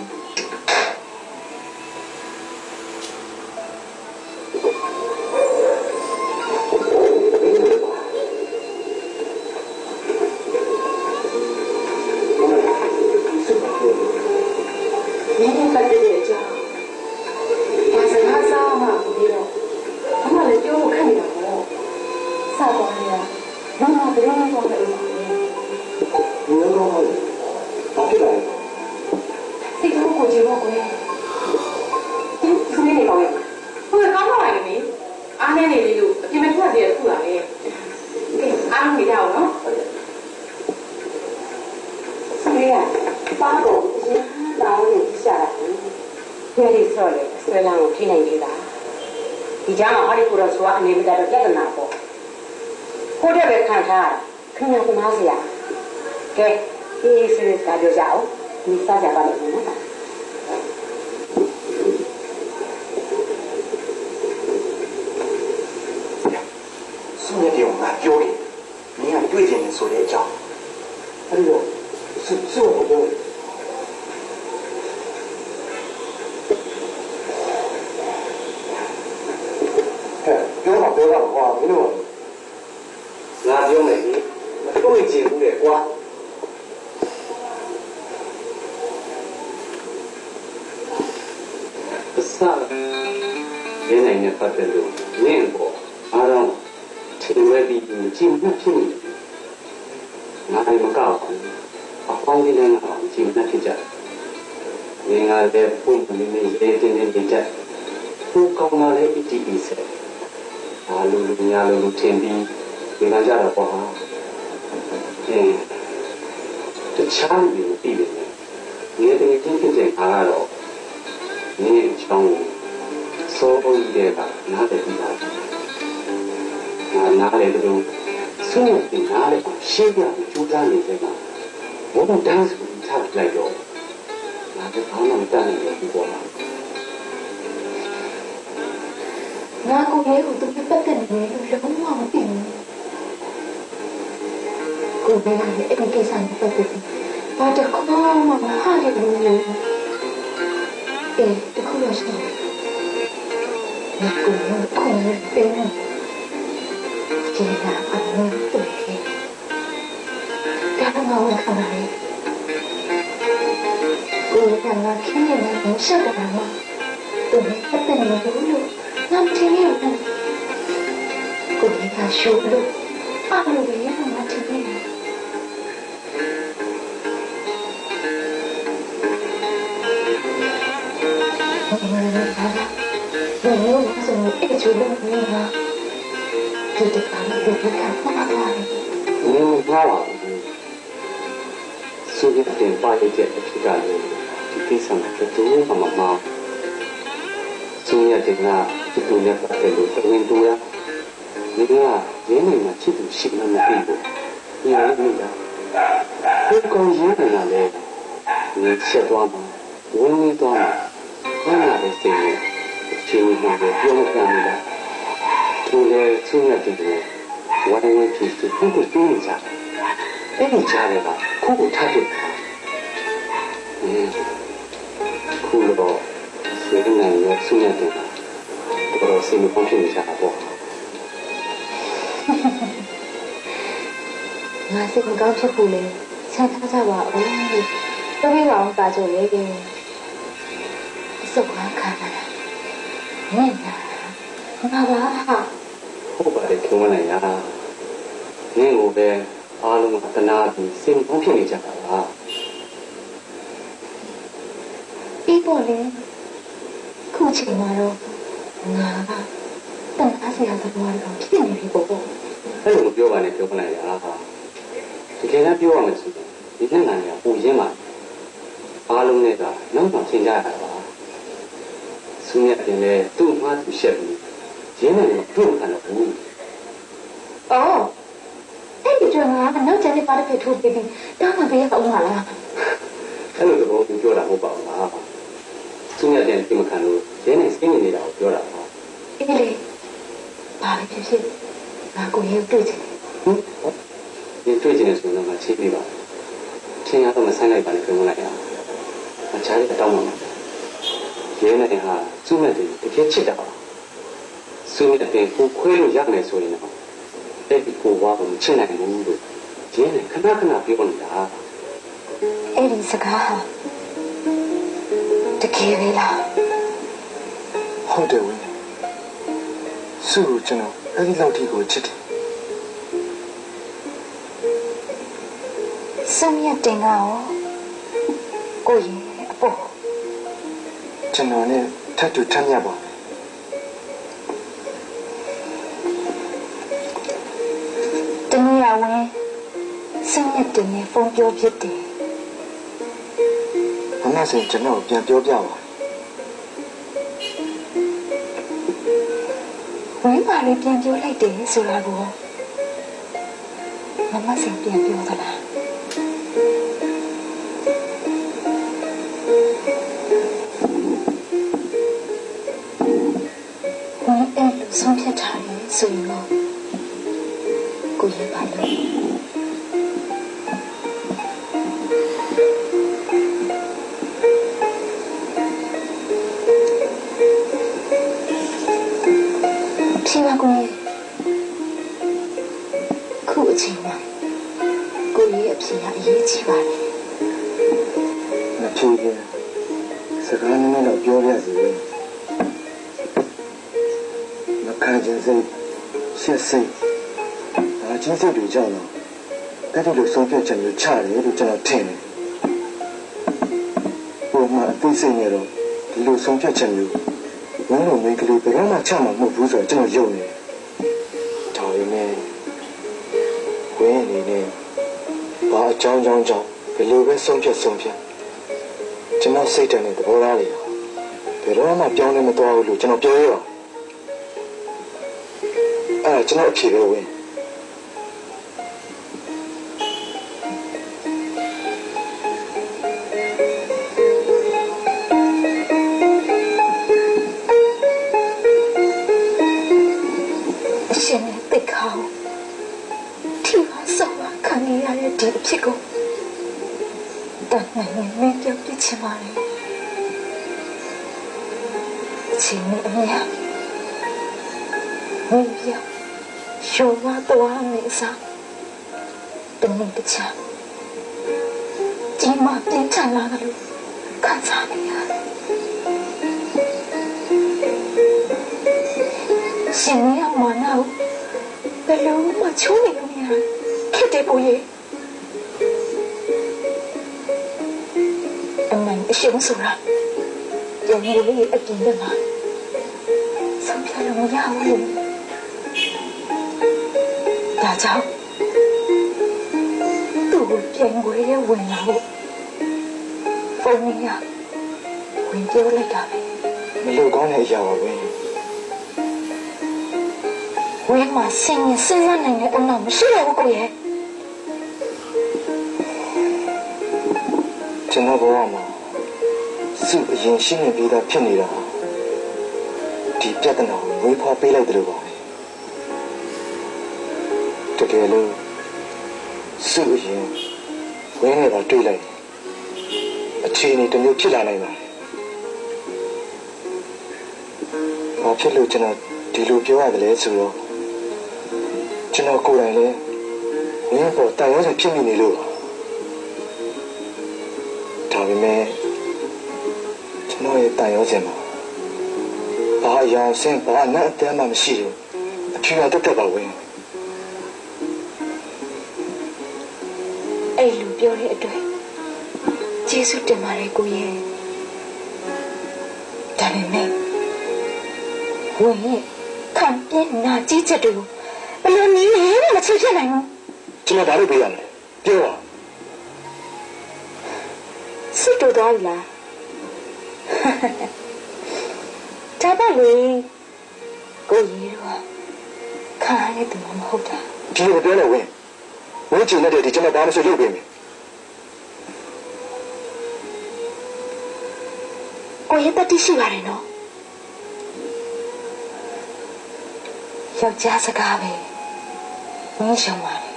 ဒီကြားမှာဟာဒီကိုတော့ဆိုတာအနေမတတ်တော့ပြဿနာပေါ့ကိုတဲ့ပဲခံထားရတာခင်ဗျာသမားစရာကဲဒီစနစ်ကပြောကြအောင်ဒီစားကြပါလိမ့်မယ်နော်ဆုနဲ့တင်ကပြောတယ်မင်းကတွေ့ကျင်နေဆိုတဲ့အကြောင်းအဲ့ဒီတော့ဆုကိုပြောပြောတော့ကွာမင်းတို့ ကြည့်မှဖြစ်နေငါလည်းမကောက်ဘူးအပေါင်းလေးလည်းငါကြည့်မှဖြစ်ကြနေငါလည်းပုံမှန်လေးရေးတင်နေကြသူကောင်းလာလေအတီးအီဆက်အားလုံးညာလုံးထင်ပြီးဒီကကြတော့ပေါ့ဟာတခြားလူတွေပြည်တယ်နေတယ်ချင်းချင်းချင်းအားတော့နေချောင်းစိုးဦးတဲ့ကနားတယ်ပြီးတာနားလေတို့ဆုံးနေနားလေရှင်းပြကြိုးစားနေတဲ့ကဘုံတန်းစုချလိုက်တော့ငါကဘာမှမတတ်နိုင်ဘူးပေါ့လား ငါကိုရဲကိုသူပြတ်တဲ့နေလို့လုံးဝမသိဘူးကိုရဲကလည်းအဲ့ဒီကိစ္စနဲ့ပတ်သက်ပြီးဘာတခုမှမဟာရဘူးလေတခုလို့ရှိတယ်ငါကိုရဲကိုရဲပေးနေကျေနာအမေတွေ့တယ်ဒါမှမဟုတ်ခဏလေးကိုရဲကငါခင်းနေတယ်ရှက်တာမှသူပတ်တဲ့နေလို့ငါမထင်ရဘူးကိုကြီးကရှိုးလို့အားလို့ပဲငါထင်နေတယ်ဘယ်လိုလဲဆိုတော့အဲ့ချိုးလို့နေတာဒီတခါလေးဘယ်ကမှမလာဘူး ငါမပြောပါဘူးသူကတင်ပါရတဲ့အဖြစ်ကလည်းဒီကိစ္စမှာတူမှမမသူရတဲ့ကဒီလိုနဲ့ပတ်သက်လို့တွင်တူရနေကရင်းနေမှာချစ်သူရှိမှမသိဘူး။ညာလည်းမရ။ဒီကောင်ရင်းနေတာလေနေချက်သွားမှာဝင်းနေသွားမှာဘာလာလဲစိတ်နဲ့ချင်းဝင်နေပြောမခံဘူးလား။သူလည်းသူရတဲ့ကဝိုင်းဝန်းဖြစ်သူကိုသိနေကြ။အဲ့ဒီကြားတွေကခုကိုထားတယ်။ခုတော့ဆွေးနွေးရဆွေးနွေးတယ်တော်စိတ်မကောင်းဖြစ်နေကြတာပေါ့ ငါစိတ်မကောင်းဖြစ်ဘူးလေဆန်းထားကြပါဦးတော်ပြီးပါအောင်ပါကြလေကင်းစုပ်ကားခါလာနဲ့နာဘာဟာ ဟုတ်ပါတယ်ထုံးမနိုင်ရနင်းကိုပဲအားလုံးကတနာပြီးစိတ်မကောင်းဖြစ်နေကြတာပါ ပြီးပေါ်လေခုချိန်မှာတော့ငါကတန်အားစရာသဘောတော့ဖြစ်နေပြီပေါ့ အဲ့လိုမပြောပါနဲ့ပြောမနိုင်ရတကယ်လည်းပြောရမယ်ဆိုရင်ဒီနှစ်နိုင်ငံပူရင်းမှာအားလုံးနဲ့ကနောက်မှသင်ကြရတာပါသူနဲ့တင်လေသူ့မှာသူရှက်ပြီးရင်းနေတော့ပြုတ်ခံတော့ဘူး အော်အဲ့ဒီတော့ငါနောက်ကျတဲ့ပါတဲ့ထိုးပြီးတောင်းမှပေးရအောင်လား အဲ့လိုတော့ပြောတာမဟုတ်ပါဘူးလားသူနဲ့တင်ပြင်မခံလို့ရင်းနေစိတ်နေနေတာကိုပြောတာပါ အေးလေဘာပဲဖြစ်ဖြစ်ငါကိုရဲတွေ့ချင်တယ် ဒီတွေ့ကျင်နေဆိုတော့ငါချိပေးပါချင်းရတော့မဆိုင်လိုက်ပါနဲ့ပြောမလိုက်ရမချားလေးတောင်းပါမယ်ရဲနေဟာသူ့နဲ့တကယ်ချစ်တာပါသူ့နဲ့တင်ကိုခွဲလို့ရမယ်ဆိုရင်တော့အဲ့ဒီကိုဝါကိုချစ်နိုင်ဘူးလို့ရဲနေခဏခဏပြောနေတာ အဲ့ဒီစကားဟာတကယ်ပဲလား ဟုတ်တယ်ဝင်းစုကိုကျွန်တော်အဲ့ဒီလောက်ထိကိုချစ်တယ် စမ်းရတင်ကရောကိုရဲအပေါ် ကျွန်တော်နဲ့ထပ်တူထမ်းရပါမယ် တနည်းအားဖြင့်စမ်းရတင်နဲ့ဖုန်းပြောဖြစ်တယ် မမစင်ကျွန်တော်ပြန်ပြောပြပါ ဝင်းပါလေးပြန်ပြောလိုက်တယ်ဆိုတာကိုမမစင်ပြန်ပြောသလားဝင်းအဲ့လိုဆုံးဖြတ်ထားတယ်ဆိုရင်တော့ကိုရဲပါလို့ဖြေပါကိုရဲခုအချိန်မှာကိုရဲအဖြေကအရေးကြီးပါတယ် မဖြေခင်စကားနည်းနည်းတော့ပြောပြစီမခံချင်စိတ်ရှက်စိတ်ဒါ ချင်းစိတ်တွေကြောင့်တော့အဲ့ဒီလိုဆုံးဖြတ်ချက်မျိုးချတယ်လို့ကျွန်တော်ထင်တယ်ပုံမှန်အသိစိတ်နဲ့တော့ဒီလိုဆုံးဖြတ်ချက်မျိုးဝင်းလိုမိန်းကလေးဘယ်တော့မှချမှာမဟုတ်ဘူးဆိုတော့ကျွန်တော်ယုံနေတယ်ဒါပေမဲ့ဝင်းအနေနဲ့ဘာအကြောင်းကြောင့်ဘယ်လိုပဲဆုံးဖြတ်ကျွန်တော်စိတ်တည်းနဲ့သဘောထားလေးဘယ်တော့မှပြောင်းလဲမသွားဘူးလို့ကျွန်တော်ပြောရပါအဲ့ဒါကျွန်တော်အဖြေပဲဝင်းရှင်နဲ့တိတ်ခေါထိပါဆောက်ပါခံရတဲ့ဒီအဖြစ်ကိုတန်နိုင်နေမင်းပြောပြချင်ပါလေချင်းနဲ့အမေမင်းပြောရှောဝါတော်နေစားတမင်တချာဒီမှာပြင်ချလာတယ်လို့ခံစားနေရတယ်ရှင်ရမနာဘယ်လိုမှချိုးနေလို့မရခက်တယ်ကိုကြီးအမှန်အရှင်းဆိုတာကျွန်တော်လေးအပြင်ထဲမှာဆုံးဖြတ်လို့မရဘူးဒါကြောင့်သူ့ကိုပြန်ဝေးရဝင်လာဖို့ဖုန်းကြီးကဝင်ပြောလိုက်တာပဲမလုပ်ကောင်းတဲ့အရာပါပဲဝင်းမှာဆင်းရဲစဉ်းစားနိုင်တဲ့အနောက်မရှိတော့ဘူးကိုရဲ့ကျွန်တော်ဘဝမှာစုအရင်ရှင်းနေပြီးသားဖြစ်နေတာဒီပြဿနာကိုဝေးဖွားပေးလိုက်တယ်လို့ပါတကယ်လို့စုအရင်ဝင်းနေတာတွေ့လိုက်အခြေအနေတစ်မျိုးဖြစ်လာနိုင်ပါတယ်ဘာဖြစ်လို့ကျွန်တော်ဒီလိုပြောရတယ်လဲဆိုတော့ကျွန်တော်ကိုယ်တိုင်လည်းဝင်းပေါ်တန်ရုံးစဖြစ်မိနေလို့ဒါပေမဲ့ကျွန်တော်ရဲ့တန်ရုံးစမှာဘာအရာဆင်းဘာနဲ့အတမ်းမှမရှိဘူးအဖြူအတက်ပါဝင်အဲ့လူပြောတဲ့အတွက်ကျေးဇူးတင်ပါတယ်ကိုရဲ့ဒါပေမဲ့ဝင်းရဲ့ခံပြင်းနာကြီးချက်တွေကိုဘယ်လိုနည်းနဲ့မချစ်ဖြစ်နိုင်ဘူးကျွန်တော်ဘာလို့ပေးရမလဲပြောပါစစ်တူသွားပြီလားဒါပါလေကိုကြီးတော့ခါရတဲ့မဟုတ်တာဒီလိုပြောနေဝင်းချင်တဲ့ဒီကျွန်တော်ဘာမှမလုပ်ပေးမယ်ကိုရဲ့တတိရှိပါတယ်နော်ယောက်ျားစကားပဲမင်းရှုံပါလေ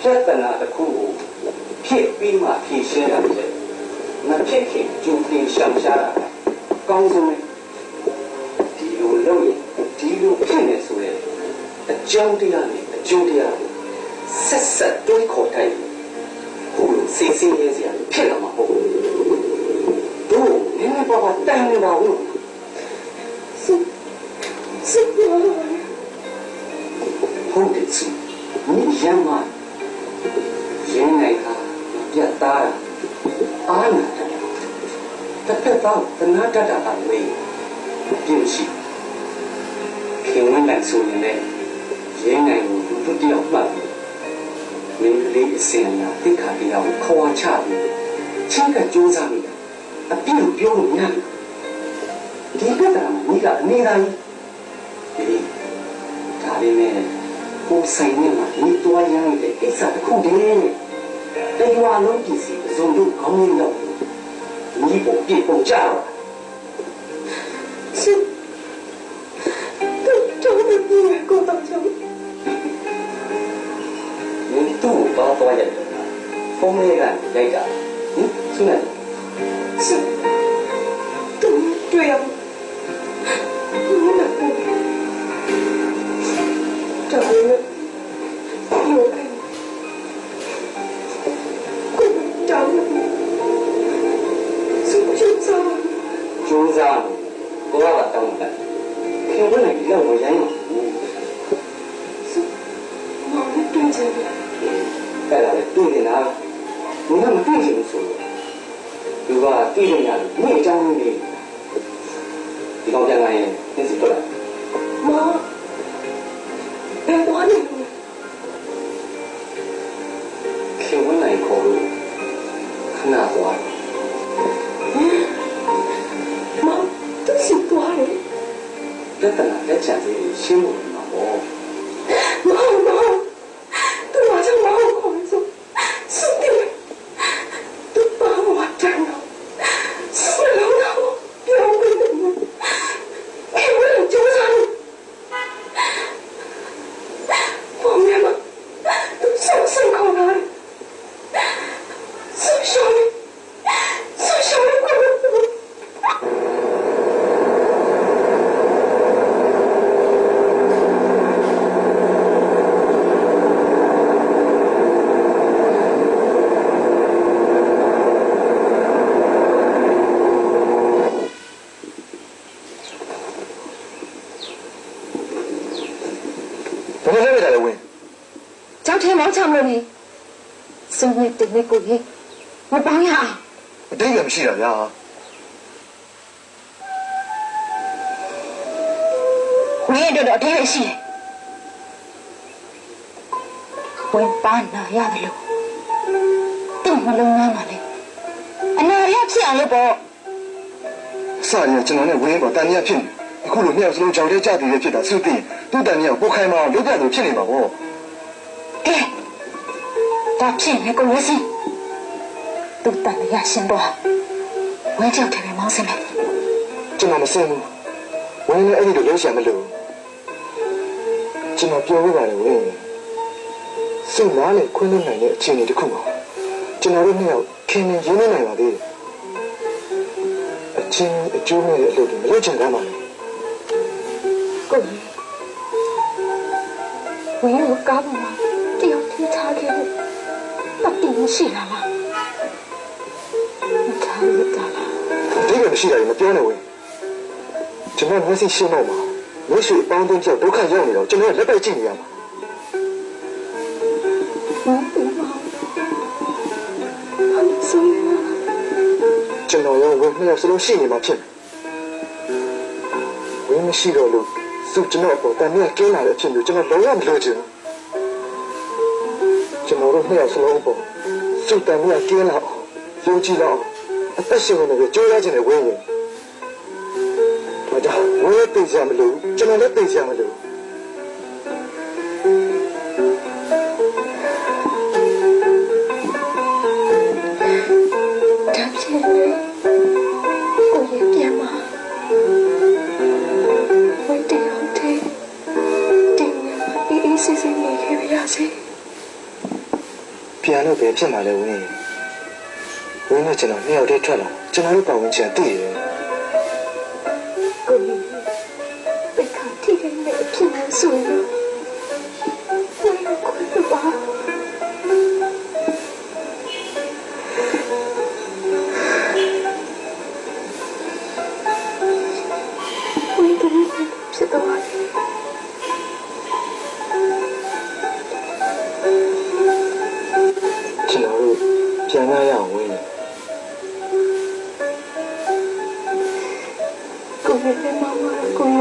ပြဿနာတစ်ခုကိုဖြစ်ပြီးမှဖြေရှင်းရတယ်မဖြစ်ခင်ကြိုတင်ရှောင်ရှားတာကောင်းဆုံးဒီလိုလုပ်ရင်ဒီလိုဖြစ်နေဆိုရင်အကြောင်းတရားနဲ့အကျိုးတရားကိုဆက်ဆက်တွဲခေါ်တိုင်းဟိုစိတ်ဆင်းရဲစရာဖြစ်လာမှာပေါ့တို့နည်းနည်းပါးတိုင်နေပါဦးစစ်ဟုတ်တယ်စီမိရမ်းမရင်းနိုင်တာပြတ်သားတာအားနာတာတက်တော့တနာတတ်တာပါလေပြင်းရှိခင်ဝန်နိုင်ဆိုရင်လည်းရင်းနိုင်ကိုသူတို့တယောက်မှတ်ပြီးမင်းလေးအစင်လာတိခါတရားကိုခွာချပြီးချင်းကကြိုးစားနေတာအပြည့်ပြောလို့မရဘူးဒီကတည်းကမိကအနေတိုင်းဒီဒါလေးနဲ့ကိုဆိုင်နေမှာဒီတွားရမ်းတဲ့ကိစ္စတစ်ခုတည်းနဲ့တရားလုံးကြည့်စီအစုံတို့ကောင်းနေတော့ဒီပုံပြပုံကြတော့စစ်တို့ဒီကိုတော့ချောင်းဒီတော့ဘာတော့ရတယ်ဖုန်းလေးကလိုက်တာဟင်ဆုနေစစ်တို့တွေ့ရဘူး ခင်ဗျားလည်းဒီလောက်မရိုင်းပါဘူး မောင်လည်းတွေ့ချင်တယ် အဲ့ဒါလည်းတွေ့နေတာဘုရားမတွေ့ချင်ဘူးဆိုတော့သူကတွေ့လို့ရတယ်ဒီအကြောင်းလေးဒီကောင်ပြန်လာရင်သင်စီတော့လာ မောင်ဘယ်သွားနေလဲ ခင်ဗျားနိုင်ခေါ်လို့ခဏသွား မောင်သူစီသွားတယ် ပြဿနာလက်ချလေးရှင်းဖို့မှာပေါ့ မောင်သူဘာကြောင့်မောင်ခေါ်ဆိုစတယ်သူဘာမှမတန်းတော့စလုံးတော့ပြောင်းပြီးတယ်ခင်ဗျားကြိုးစားလို့ဘောမြမသူဆောက်ခေါ်လာတယ်ဆောက်ရှောင်းကို ဘယ်လိုလဲလဲဝင် ကြောက်ထဲမောင်းချမလို့နေစုံနဲ့တင်နဲ့ကိုကြီးမပေါင်းရအောင် အတိတ်ကမရှိတာဗျာ ဝင်းတို့တော့အသေးပဲရှိတယ်ဝင်ပါနာရတယ်လို့သူ့မလုံးသားပါလေအနာရဖြစ်အောင်လို့ပေါ့ စရကျွန်တော်နဲ့ဝင်းပေါ်တန်မြတ်ဖြစ်နေအခုလိုမြောက်စလုံးကြောင်တဲ့ကြတည်ရဖြစ်တာစုသိသူ့တန်မြတ်ကိုခိုင်မအောင်လုပ်ပြလို့ဖြစ်နေမှာပေါ့ ကဲဒါဖြစ်နေကိုရစင်သူ့တန်ရရှင်တော့ဝင်းကြောက်တယ်မောင်းစင်မယ် ကျွန်တော်မစင်ဘူးဝင်းလည်းအဲ့ဒီလိုလုပ်ရှာမလို့ကျွန်တော်ပြောပြပါတယ်ဝင်းစုနားနဲ့ခွင့်လွှတ်နိုင်တဲ့အခြေအနေတစ်ခုပါကျွန်တော်တို့နှစ်ယောက်ခင်မင်ရင်းနေနိုင်ပါသေးတယ်အချင်းအကျိုးမဲ့တဲ့အလုပ်တွေမလုပ်ချင်ကြပါနဲ့ ကိုဝင်းကိုကားပေါ်မှာတယောက်ထိထားခဲ့လို့မတင်ရှိလားမထားရတာလား ဒီကမရှိတာလည်းမပြောနဲ့ဝင်းကျွန်တော်မျက်စိရှင်းတော့မှာမျက်စိအပေါင်းအသင်းကြောက်ဒုက္ခရောက်နေတော့ကျွန်တော်လက်ပဲကြည့်နေရမှာ ကျွန်တော်ရောဝင်းနှစ်ယောက်စလုံးရှိနေမှာဖြစ်ဝင်းမရှိတော့လို့စုကျွန်တော်ပေါ်တန်မြတ်ကင်းလာတဲ့အဖြစ်မျိုးကျွန်တော်လုံးဝမလိုချင်ဘူးကျွန်တော်တို့နှစ်ယောက်စလုံးပေါ်စုတန်မြတ်ကင်းလာအောင်ယုံကြည်တော့အသက်ရှင်နေကြိုးရခြင်းနဲ့ဝင်းရင်ဒါကြောင့်ဝင်းရဲ့သိစရာမလိုကျွန်တော်လည်းသိစရာမလို ဒါဖြစ်နေကိုရပြန်มาဝိတ်တယ်ဟုတ်တယ်တင်ရအေးစစ်စစ်နေခဲ့ပါစေ ပြန်လို့ပဲဖြစ်မှာလဲဝင်းဝင်းနဲ့ကျွန်တော်နှစ်ယောက်တည်းထွက်လာကျွန်တော်တို့ပတ်ဝန်းကျင်သိရတယ် ကိုရပိတ်ခါထိတယ်နဲ့ဖြစ်နေဆိုရင်ဝိတ်ကိုပါဝိတ်တယ်ဖြစ်တော့ ကျွန်တော်တို့ပြန်ရအောင်ဝင်း ကိုရတဲ့မမကိုရ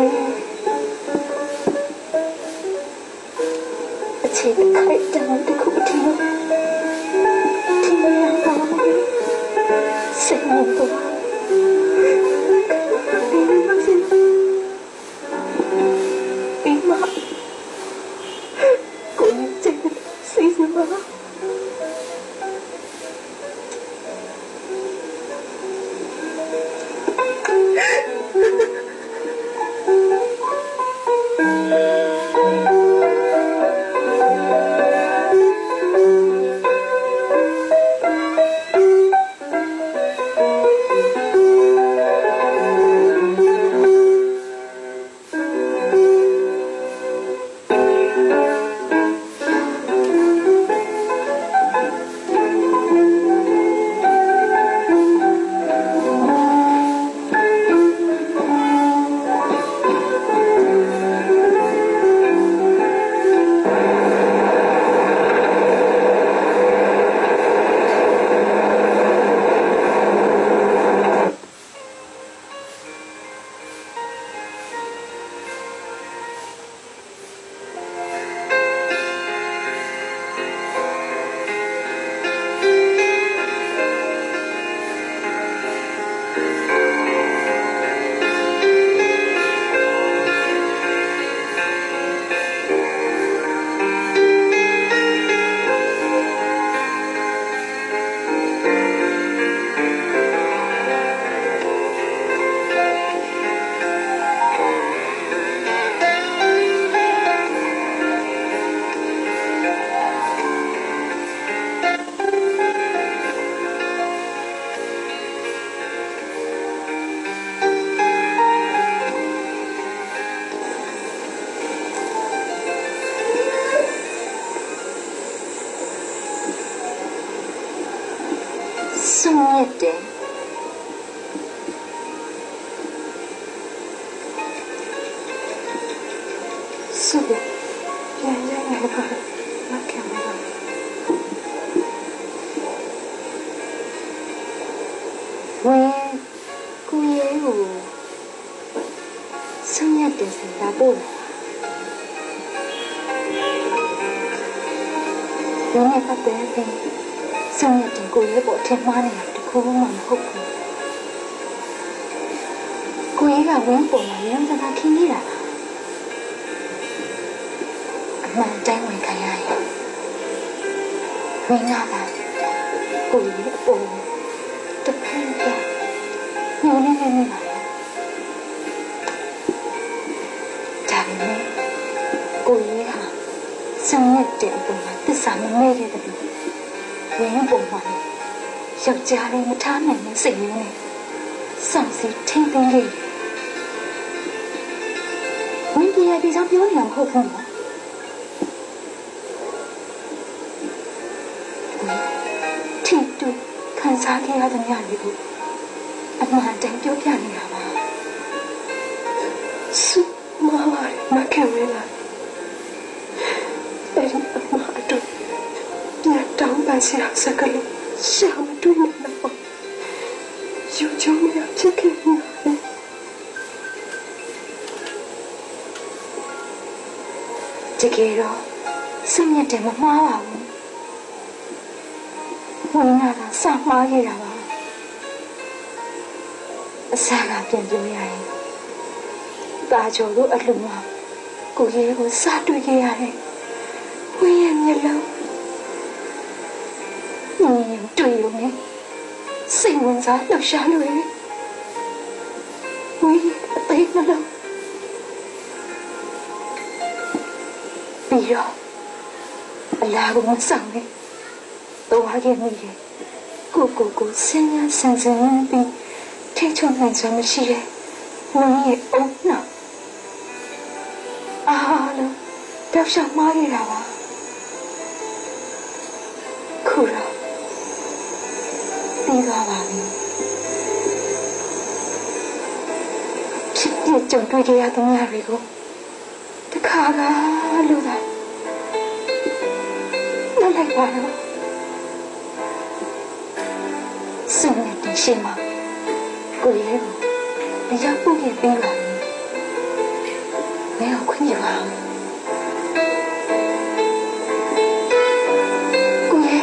အချစ်ခိုက်တောင်းတခုတည်းဒီရတာစိတ်မတော်ဒီမှာကိုရတဲ့စိတ်စမ ဝ စုပြန်ရရပါမခံပါဝေကိုရဲကိုဆုံးရတဲ့စတာပို့ဘယ်နဲ့ပတ်သက်ပြီးဆုံးရတဲ့ကိုရဲပေါ်ထင်မှားနေတာတခုမှမဟုတ်ဘူးကိုရဲကဝင်းပေါ်မှာရမ်းစကားခင်းနေတာအမှန်တိုင်းဝင်ခံရရင်ဝင်းကပါကိုရဲအပေါ်တဖန်တော့ညနေနေပါဒါပေမဲ့ကိုရဲဟာဆုံးရတဲ့အပေါ်မှာသစ္စာမမဲခဲ့တဲ့ဝင်းပေါ်မှာယောက်ျားလေးမထားနိုင်တဲ့စိတ်မျိုးနဲ့စောင့်စီထိမ့်သိမ်းခဲ့ဝင်းကြီးရဲ့ဒီကြောင့်ပြောနေတာမဟုတ်ဘူးနော်ထိတူခံစားခဲ့ရတဲ့ညလေးကိုအမှန်တန်ပြောပြနေတာပါစုမပါမခံရလားအဲ့ဒီအမှန်တော့ပြန်တောင်းပန်စရာစကားလို့ရှာမတွေ့နိုင်တော့ယူချုံရဖြစ်ခဲ့နေတာတကယ်တော့စိတ်ညစ်တယ်မမှားပါဘူးဝင်လာတာစမှားခဲ့တာပါအစားကပြန်ပြောရရင်ပါကျော်တို့အလှမှာကိုရဲကိုစတွေ့ခဲ့ရတယ်ဝင်ရမျက်လုံးတွေ့လို့နဲ့စိတ်ဝင်စားလှရှားလို့ဝင်အသေးနှလုံးပြီးတော့အလားကိုမဆောင်နဲ့တော့ဟာခဲ့မိတယ်ကိုစဉ်းရဆင်ပြီးထိချုံနိုင်စွာမရှိတဲ့ဝင်းရဲ့အုံနောက်အားလုံးတောက်လျှောက်မှားရတာပါခုတော့ပြီးသွားပါပြီဖြစ်ပြကြုံတွေ့ကြရတဲ့ညတွေကိုတခါကလို့သာလိုက်ပါတော့စုံတဲ့ရှင်မကိုရဲကိုအရောက်ပို့ခဲ့ပြီးပါပြီ။မဲကိုခွင့်ရပါကိုရဲ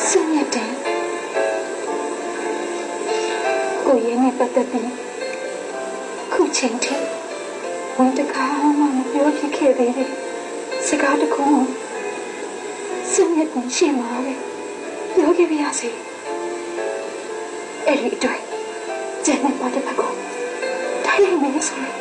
စုံတဲ့ကိုရဲနဲ့ပတ်သက်ပြီးခုချိန်ထိဝန်တကားမှမပြောဖြစ်ခဲ့သေးတယ်စကားတခုစုံရတဲ့ရှင်းပါပဲပြောခဲ့ပြရစီအဲ့ဒီအတွက်ကျန်တဲ့ပတ်သက်ကိုတိုင်းလိုက်မယ်ဆိုရင်